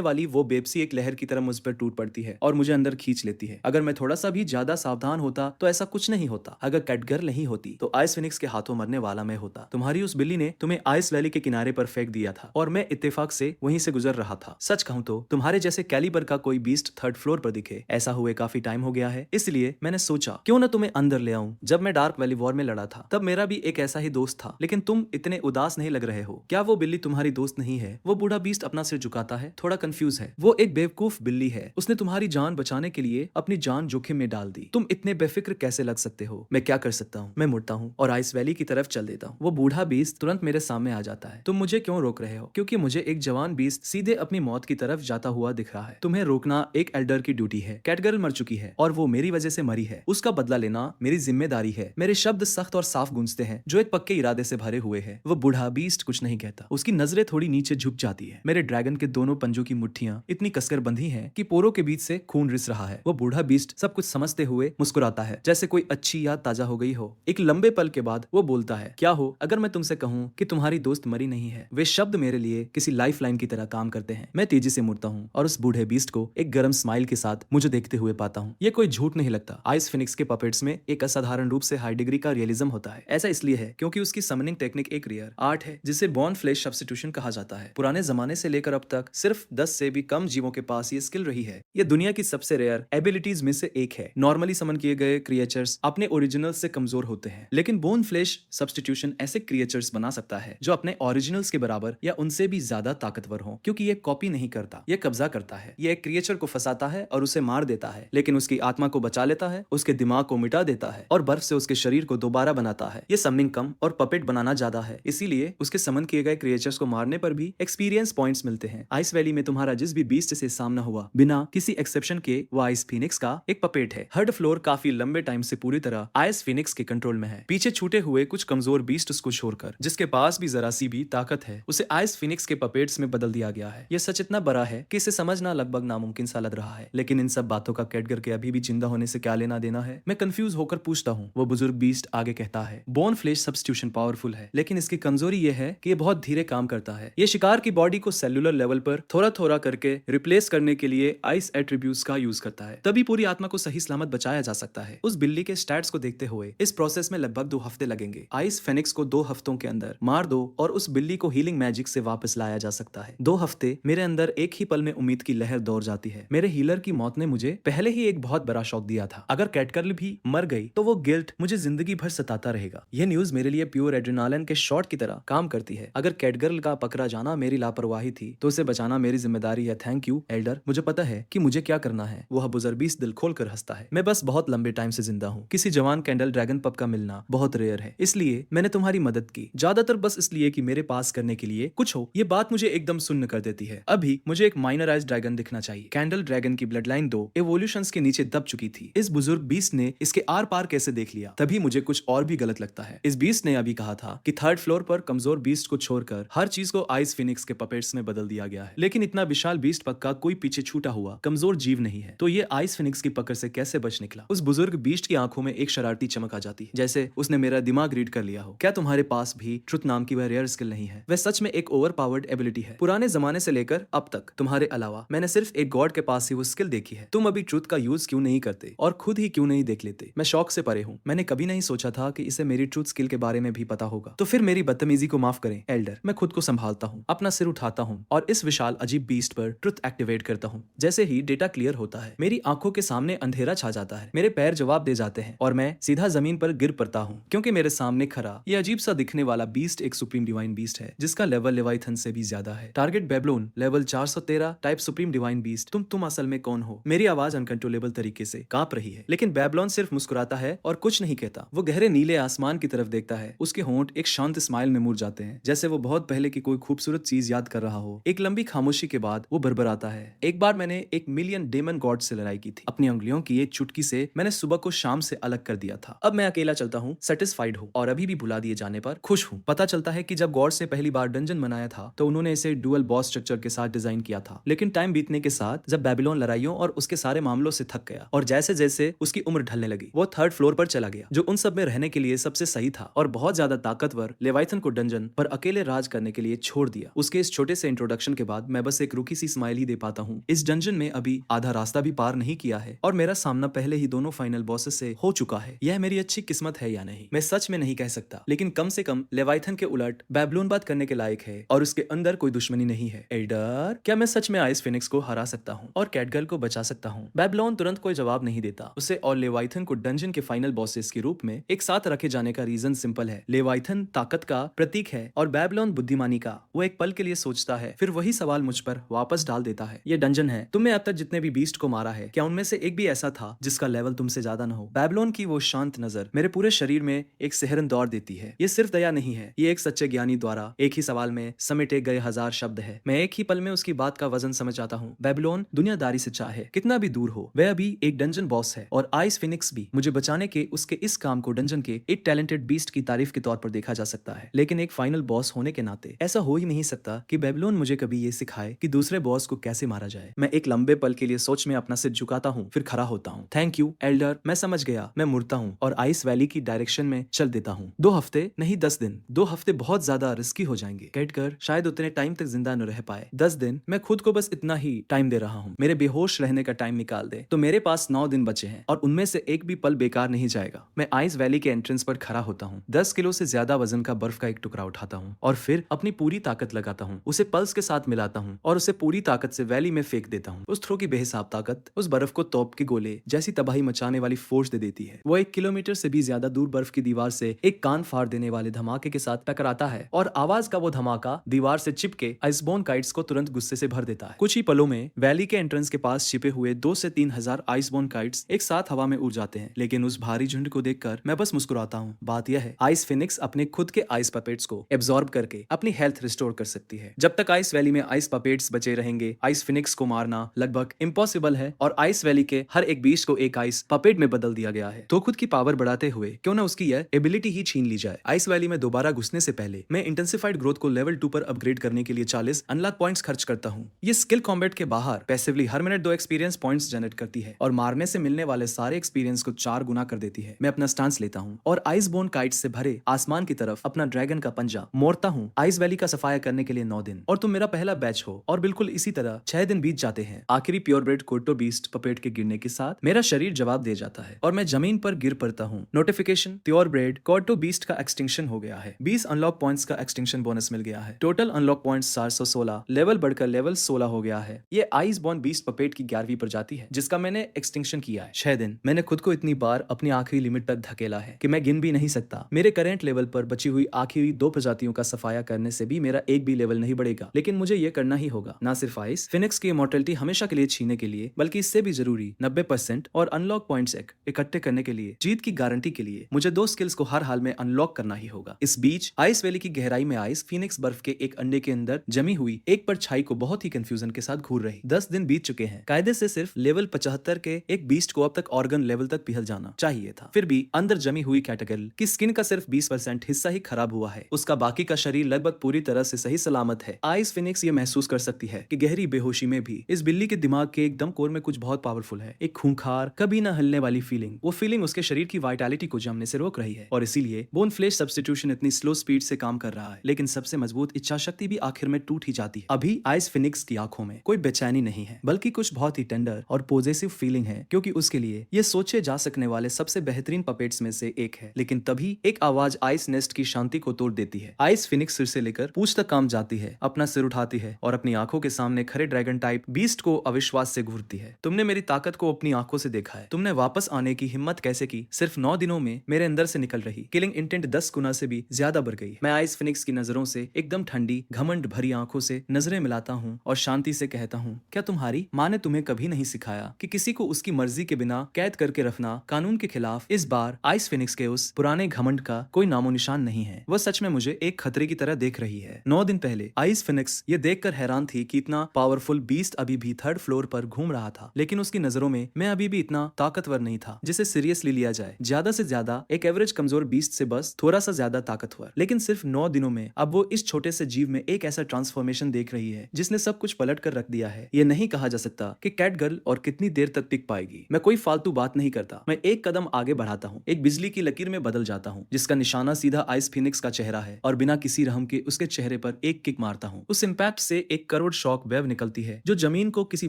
वाली वो बेबसी एक लहर की तरह मुझ पर टूट पड़ती है और मुझे अंदर खींच लेती है। अगर मैं थोड़ा सा भी ज्यादा सावधान होता तो ऐसा कुछ नहीं होता। अगर कैटगर्ल नहीं होती तो आइस फिनिक्स के हाथों मरने वाला मैं होता। तुम्हारी उस बिल्ली ने तुम्हें आइस वैली के किनारे पर फेंक दिया था और मैं इत्तेफाक से वहीं से गुजर रहा था। सच कहूं तो तुम्हारे जैसे कैलिबर का कोई बीस्ट थर्ड फ्लोर पर दिखे ऐसा हुए काफी टाइम हो गया है, इसलिए मैंने सोचा क्यों ना तुम्हें अंदर ले आऊं। जब मैं डार्क वैली वॉर में लड़ा था तब मेरा भी एक ऐसा ही दोस्त था, लेकिन तुम इतने उदास नहीं लग रहे हो। क्या वो बिल्ली तुम्हारी दोस्त नहीं है? वो बूढ़ा बीस्ट अपना सिर झुकाता है, थोड़ा कंफ्यूज है। वो एक बेवकूफ बिल्ली है, उसने तुम्हारी जान बचाने के लिए अपनी जान जोखिम में डाल दी। तुम इतने बेफिक्र कैसे लग सकते हो? मैं क्या कर सकता हूँ? मैं मुड़ता हूँ और आइस वैली की तरफ चल देता हूँ। वो बूढ़ा बीस्ट तुरंत मेरे सामने आ जाता है। तुम मुझे क्यों रोक रहे हो? क्योंकि मुझे एक जवान बीस्ट सीधे अपनी मौत की तरफ जाता हुआ दिख रहा है। तुम्हें रोकना एक एल्डर की ड्यूटी है। कैटगर्ल मर चुकी है और वो मेरी वजह से मरी है। उसका बदला लेना मेरी जिम्मेदारी है। मेरे शब्द सख्त और साफ गूंजते हैं जो एक पक्के इरादे से भरे हुए हैं। वो बूढ़ा बीस्ट कुछ नहीं कहता। उसकी नजरें थोड़ी नीचे झुक जाती है। मेरे ड्रैगन के दोनों पंजों की मुट्ठियां इतनी कसकर बंधी हैं कि पोरों के बीच से खून रिस रहा है। वो बूढ़ा बीस्ट सब कुछ समझते हुए मुस्कुराता है जैसे कोई अच्छी याद ताजा हो गई हो। एक लंबे पल के बाद वो बोलता है, क्या हो अगर मैं तुमसे कहूं कि तुम्हारी दोस्त मरी नहीं है? वे शब्द मेरे लिए किसी लाइफलाइन की तरह काम करते हैं। मैं तेजी से मुड़ता हूं और उस बूढ़े बीस्ट को एक गर्म स्माइल के साथ मुझे देखते हुए पाता हूं। ये कोई झूठ नहीं लगता। आइस फिनिक्स के पपेट्स में एक असाधारण रूप से हाई डिग्री का रियलिज्म होता है। ऐसा इसलिए है क्योंकि उसकी समनिंग टेक्निक एक रेयर आर्ट है जिसे बॉर्न फ्लेश सब्स्टिट्यूशन कहा जाता है। पुराने जमाने से लेकर अब तक सिर्फ 10 से भी कम जीवों के पास ये स्किल रही है। ये दुनिया की सबसे रेयर एबिलिटीज में से एक है। नॉर्मली समन किए गए क्रिएचर्स अपने ओरिजिनल्स से कमजोर होते हैं, लेकिन बोन फ्लेश सब्स्टिट्यूशन ऐसे क्रिएचर्स बना सकता है जो अपने ओरिजिनल्स के बराबर या उनसे भी ज्यादा ताकतवर हो। क्योंकि ये कॉपी नहीं करता, ये कब्जा करता है। ये एक क्रिएचर को फंसाता है और उसे मार देता है, लेकिन उसकी आत्मा को बचा लेता है, उसके दिमाग को मिटा देता है और बर्फ से उसके शरीर को दोबारा बनाता है। ये समनिंग कम और पपेट बनाना ज्यादा है, इसीलिए उसके समन किए गए क्रिएचर्स को मारने पर भी एक्सपीरियंस पॉइंट्स मिलते हैं। आइस वैली में तुम्हारा जिस भी बीस्ट से सामना हुआ, बिना किसी एक्सेप्शन के वो आइस फिनिक्स का एक पपेट है। हर्ड फ्लोर काफी लंबे टाइम से पूरी तरह आइस फिनिक्स के कंट्रोल में है। पीछे छूटे हुए कुछ कमजोर बीस्ट को छोड़कर जिसके पास भी जरा सी भी ताकत है, उसे आइस फिनिक्स के पपेट्स में बदल दिया गया है। यह सच इतना बड़ा है कि इसे समझना लगभग नामुमकिन सा लग रहा है, लेकिन इन सब बातों का कैटगर के अभी भी जिंदा होने से क्या लेना देना है? मैं कंफ्यूज होकर पूछता हूँ। वो बुजुर्ग बीस्ट आगे कहता है, बोन फ्लेश सब्स्टिट्यूशन पावरफुल है, लेकिन इसकी कमजोरी यह है कि ये बहुत धीरे काम करता है। ये शिकार की बॉडी को सेलुलर लेवल पर थोड़ा थोड़ा करके रिप्लेस करने के लिए आइस एट्रीब्यूट्स का यूज करता है, तभी पूरी आत्मा को सही सलामत बचाया जा सकता है। उस बिल्ली के स्टैट्स को देखते हुए इस प्रोसेस में लगभग 2 हफ्ते लगेंगे। आइस फेनिक्स को 2 हफ्तों के अंदर मार दो और उस बिल्ली को हीलिंग मैजिक से वापस लाया जा सकता है। 2 हफ्ते मेरे अंदर एक ही पल में उम्मीद की लहर दौड़ जाती है। मेरे हीलर की मौत ने मुझे पहले ही एक बहुत बड़ा शॉक दिया था। अगर कैटगर्ल भी मर गई तो वो गिल्ट मुझे जिंदगी भर सताता रहेगा। यह न्यूज मेरे लिए प्योर एड्रेनालिन के शॉट की तरह काम करती है। अगर कैटगर्ल का पकड़ा जाना मेरी लापरवाही थी तो उसे बचाना मेरी जिम्मेदारी है। थैंक यू एल्डर, मुझे पता है कि मुझे क्या करना है। वह बुजुर्ग बीस्ट दिल खोल कर हंसता है। मैं बस बहुत लंबे टाइम से जिंदा हूँ। किसी जवान कैंडल ड्रैगन पप का मिलना बहुत रेयर है, इसलिए मैंने तुम्हारी मदद की, ज्यादातर बस इसलिए कि मेरे पास करने के लिए कुछ हो। ये बात मुझे एकदम सुन्न कर देती है। अभी मुझे एक माइनराइज्ड ड्रैगन दिखना चाहिए। कैंडल ड्रैगन की ब्लड लाइन 2 एवोल्यूशंस के नीचे दब चुकी थी। इस बुजुर्ग बीस्ट ने इसके आर पार कैसे देख लिया? तभी मुझे कुछ और भी गलत लगता है। इस बीस्ट ने अभी कहा था कि 3rd फ्लोर पर कमजोर बीस्ट को छोड़कर हर चीज को आइस फिनिक्स के पपेट्स में बदल दिया गया है, लेकिन इतना विशाल बीस्ट पक्का कोई पीछे छूटा हुआ कमजोर जीव नहीं है। तो ये आइस फिनिक्स की पकड़ से कैसे बच निकला? उस बुजुर्ग बीस्ट की आंखों में एक शरारती चमक आ जाती है, जैसे उसने मेरा दिमाग रीड कर लिया हो। क्या तुम्हारे पास भी ट्रुथ नाम की वह रेयर स्किल नहीं है? वह सच में एक ओवर पावर्ड एबिलिटी है। पुराने जमाने से लेकर अब तक तुम्हारे अलावा मैंने सिर्फ एक गॉड के पास ही वो स्किल देखी है। तुम अभी ट्रुथ का यूज क्यों नहीं करते और खुद ही क्यों नहीं देख लेते? मैं शौक से परे हूँ। मैंने कभी नहीं सोचा था कि इसे मेरी ट्रुथ स्किल के बारे में भी पता होगा। तो फिर मेरी बदतमीजी को माफ करें एल्डर। मैं खुद को संभालता हूँ, अपना सिर उठाता हूँ और इस विशाल अजीब बीस्ट पर ट्रुथ एक्टिवेट करता हूँ। जैसे ही डेटा क्लियर होता है मेरी आंखों के सामने अंधेरा छा जाता है। मेरे पैर जवाब दे जाते हैं और मैं सीधा जमीन पर गिर पड़ता हूँ, क्योंकि मेरे सामने खड़ा ये अजीब सा दिखने वाला बीस्ट एक सुप्रीम डिवाइन डिवाइन बीस्ट है जिसका लेवल लेवाइथन से भी ज्यादा है। Target Babylon level 413 type supreme divine beast. तुम असल में कौन हो? मेरी आवाज अनकंट्रोलेबल तरीके से कांप रही है, लेकिन बेबलोन सिर्फ मुस्कुराता है और कुछ नहीं कहता। वो गहरे नीले आसमान की तरफ देखता है। उसके होंठ एक शांत स्माइल में मुड़ जाते हैं, जैसे वो बहुत पहले की कोई खूबसूरत चीज याद कर रहा हो। एक लंबी खामोशी के बाद वो बरबराता है, एक बार मैंने एक मिलियन डेमन गॉड से लड़ाई की थी। अपनी उंगलियों की एक चुटकी से मैंने सुबह को शाम से अलग कर दिया था। अब मैं अकेला चलता हूँ, सेटिस्फाइड हूँ और अभी भी भुला दिए जाने पर खुश हूँ। पता चलता है कि जब गॉड से पहली बार डंजन बनाया था तो उन्होंने इसे डुअल बॉस स्ट्रक्चर के साथ डिजाइन किया था, लेकिन टाइम बीतने के साथ जब बेबीलोन लड़ाइयों और उसके सारे मामलों से थक गया और जैसे जैसे उसकी उम्र ढलने लगी, वो थर्ड फ्लोर पर चला गया, जो उन सब में रहने के लिए सबसे सही था, और बहुत ज्यादा ताकतवर लेवाइथन को डंजन पर अकेले राज करने के लिए छोड़ दिया। उसके इस छोटे से इंट्रोडक्शन के बाद मैं बस एक रुकी सी स्माइल ही दे पाता हूँ। इस डंजन में अभी आधा रास्ता भी पार नहीं किया है और मेरा सामना पहले ही दोनों फाइनल बॉसेस से हो चुका है। यह मेरी अच्छी किस्मत है या नहीं, मैं सच में नहीं कह सकता, लेकिन कम से कम लेवाइथन के उलट बेबलोन बात करने के लायक है और उसके अंदर कोई दुश्मनी नहीं है। एल्डर, क्या मैं सच में आइस फिनिक्स को हरा सकता हूँ और कैटगर्ल को बचा सकता हूँ? बेबलोन तुरंत कोई जवाब नहीं देता। उसे और लेवाइथन को डंजन के फाइनल बॉसेस के रूप में एक साथ रखे जाने का रीजन सिंपल है। लेवाइथन ताकत का प्रतीक है और बेबलोन बुद्धिमानी का। वो एक पल के लिए सोचता है, फिर वही सवाल मुझ पर वापस डाल देता है। ये डंजन है, तुमने अब तक जितने भी बीस्ट को मारा है, क्या उनमें से एक भी ऐसा था जिसका लेवल तुमसे ज्यादा न हो? बेबलोन की वो शांत नजर मेरे पूरे शरीर में एक सिहरन दौड़ देती है। ये सिर्फ दया नहीं है, ये एक सच्चे ज्ञानी द्वारा एक ही सवाल में समेटे गए हजार शब्द है। मैं एक ही पल में उसकी बात का वजन समझ जाता हूँ। बेबलोन दुनियादारी से चाहे कितना भी दूर हो, वह अभी एक डंजन बॉस है और आइस फिनिक्स भी। मुझे बचाने के उसके इस काम को डंजन के एक टैलेंटेड बीस्ट की तारीफ के तौर पर देखा जा सकता है, लेकिन एक फाइनल बॉस होने के नाते ऐसा हो ही नहीं सकता कि बेबलोन मुझे कभी ये सिखाए कि दूसरे बॉस को कैसे मारा जाए। मैं एक लंबे पल के लिए सोच में अपना सिर झुकाता हूँ, फिर खड़ा होता हूँ। थैंक यू एल्डर, मैं समझ गया। मैं मुड़ता हूँ और आइस वैली की डायरेक्शन में चल देता हूँ। 2 हफ्ते नहीं 10 दिन। 2 हफ्ते बहुत ज्यादा रिस्की हो जाएंगे। कैटगर शायद उतने टाइम तक जिंदा न रह पाए। 10 दिन, मैं खुद को बस इतना ही टाइम दे रहा हूँ। मेरे बेहोश रहने का टाइम निकाल दे तो मेरे पास 9 दिन बचे हैं और उनमें से एक भी पल बेकार नहीं जाएगा। मैं आइस वैली के एंट्रेंस पर खड़ा होता हूँ, 10 किलो से ज्यादा वजन का बर्फ का एक टुकड़ा उठाता हूँ और फिर अपनी पूरी ताकत लगाता हूँ, उसे पल्स के साथ मिलाता हूँ और उसे पूरी ताकत से वैली में फेंक देता हूँ। उस थ्रो की बेहिसाब ताकत उस बर्फ को तोप के गोले जैसी तबाही मचाने वाली फोर्स दे देती है। वो 1 किलोमीटर से भी ज्यादा दूर बर्फ की दीवार से एक कान फाड़ देने वाले धमाके के साथ टकराता है और आवाज का वो धमाका दीवार से चिपके आइसबोर्न काइट्स को तुरंत गुस्से से भर देता है। कुछ ही पलों में वैली के एंट्रेंस के पास छिपे हुए 2 से 3 हजार आइसबोर्न काइट्स एक साथ हवा में उड़ जाते हैं, लेकिन उस भारी झुंड को देखकर मैं बस मुस्कुराता हूँ। बात यह है, आइस फिनिक्स अपने खुद के आइस पपेट्स को एब्जॉर्ब करके अपनी हेल्थ रिस्टोर कर सकती है। जब तक आइस वैली में आइस पपेट्स बचे रहेंगे, आइस फिनिक्स को मारना लगभग इम्पॉसिबल है और आइस वैली के हर एक बीस्ट को एक आइस पपेट में बदल दिया गया है। तो खुद की पावर बढ़ाते हुए क्यों ना उसकी यह एबिलिटी ही छीन ली जाए। आइस वैली में दोबारा घुसने से पहले मैं इंटेंसिफाइड ग्रोथ को लेवल 2 पर अपग्रेड करने के लिए 40 अनलॉक पॉइंट्स खर्च करता हूँ। ये स्किल कॉम्बैट के बाहर पैसिवली हर मिनट 2 एक्सपीरियंस पॉइंट्स जनरेट करती है और मारने से मिलने वाले सारे एक्सपीरियंस को 4 गुना कर देती है। मैं अपना स्टांस लेता हूँ और आइसबोर्न काइट्स से भरे आसमान की तरफ अपना ड्रैगन का पंजा मोड़ता हूँ। आइस वैली का सफाया करने के लिए 9 दिन और तुम मेरा पहला बैच हो और बिल्कुल इसी तरह 6 दिन बीत जाते हैं। आखिरी प्योरब्रेड कोटो बीस्ट पपेट के गिरने के साथ मेरा शरीर जवाब दे जाता है और मैं जमीन पर गिर पड़ता हूँ। नोटिफिकेशन, प्योरब्रेड कोटो बीस्ट का एक्सटिंक्शन हो गया है। 20 अनलॉक पॉइंट्स का एक्सटिंक्शन बोनस मिल गया है। टोटल अनलॉक पॉइंट्स 416, लेवल बढ़कर लेवल 16 हो गया है। ये आइसबोर्न बीस्ट पपेट की 11वीं प्रजाति है जिसका मैंने एक्सटिंक्शन किया है। 6 दिन। मैंने खुद को इतनी बार अपनी आखिरी लिमिट तक धकेला है कि मैं गिन भी नहीं सकता। मेरे करंट लेवल पर बची हुई आखिरी 2 प्रजातियों का सफाया करने से भी मेरा एक भी लेवल नहीं बढ़ेगा, लेकिन मुझे ये करना ही होगा। ना सिर्फ आइस फिनिक्स की इमॉर्टलिटी हमेशा के लिए छीनने के लिए, बल्कि इससे भी जरूरी 90% और अनलॉक पॉइंट्स इकट्ठे करने के लिए, जीत की गारंटी के लिए मुझे 2 स्किल्स को हर हाल में अनलॉक करना ही होगा। इस बीच आइस वैली की गहराई में आइस फिनिक्स बर्फ के एक अंडे के अंदर जमी हुई एक परछाई को बहुत ही कंफ्यूजन के साथ घूर रही। 10 दिन बीत चुके हैं। कायदे से सिर्फ लेवल 75 के एक बीस्ट को अब तक ऑर्गन लेवल तक पिघल जाना चाहिए था, फिर भी अंदर जमी हुई कैटेगरी की स्किन का सिर्फ 20% हिस्सा ही खराब हुआ है। उसका बाकी का शरीर लगभग पूरी तरह से सही सलामत है। आइस फिनिक्स ये महसूस कर सकती है कि गहरी बेहोशी में भी इस बिल्ली के दिमाग के एकदम कोर में कुछ बहुत पावरफुल है, एक खूंखार कभी न हिलने वाली फीलिंग। वो फीलिंग उसके शरीर की वाइटैलिटी को जमने से रोक रही है और इसीलिए बोन फ्लेश सब्स्टिट्यूशन इतनी स्लो स्पीड से काम कर रहा है। लेकिन सबसे मजबूत इच्छा शक्ति भी आखिर में टूट ही जाती है। अभी आइस फिनिक्स की आंखों में कोई बेचैनी नहीं है, बल्कि कुछ बहुत ही टेंडर और पॉजेसिव फीलिंग है, क्योंकि उसके लिए ये सोचे जा सकने वाले सबसे बेहतरीन पपेट्स में से एक है। लेकिन तभी एक आवाज आइस नेस्ट की शांति को तोड़ देती है। आइस फिनिक्स सिर से लेकर पूंछ तक काम जाती है, अपना सिर उठाती है और अपनी आंखों के सामने खड़े ड्रैगन टाइप बीस्ट को अविश्वास से घूरती है। तुमने मेरी ताकत को अपनी आंखों से देखा है। तुमने वापस आने की हिम्मत कैसे की? सिर्फ 9 दिनों में मेरे अंदर से निकल रही किलिंग इंटेंट 10 गुना से भी ज्यादा बढ़ गई। मैं आइस आइस फिनिक्स की नजरों से एकदम ठंडी घमंड भरी आंखों से नजरें मिलाता हूँ और शांति से कहता हूँ, क्या तुम्हारी माँ ने तुम्हें कभी नहीं सिखाया कि किसी को उसकी मर्जी के बिना कैद करके रखना कानून के खिलाफ? इस बार आइस फिनिक्स के उस पुराने घमंड का कोई नामो निशान नहीं है। वह सच में मुझे एक खतरे की तरह देख रही है। 9 दिन पहले आइस फिनिक्स ये देखकर हैरान थी कि इतना पावरफुल बीस्ट अभी भी 3rd फ्लोर पर घूम रहा था, लेकिन उसकी नजरों में मैं अभी भी इतना ताकतवर नहीं था जिसे सीरियसली लिया जाए। ज्यादा से ज्यादा एक एवरेज कमजोर बीस्ट से बस थोड़ा सा ज्यादा ताकतवर। लेकिन सिर्फ 9 दिनों में अब वो इस छोटे से जीव में एक ऐसा ट्रांसफॉर्मेशन देख रही है जिसने सब कुछ पलट कर रख दिया है। ये नहीं कहा जा सकता कि कैट गर्ल और कितनी देर तक टिक पाएगी। मैं कोई फालतू बात नहीं करता, मैं एक कदम आगे बढ़ाता हूँ, एक बिजली की लकीर में बदल जाता हूँ जिसका निशाना सीधा आइस फिनिक्स का चेहरा है और बिना किसी रहम के उसके चेहरे पर एक किक मारता हूँ। उस इम्पैक्ट से 1 करोड़ शॉक वेव निकलती है जो जमीन को किसी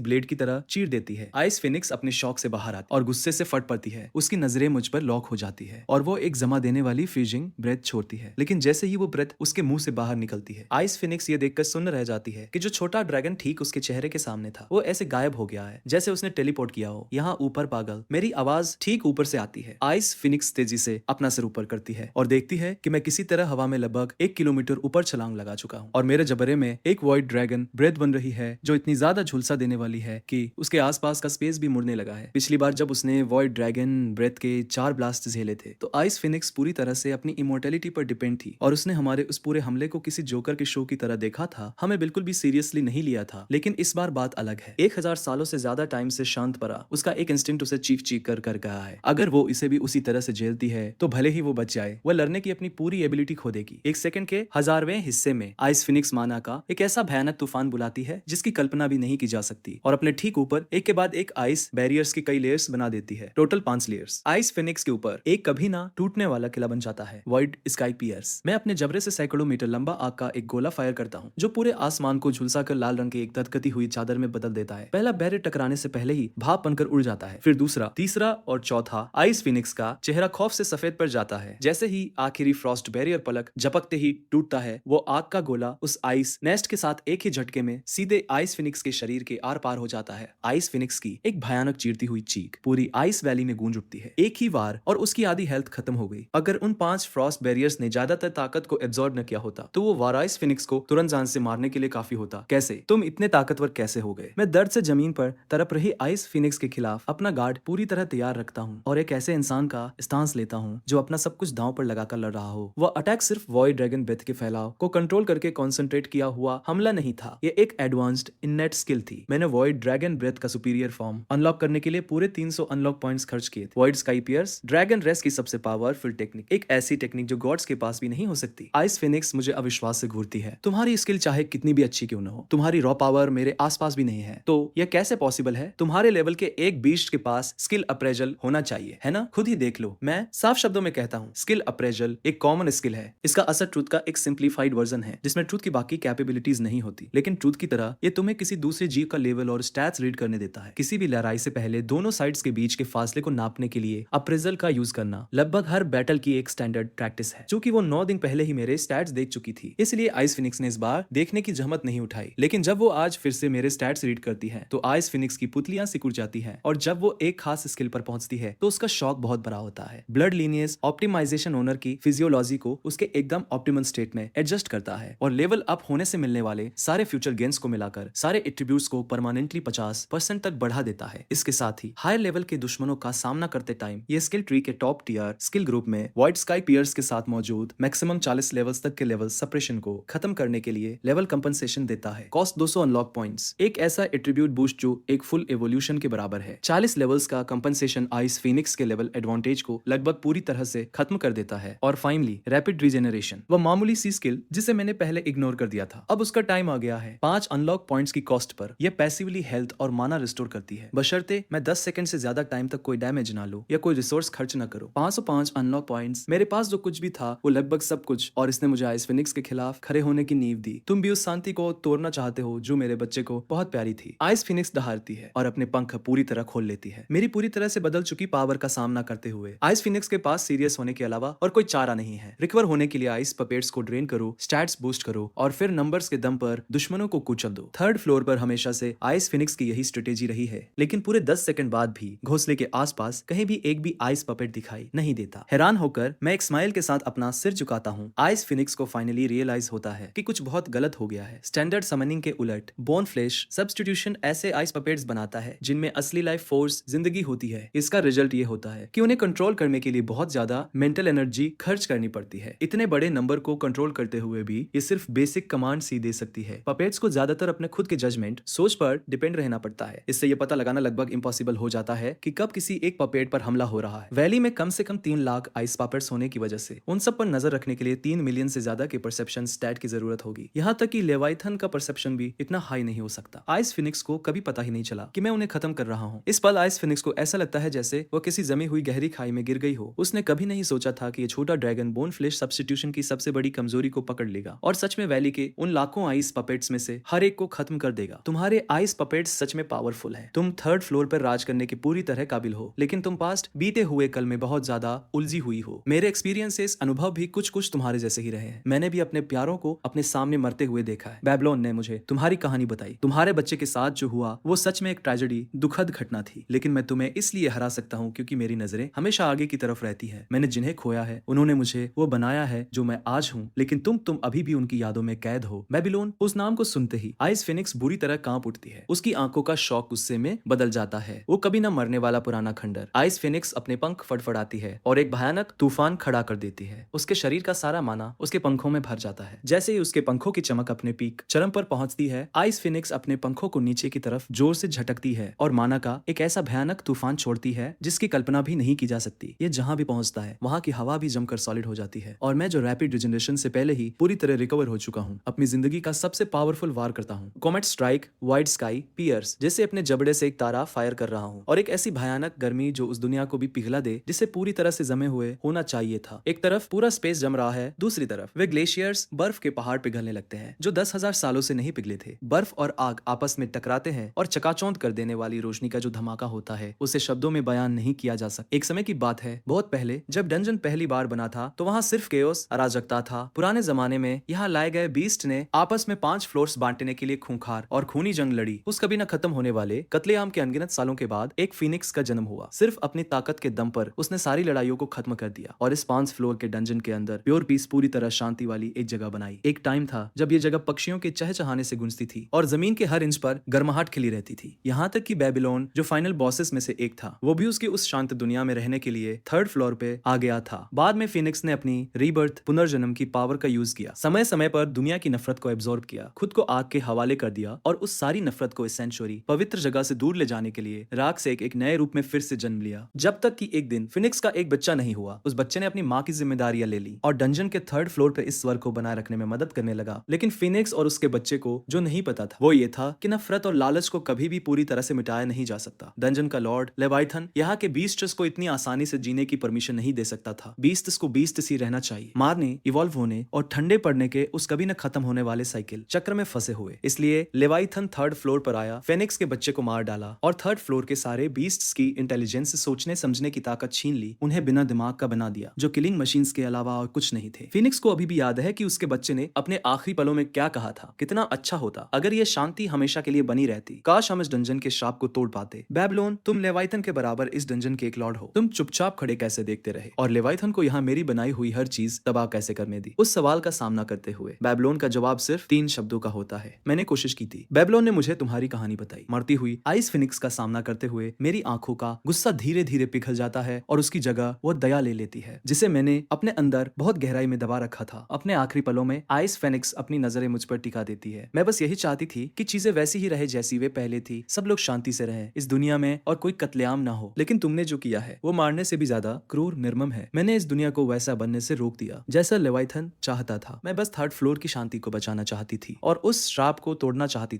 ब्लेड की तरह चीर देती है। आइस फिनिक्स अपने शॉक से बाहर आती और गुस्से से फट पड़ती है। उसकी नजरें मुझ पर लॉक हो जाती है और वो एक जमा देने वाली फ्रीजिंग ब्रेथ छोड़ती है। लेकिन जैसे ही वो ब्रेथ उसके मुंह से बाहर निकलती है, आइस फिनिक्स ये देखकर सुन्न रह जाती है कि जो छोटा ड्रैगन ठीक उसके चेहरे के सामने था वो ऐसे गायब हो गया है जैसे उसने टेलीपोर्ट किया हो। यहाँ ऊपर पागल, मेरी आवाज ठीक ऊपर से आती है। आइस फिनिक्स तेजी से अपना सिर ऊपर करती है और देखती है कि मैं किसी तरह हवा में लगभग 1 किलोमीटर ऊपर छलांग लगा चुका हूँ और मेरे जबड़े में एक वॉइड ड्रैगन ब्रेथ बन रही है जो इतनी ज्यादा झुलसा देने वाली है कि उसके आसपास का स्पेस भी मुड़ने लगा है। पिछली बार जब उसने वॉइड ड्रैगन ब्रेथ के 4 ब्लास्ट झेले थे तो आइस फिनिक्स पूरी तरह से अपनी इमोर्टेलिटी पर डिपेंड थी और उसने हमारे उस पूरे हमले को किसी जोकर के शो की तरह देखा था। हमें बिल्कुल भी सीरियसली नहीं लिया था। लेकिन इस बार बात अलग है। 1000 सालों से ज्यादा टाइम से शांत पड़ा उसका एक इंस्टिंक्ट उसे चीख चीख कर गया है। अगर वो इसे भी उसी तरह से झेलती है तो भले ही वो बच जाए, वह लड़ने की अपनी पूरी एबिलिटी खो देगी। 1 सेकंड के 1000वें हिस्से में आइस फिनिक्स माना का एक ऐसा भयानक तूफान बुलाती है जिसकी कल्पना भी नहीं की जा सकती और अपने ठीक ऊपर एक के बाद एक आइस बैरियर्स की कई लेयर्स बना देती है। Total 5 layers. आइस फिनिक्स के ऊपर एक कभी ना टूटने वाला किला बन जाता है, वॉइड स्काई पियर्स। मैं अपने जबरे से सैकड़ों मीटर लंबा आग का एक गोला फायर करता हूँ जो पूरे आसमान को झुलसा कर लाल रंग के एक दधकती हुई चादर में बदल देता है। पहला बैरियर टकराने से पहले ही भाप बनकर उड़ जाता है, फिर दूसरा, तीसरा और चौथा। आइस फिनिक्स का चेहरा खौफ से सफेद पर जाता है। जैसे ही आखिरी फ्रॉस्ट बैरियर पलक झपकते ही टूटता है, वो आग का गोला उस आइस नेस्ट के साथ एक ही झटके में सीधे आइस फिनिक्स के शरीर के आर पार हो जाता है। आइस फिनिक्स की एक भयानक चीरती हुई चीख पूरी आइस वैली में गूंज उठती है एक ही बार और उसकी आधी हेल्थ खत्म हो गई। अगर उन 5 फ्रॉस्ट बैरियर्स ने ज्यादातर ताकत को एब्जॉर्ब न किया होता तो वो वार आइस फिनिक्स को तुरंत जान से मारने के लिए काफी होता। कैसे तुम इतने ताकतवर कैसे हो गए? मैं दर्द से जमीन पर तड़प रही आइस फिनिक्स के खिलाफ अपना गार्ड पूरी तरह तैयार रखता हूँ और एक ऐसे इंसान का स्टांस लेता हूँ जो अपना सब कुछ दांव पर लगाकर लड़ रहा हो। वह अटैक सिर्फ वॉइड ड्रैगन ब्रेथ के फैलाव को कंट्रोल करके कंसंट्रेट किया हुआ हमला नहीं था, ये एक एडवांस्ड इननेट स्किल थी। मैंने वॉइड ड्रैगन ब्रेथ का सुपीरियर फॉर्म अनलॉक करने के लिए पूरे 300 अनलॉक पॉइंट्स खर्च किए थे। Void sky pierce, dragon rest की सबसे पावरफुल टेक्निक, एक ऐसी टेक्निक जो गॉड्स के पास भी नहीं हो सकती। आइस फिनिक्स मुझे अविश्वास से घूरती है। तुम्हारी स्किल चाहे कितनी भी अच्छी क्यों न हो, तुम्हारी रॉ पावर मेरे आसपास भी नहीं है, तो यह कैसे पॉसिबल है? तुम्हारे लेवल के एक बीस्ट के पास स्किल अप्रेजल होना चाहिए, है ना? खुद ही देख लो। मैं साफ शब्दों में कहता हूँ, स्किल अप्रेजल एक कॉमन स्किल है। इसका असर ट्रूथ का एक सिंप्लीफाइड वर्जन है जिसमें ट्रूथ की बाकी कैपेबिलिटीज नहीं होती, लेकिन ट्रूथ की तरह ये तुम्हें किसी दूसरे जीव का लेवल और स्टैट्स रीड करने देता है। किसी भी लड़ाई से पहले दोनों साइड्स के बीच के फासले को नापने के लिए अप्रेजल का यूज करना लगभग हर बैटल की एक स्टैंडर्ड प्रैक्टिस है। चूंकि वो 9 दिन पहले ही मेरे स्टैट्स देख चुकी थी, इसलिए आइस फिनिक्स ने इस बार देखने की जहमत नहीं उठाई। लेकिन जब वो आज फिर से मेरे स्टैट्स रीड करती है तो आइस फिनिक्स की पुतलियां सिकुड़ जाती हैं और जब वो एक खास स्किल पर पहुंचती है तो उसका शॉक बहुत बड़ा होता है। ब्लड लीनियज ऑप्टिमाइजेशन ओनर की फिजियोलॉजी को उसके एकदम ऑप्टिमल स्टेट में एडजस्ट करता है और लेवल अप होने से मिलने वाले सारे फ्यूचर गेन्स को मिलाकर सारे एट्रीब्यूट्स को परमानेंटली 50% तक बढ़ा देता है। इसके साथ ही हायर लेवल के दुश्मनों का सामना करते टाइम ये स्किल ट्री के टॉप टियर स्किल ग्रुप में वॉइड स्काई पियर्स के साथ मौजूद मैक्सिमम 40 लेवल्स तक के लेवल सप्रेशन को खत्म करने के लिए लेवल कंपनसेशन देता है। कॉस्ट 200 अनलॉक पॉइंट्स, एक ऐसा एट्रीब्यूट बूस्ट जो एक फुल एवोल्यूशन के बराबर है। 40 लेवल्स का कंपनसेशन आइस फिनिक्स के लेवल एडवांटेज को लगभग पूरी तरह से खत्म कर देता है। और फाइनली रैपिड रीजेनरेशन, वह मामूली सी स्किल जिसे मैंने पहले इग्नोर कर दिया था, अब उसका टाइम आ गया है। 5 अनलॉक पॉइंट्स की कॉस्ट पर यह पैसिवली हेल्थ और माना रिस्टोर करती है, बशर्ते मैं 10 सेकंड से ज्यादा टाइम तक कोई डैमेज ना लो या कोई रिसोर्स खर्च ना करो। 505 अनलॉक पॉइंट्स, मेरे पास जो कुछ भी था वो लगभग सब कुछ, और इसने मुझे आइस फिनिक्स के खिलाफ खड़े होने की नींव दी। तुम भी उस शांति को तोड़ना चाहते हो जो मेरे बच्चे को बहुत प्यारी थी। आइस फिनिक्स दहाड़ती है और अपने पंख पूरी तरह खोल लेती है, मेरी पूरी तरह से बदल चुकी पावर का सामना करते हुए। आइस फिनिक्स के पास सीरियस होने के अलावा और कोई चारा नहीं है। रिकवर होने के लिए आइस पपेट्स को ड्रेन करो, स्टैट्स बूस्ट करो और फिर नंबर्स के दम पर दुश्मनों को कुचल दो। 3rd फ्लोर पर हमेशा से आइस फिनिक्स की यही स्ट्रेटेजी रही है, लेकिन पूरे 10 सेकंड बाद भी घोंसले के आसपास कहीं भी एक भी आइस पपेट दिखाई नहीं देता। हैरान होकर मैं एक स्माइल के साथ अपना सिर झुकाता हूँ। आइस फिनिक्स को फाइनली रियलाइज होता है कि कुछ बहुत गलत हो गया है। स्टैंडर्ड समनिंग के उलट बोन फ्लैश सब्स्टिट्यूशन ऐसे आइस पपेट्स बनाता है जिनमें असली लाइफ फोर्स जिंदगी होती है। इसका रिजल्ट ये होता है कि उन्हें कंट्रोल करने के लिए बहुत ज्यादा मेंटल एनर्जी खर्च करनी पड़ती है। इतने बड़े नंबर को कंट्रोल करते हुए भी ये सिर्फ बेसिक कमांड ही दे सकती है। पपेट्स को ज्यादातर अपने खुद के जजमेंट सोच पर डिपेंड रहना पड़ता है। इससे ये पता लगाना लगभग इम्पॉसिबल हो जाता है कि कब किसी एक पपेट पर हमला हो रहा है। वैली में कम से कम 3 लाख आइस पपेट्स होने की वजह से उन सब पर नजर रखने के लिए 3 मिलियन से ज्यादा के परसेप्शन स्टैट की जरूरत होगी। यहाँ तक कि लेवाइथन का परसेप्शन भी इतना हाई नहीं हो सकता। आइस फिनिक्स को कभी पता ही नहीं चला कि मैं उन्हें खत्म कर रहा हूँ। इस पल आइस फिनिक्स को ऐसा लगता है जैसे वो किसी जमी हुई गहरी खाई में गिर गई हो। उसने कभी नहीं सोचा था कि ये छोटा ड्रैगन बोन फ्लेश सब्स्टिट्यूशन की सबसे बड़ी कमजोरी को पकड़ लेगा और सच में वैली के उन लाखों आइस पपेट्स में से हर एक को खत्म कर देगा। तुम्हारे आइस पपेट्स सच में पावरफुल हैं। तुम 3rd फ्लोर पर राज करने की पूरी तरह काबिल हो, लेकिन तुम पास्ट बीते हुए कल में बहुत ज्यादा उलझी हुई हो। मेरे एक्सपीरियंस से इस अनुभव भी कुछ कुछ तुम्हारे जैसे ही रहे हैं। मैंने भी अपने प्यारों को अपने सामने मरते हुए देखा है। बेबलोन ने मुझे तुम्हारी कहानी बताई। तुम्हारे बच्चे के साथ जो हुआ वो सच में एक ट्रेजेडी, दुखद घटना थी, लेकिन मैं तुम्हें इसलिए हरा सकता हूँ क्योंकि मेरी नजरें हमेशा आगे की तरफ रहती है। मैंने जिन्हें खोया है उन्होंने मुझे वो बनाया है जो मैं आज हूँ, लेकिन तुम अभी भी उनकी यादों में कैद हो। बेबीलोन उस नाम को सुनते ही आइस फिनिक्स बुरी तरह कांप उठती है। उसकी आंखों का शौक गुस्से में बदल जाता है। वो कभी न मरने वाला पुराना खंडर। आइस फिनिक्स अपने पंख फड़फड़ाती है और एक भयानक तूफान खड़ा कर देती है। उसके शरीर का सारा माना उसके पंखों में भर जाता है। जैसे ही उसके पंखों की चमक अपने पीक चरम पर पहुंचती है, आइस फिनिक्स अपने पंखों को नीचे की तरफ जोर से झटकती है और माना का एक ऐसा भयानक तूफान छोड़ती है जिसकी कल्पना भी नहीं की जा सकती। ये जहां भी पहुंचता है वहां की हवा भी जमकर सॉलिड हो जाती है और मैं जो रैपिड रिजनरेशन से पहले ही पूरी तरह रिकवर हो चुका हूँ, अपनी जिंदगी का सबसे पावरफुल वार करता हूँ। Comet strike, wide sky, pierce जैसे अपने जबड़े से एक तारा फायर कर रहा हूँ और एक ऐसी भयानक गर्मी जो उस दुनिया को भी पिघला दे जिसे पूरी तरह से जमे हुए होना चाहिए था। एक तरफ पूरा स्पेस जम रहा है, दूसरी तरफ वे ग्लेशियर्स बर्फ के पहाड़ पिघलने लगते हैं जो 10,000 सालों से नहीं पिघले थे। बर्फ और आग आपस में टकराते हैं और चकाचौंध कर देने वाली रोशनी का जो धमाका होता है उसे शब्दों में बयान नहीं किया जा सकता। एक समय की बात है, बहुत पहले, जब डंजन पहली बार बना था तो वहाँ सिर्फ केओस, अराजकता था। पुराने जमाने में यहाँ लाए गए बीस्ट ने आपस में 5 फ्लोर्स बांटने के लिए खूंखार और खूनी जंग लड़ी। उस कभी न खत्म होने वाले कत्लेआम के अनगिनत सालों के बाद एक फिनिक्स का जन्म हुआ। सिर्फ अपनी ताकत के दम पर उसने सारी लड़ाइयों को खत्म कर दिया और इस 5 फ्लोर के डंजन के अंदर प्योर पीस, पूरी तरह शांति वाली एक जगह बनाई। एक टाइम था जब ये जगह पक्षियों के चहचहाने से गूंजती थी और जमीन के हर इंच पर गर्माहट खिली रहती थी। यहाँ तक कि बेबीलोन जो फाइनल बॉसेस में से एक था, वो भी उसकी उस शांत दुनिया में रहने के लिए 3rd फ्लोर पे आ गया था। बाद में फिनिक्स ने अपनी रीबर्थ, पुनर्जन्म की पावर का यूज किया। समय समय पर दुनिया की नफरत को एब्जॉर्ब किया, खुद को आग के हवाले कर दिया और उस सारी नफरत को इस सेंचुरी पवित्र जगह से दूर ले जाने के लिए राख से एक नए रूप में फिर से जन्म लिया। जब तक कि एक दिन फिनिक्स का एक बच्चा नहीं हुआ। उस बच्चे ने अपनी माँ की जिम्मेदारियां ले ली और डंजन के 3rd फ्लोर पे इस स्वर को बनाए रखने में मदद करने लगा। लेकिन फिनिक्स और उसके बच्चे को जो नहीं पता था वो ये था कि नफरत और लालच को कभी भी पूरी तरह से मिटाया नहीं जा सकता। डंजन का लॉर्ड लेवाइथन यहाँ के बीस्ट्स को इतनी आसानी से जीने की परमिशन नहीं दे सकता था। बीस्ट्स को बीस्ट्स ही रहना चाहिए। मारने, इवॉल्व होने और ठंडे पड़ने के उस कभी न खत्म होने वाले साइकिल चक्र में फंसे हुए। इसलिए लेवाइथन 3rd फ्लोर पर आया, फिनिक्स के बच्चे को मार डाला और 3rd फ्लोर के सारे बीस्ट्स की इंटेलिजेंस से सोचने समझने की ताकत छीन ली, उन्हें बिना दिमाग का बना दिया जो किलिंग मशीन्स के अलावा और कुछ नहीं थे। फिनिक्स को अभी भी याद है कि उसके बच्चे ने अपने आखिरी पलों में क्या कहा था। कितना अच्छा होता अगर ये शांति हमेशा के लिए बनी रहती। काश हम इस डंजन के श्राप को तोड़ पाते। बेबीलोन, तुम लेवाइथन के बराबर इस डंजन के एक लॉर्ड हो। तुम चुपचाप खड़े कैसे देखते रहे और लेवाइथन को यहाँ मेरी बनाई हुई हर चीज तबाह कैसे करने दी? उस सवाल का सामना करते हुए बेबीलोन का जवाब सिर्फ 3 शब्दों का होता है, मैंने कोशिश की थी। बेबीलोन ने मुझे तुम्हारी कहानी बताई। मरती हुई आइस फिनिक्स का सामना करते हुए मेरी आंखों का गुस्सा धीरे धीरे पिघल जाता है और उसकी जगह वो दया ले लेती है जिसे मैंने अपने अंदर बहुत गहराई में दबा रखा था। अपने आखिरी पलों में आइस फेनिक्स अपनी नजरें मुझ पर टिका देती है। मैं बस यही चाहती थी कि चीजें वैसी ही रहे जैसी वे पहले थी, सब लोग शांति से रहें इस दुनिया में और कोई कत्लेआम ना हो। लेकिन तुमने जो किया है वो मारने से भी ज्यादा क्रूर, निर्मम है। मैंने इस दुनिया को वैसा बनने से रोक दिया जैसा लेवाइथन चाहता था। मैं बस 3rd फ्लोर की शांति को बचाना चाहती थी और उस श्राप को तोड़ना चाहती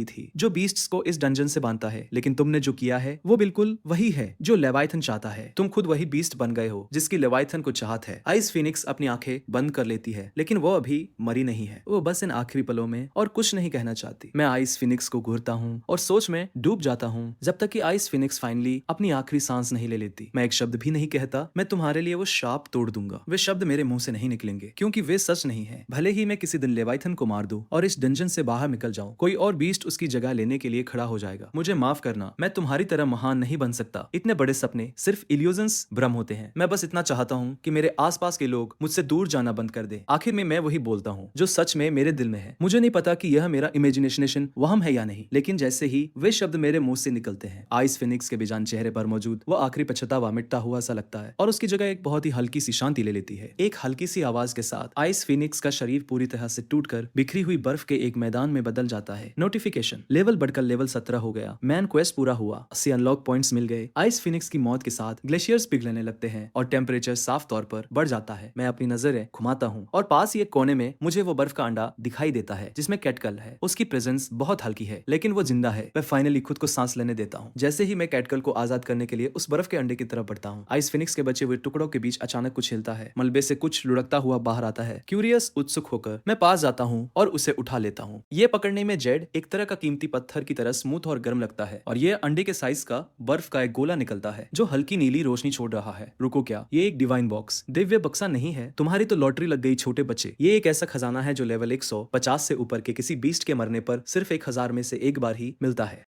थी जो बीस्ट्स को इस डंजन से बांधता है। लेकिन तुमने जो किया है वो बिल्कुल वही है जो लेवाइथन चाहता है। तुम खुद वही बीस्ट बन गए हो जिसकी लेवाइथन को चाहत है। आइस फिनिक्स अपनी आंखें बंद कर लेती है, लेकिन वो अभी मरी नहीं है। वो बस इन आखिरी पलों में और कुछ नहीं कहना चाहती। मैं आइस फिनिक्स को घूरता हूँ और सोच में डूब जाता हूँ जब तक कि आइस फिनिक्स फाइनली अपनी आखिरी सांस नहीं ले लेती। मैं एक शब्द भी नहीं कहता। मैं तुम्हारे लिए वो शाप तोड़ दूंगा। वे शब्द मेरे मुंह से नहीं निकलेंगे क्योंकि वे सच नहीं है। भले ही मैं किसी दिन लेवाइथन को मार दूं और इस डंजन से बाहर निकल जाऊं, कोई और बीस्ट उसकी जगह लेने के लिए खड़ा हो जाएगा। मुझे माफ करना, मैं तुम्हारी तरह महान नहीं बन सकता। इतने बड़े सपने सिर्फ इल्यूजन्स, भ्रम होते हैं। मैं बस इतना चाहता हूँ कि मेरे आस आसपास के लोग मुझसे दूर जाना बंद कर दे। आखिर में मैं वही बोलता हूँ जो सच में मेरे दिल में है। मुझे नहीं पता कि यह मेरा इमेजिनेशन वहम है या नहीं, लेकिन जैसे ही वे शब्द मेरे मुंह से निकलते हैं, आइस फिनिक्स के बेजान चेहरे पर मौजूद वो आखिरी पछतावा मिटता हुआ सा लगता है और उसकी जगह एक बहुत ही हल्की सी शांति ले लेती है। एक हल्की सी आवाज के साथ आइस फिनिक्स का शरीर पूरी तरह से टूटकर बिखरी हुई बर्फ के एक मैदान में बदल जाता है। नोटिफिकेशन, लेवल बढ़कर लेवल 17 हो गया। मैन क्वेस्ट पूरा हुआ, 80 अनलॉक पॉइंट्स मिल गए। आइस फिनिक्स की मौत के साथ ग्लेशियर्स पिघलने लगते हैं और टेम्परेचर साफ तौर पर बढ़ जाता है। मैं अपनी नजरें घुमाता हूँ और पास ही एक कोने में मुझे वो बर्फ का अंडा दिखाई देता है जिसमें कैटकल है। उसकी प्रेजेंस बहुत हल्की है लेकिन वो जिंदा है। मैं फाइनली खुद को सांस लेने देता हूँ। जैसे ही मैं कैटकल को आजाद करने के लिए उस बर्फ के अंडे की तरफ बढ़ता हूँ, आइस फिनिक्स के बचे हुए टुकड़ों के बीच अचानक कुछ हिलता है। मलबे से कुछ लुढ़कता हुआ बाहर आता है। क्यूरियस, उत्सुक होकर मैं पास जाता हूँ और उसे उठा लेता हूँ। ये पकड़ने में जेड एक तरह का कीमती पत्थर की तरह स्मूथ और गर्म लगता है और ये अंडे के साइज का बर्फ का एक गोला निकलता है जो हल्की नीली रोशनी छोड़ रहा है। रुको, क्या ये एक डिवाइन बॉक्स, दिव्य बक्सा नहीं है? तुम्हारी तो लॉटरी लग गई छोटे बच्चे। ये एक ऐसा खजाना है जो लेवल 150 से ऊपर के किसी बीस्ट के मरने पर सिर्फ 1000 में से एक बार ही मिलता है।